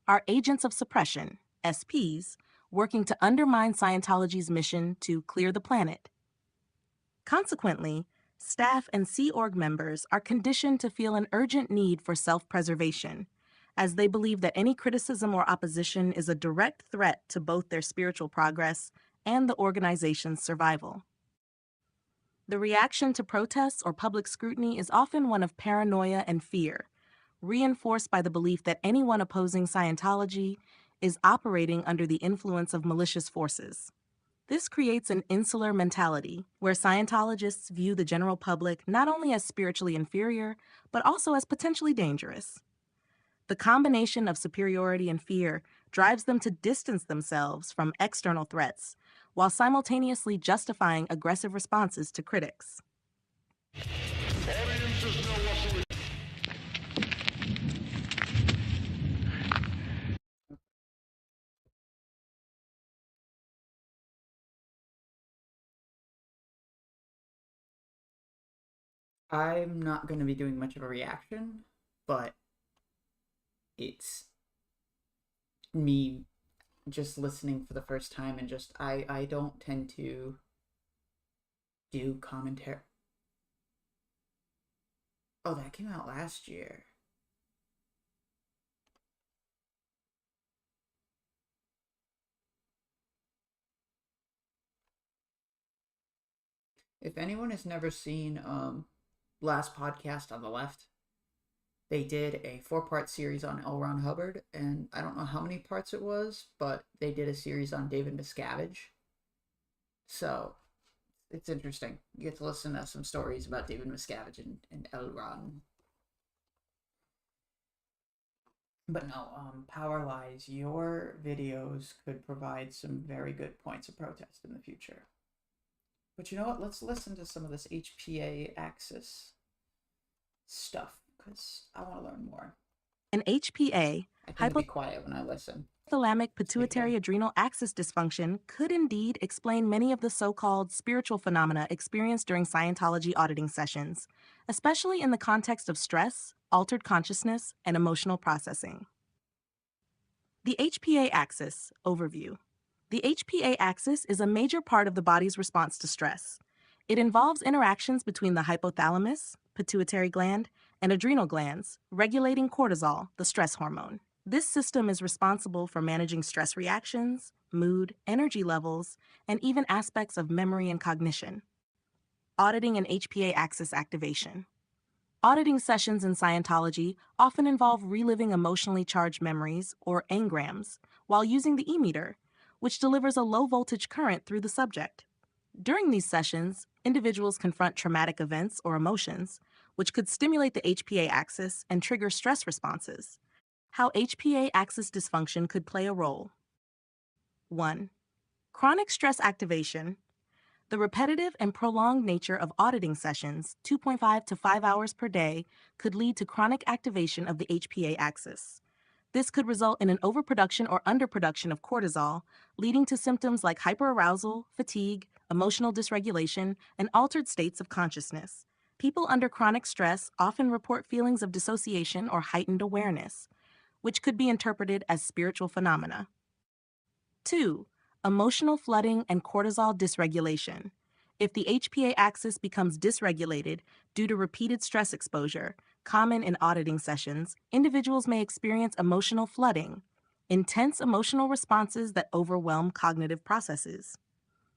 are agents of suppression, SPs, working to undermine Scientology's mission to clear the planet. Consequently, staff and Sea Org members are conditioned to feel an urgent need for self-preservation, as they believe that any criticism or opposition is a direct threat to both their spiritual progress and the organization's survival. The reaction to protests or public scrutiny is often one of paranoia and fear, reinforced by the belief that anyone opposing Scientology is operating under the influence of malicious forces. This creates an insular mentality, where Scientologists view the general public not only as spiritually inferior, but also as potentially dangerous. The combination of superiority and fear drives them to distance themselves from external threats, while simultaneously justifying aggressive responses to critics. I'm not going to be doing much of a reaction, but it's me just listening for the first time, and just I don't tend to do commentary. Oh, that came out last year. If anyone has never seen Last Podcast on the Left, they did a 4-part series on L. Ron Hubbard, and I don't know how many parts it was, but they did a series on David Miscavige. So it's interesting. You get to listen to some stories about David Miscavige and L. Ron. But no, Power Lies, your videos could provide some very good points of protest in the future. But you know what? Let's listen to some of this HPA axis stuff, because I want to learn more. An HPA, I tend to be quiet when I listen. hypothalamic pituitary adrenal axis dysfunction, could indeed explain many of the so-called spiritual phenomena experienced during Scientology auditing sessions, especially in the context of stress, altered consciousness, and emotional processing. The HPA axis overview. The HPA axis is a major part of the body's response to stress. It involves interactions between the hypothalamus, pituitary gland, and adrenal glands, regulating cortisol, the stress hormone. This system is responsible for managing stress reactions, mood, energy levels, and even aspects of memory and cognition. Auditing and HPA axis activation. Auditing sessions in Scientology often involve reliving emotionally charged memories, or engrams, while using the e-meter, which delivers a low-voltage current through the subject. During these sessions, individuals confront traumatic events or emotions, which could stimulate the HPA axis and trigger stress responses. How HPA axis dysfunction could play a role. 1. Chronic stress activation. The repetitive and prolonged nature of auditing sessions, 2.5 to 5 hours per day, could lead to chronic activation of the HPA axis. This could result in an overproduction or underproduction of cortisol, leading to symptoms like hyperarousal, fatigue, emotional dysregulation, and altered states of consciousness. People under chronic stress often report feelings of dissociation or heightened awareness, which could be interpreted as spiritual phenomena. 2. Emotional flooding and cortisol dysregulation. If the HPA axis becomes dysregulated due to repeated stress exposure, common in auditing sessions, individuals may experience emotional flooding, intense emotional responses that overwhelm cognitive processes.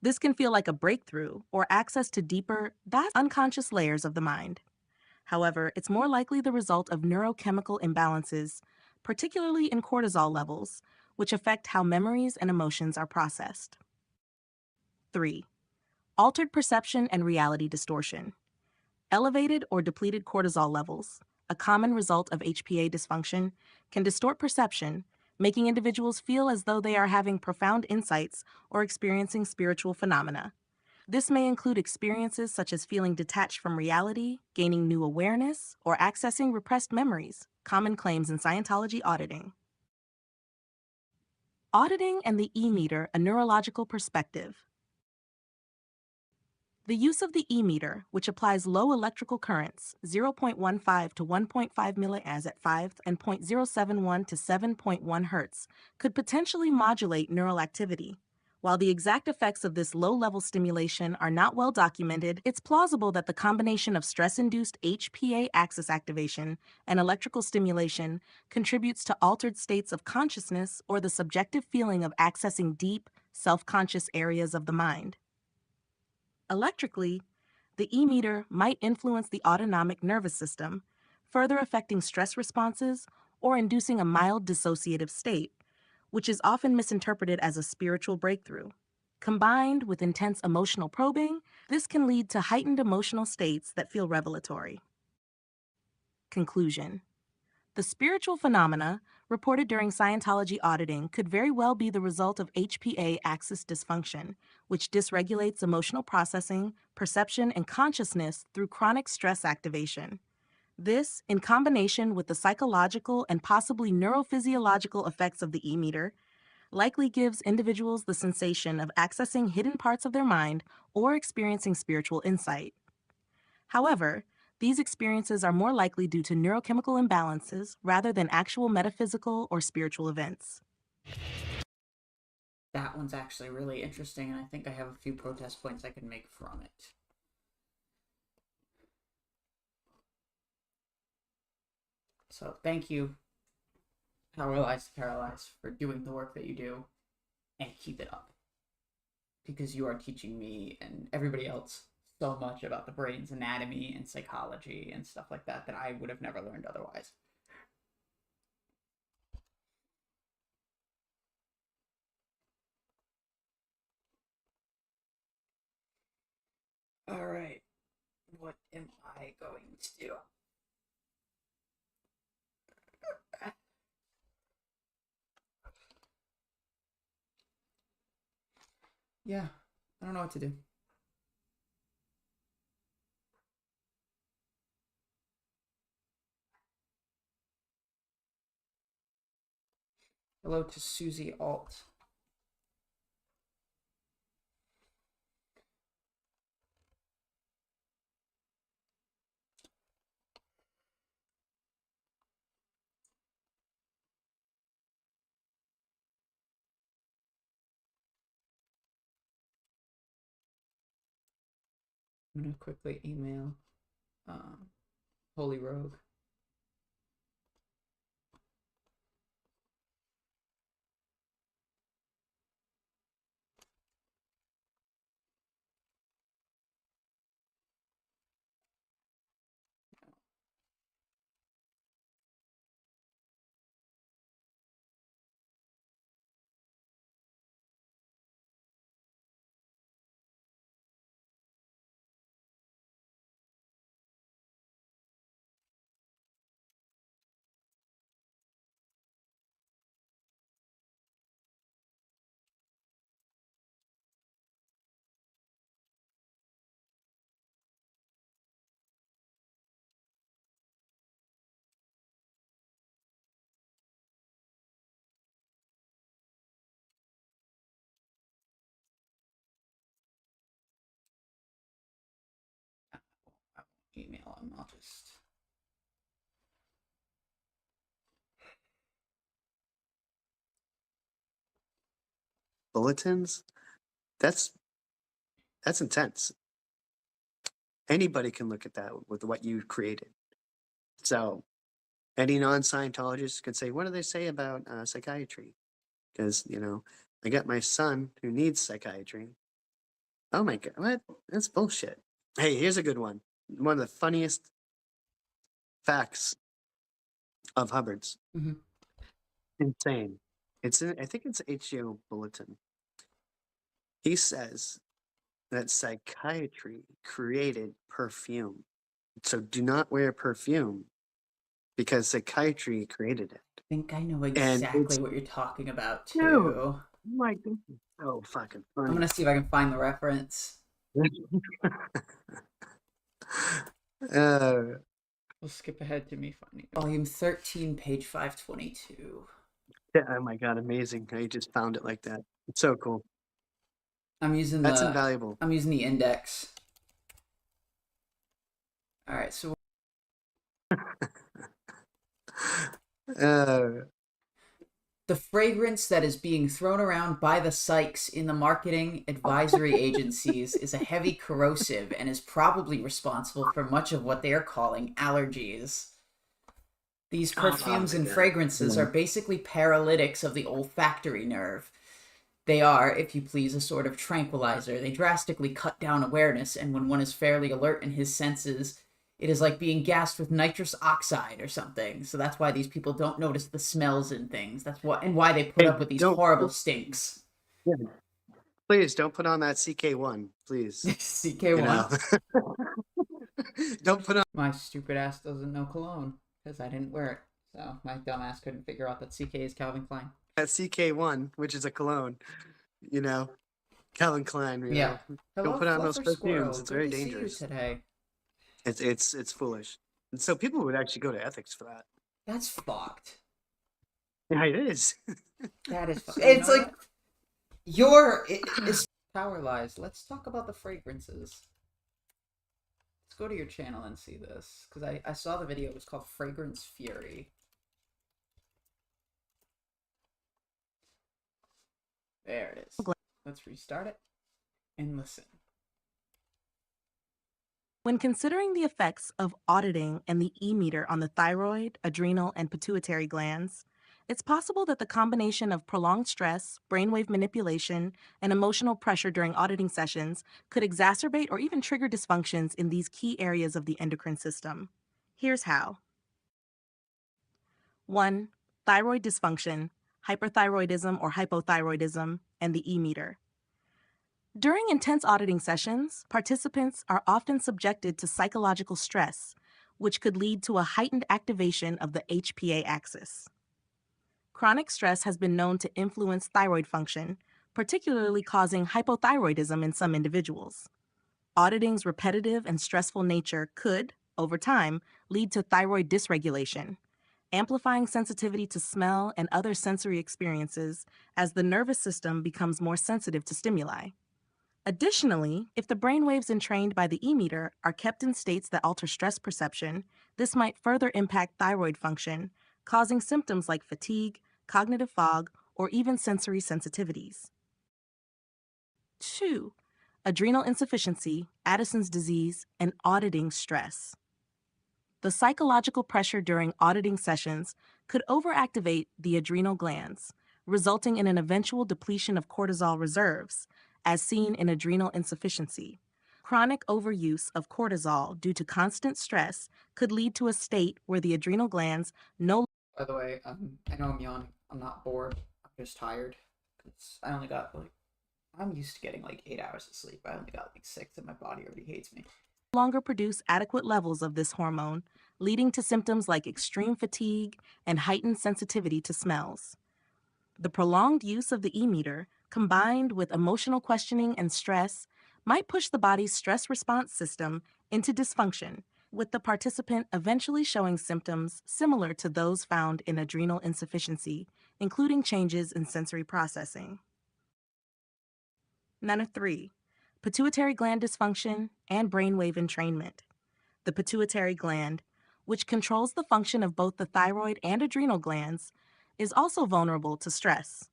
This can feel like a breakthrough or access to deeper, unconscious layers of the mind. However, it's more likely the result of neurochemical imbalances, particularly in cortisol levels, which affect how memories and emotions are processed. 3. Altered perception and reality distortion. Elevated or depleted cortisol levels, a common result of HPA dysfunction, can distort perception, making individuals feel as though they are having profound insights or experiencing spiritual phenomena. This may include experiences such as feeling detached from reality, gaining new awareness, or accessing repressed memories, common claims in Scientology auditing. Auditing and the E-meter, a neurological perspective. The use of the E-meter, which applies low electrical currents, 0.15 to 1.5 milliamps at 5 and 0.071 to 7.1 Hz, could potentially modulate neural activity. While the exact effects of this low-level stimulation are not well documented, it's plausible that the combination of stress-induced HPA axis activation and electrical stimulation contributes to altered states of consciousness or the subjective feeling of accessing deep, self-conscious areas of the mind. Electrically, the E-meter might influence the autonomic nervous system, further affecting stress responses or inducing a mild dissociative state, which is often misinterpreted as a spiritual breakthrough. Combined with intense emotional probing, this can lead to heightened emotional states that feel revelatory. Conclusion. The spiritual phenomena reported during Scientology auditing could very well be the result of HPA axis dysfunction, which dysregulates emotional processing, perception, and consciousness through chronic stress activation. This, in combination with the psychological and possibly neurophysiological effects of the E-meter, likely gives individuals the sensation of accessing hidden parts of their mind or experiencing spiritual insight. However, these experiences are more likely due to neurochemical imbalances rather than actual metaphysical or spiritual events. That one's actually really interesting, and I think I have a few protest points I can make from it. So thank you, Paralyzed to Paralyze, for doing the work that you do, and keep it up. Because you are teaching me and everybody else so much about the brain's anatomy and psychology and stuff like that that I would have never learned otherwise. All right, what am I going to do? Yeah, I don't know what to do. Hello to Susie Alt. I'm gonna quickly email TheHolyRogue. Scientologist. Bulletins? That's intense. Anybody can look at that with what you created. So any non-Scientologist could say, what do they say about psychiatry? Because, I got my son who needs psychiatry. Oh my God, what? That's bullshit. Hey, here's a good one. One of the funniest facts of Hubbard's. Mm-hmm. Insane. I think it's HGO Bulletin. He says that psychiatry created perfume. So do not wear perfume because psychiatry created it. I think I know And exactly what you're talking about, Dude, too. oh my goodness, so fucking funny. I'm gonna see if I can find the reference. We'll skip ahead to me finding it. Volume 13, page 522. Yeah, oh my God, amazing. I just found it like that. It's so cool. That's invaluable. I'm using the index. All right, so the fragrance that is being thrown around by the psychs in the marketing advisory agencies is a heavy corrosive and is probably responsible for much of what they are calling allergies. These perfumes and fragrances are basically paralytics of the olfactory nerve. They are, if you please, a sort of tranquilizer. They drastically cut down awareness, and when one is fairly alert in his senses, it is like being gassed with nitrous oxide or something. So that's why these people don't notice the smells and things. That's why they put up with these horrible stinks. Yeah. Please don't put on that CK1, please. CK1? Don't put on. My stupid ass doesn't know cologne because I didn't wear it. So my dumb ass couldn't figure out that CK is Calvin Klein. That CK1, which is a cologne, Calvin Klein. Yeah. Don't put on those perfumes. It's very dangerous. See you today. It's foolish. And so people would actually go to ethics for that. That's fucked. Yeah, it is. That is fucked. It's like it's power lies. Let's talk about the fragrances. Let's go to your channel and see this because I saw the video. It was called Fragrance Fury. There it is. Let's restart it and listen. When considering the effects of auditing and the E-meter on the thyroid, adrenal, and pituitary glands, it's possible that the combination of prolonged stress, brainwave manipulation, and emotional pressure during auditing sessions could exacerbate or even trigger dysfunctions in these key areas of the endocrine system. Here's how. 1. Thyroid dysfunction, hyperthyroidism or hypothyroidism, and the E-meter. During intense auditing sessions, participants are often subjected to psychological stress, which could lead to a heightened activation of the HPA axis. Chronic stress has been known to influence thyroid function, particularly causing hypothyroidism in some individuals. Auditing's repetitive and stressful nature could, over time, lead to thyroid dysregulation, amplifying sensitivity to smell and other sensory experiences as the nervous system becomes more sensitive to stimuli. Additionally, if the brainwaves entrained by the E-meter are kept in states that alter stress perception, this might further impact thyroid function, causing symptoms like fatigue, cognitive fog, or even sensory sensitivities. 2. Adrenal insufficiency, Addison's disease, and auditing stress. The psychological pressure during auditing sessions could overactivate the adrenal glands, resulting in an eventual depletion of cortisol reserves, as seen in adrenal insufficiency. Chronic overuse of cortisol due to constant stress could lead to a state where the adrenal glands no. By the way, I know I'm yawning. I'm not bored. I'm just tired. I only got I'm used to getting 8 hours of sleep. I only got 6 and my body already hates me. Longer produce adequate levels of this hormone, leading to symptoms like extreme fatigue and heightened sensitivity to smells. The prolonged use of the E-meter, combined with emotional questioning and stress, might push the body's stress response system into dysfunction, with the participant eventually showing symptoms similar to those found in adrenal insufficiency, including changes in sensory processing. 3. Pituitary gland dysfunction and brainwave entrainment. the pituitary gland, which controls the function of both the thyroid and adrenal glands, is also vulnerable to stress.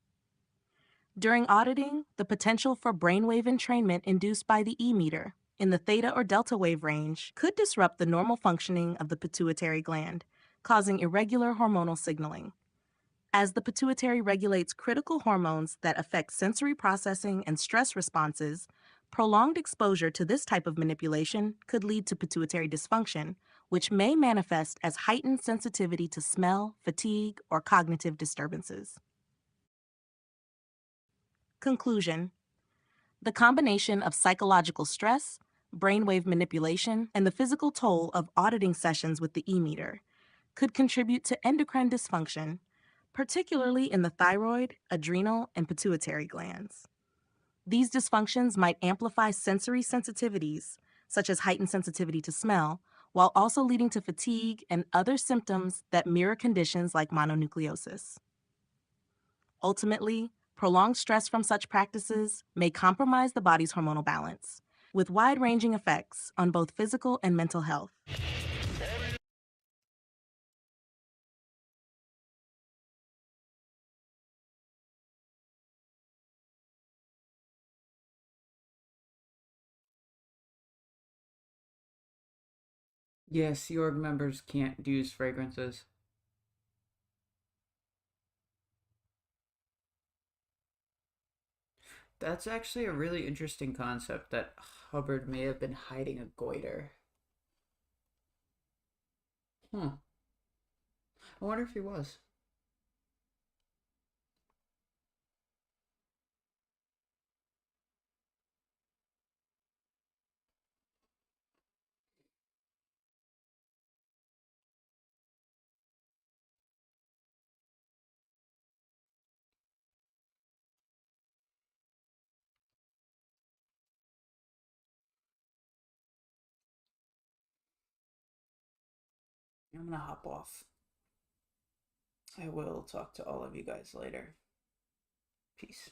During auditing, the potential for brainwave entrainment induced by the E-meter in the theta or delta wave range could disrupt the normal functioning of the pituitary gland, causing irregular hormonal signaling. As the pituitary regulates critical hormones that affect sensory processing and stress responses, prolonged exposure to this type of manipulation could lead to pituitary dysfunction, which may manifest as heightened sensitivity to smell, fatigue, or cognitive disturbances. Conclusion: the combination of psychological stress, brainwave manipulation, and the physical toll of auditing sessions with the E-meter could contribute to endocrine dysfunction, particularly in the thyroid, adrenal, and pituitary glands. These dysfunctions might amplify sensory sensitivities, such as heightened sensitivity to smell, while also leading to fatigue and other symptoms that mirror conditions like mononucleosis. Ultimately, prolonged stress from such practices may compromise the body's hormonal balance, with wide-ranging effects on both physical and mental health. Yes, Sea Org members can't use fragrances. That's actually a really interesting concept, that Hubbard may have been hiding a goiter. I wonder if he was. I'm gonna hop off. I will talk to all of you guys later. Peace.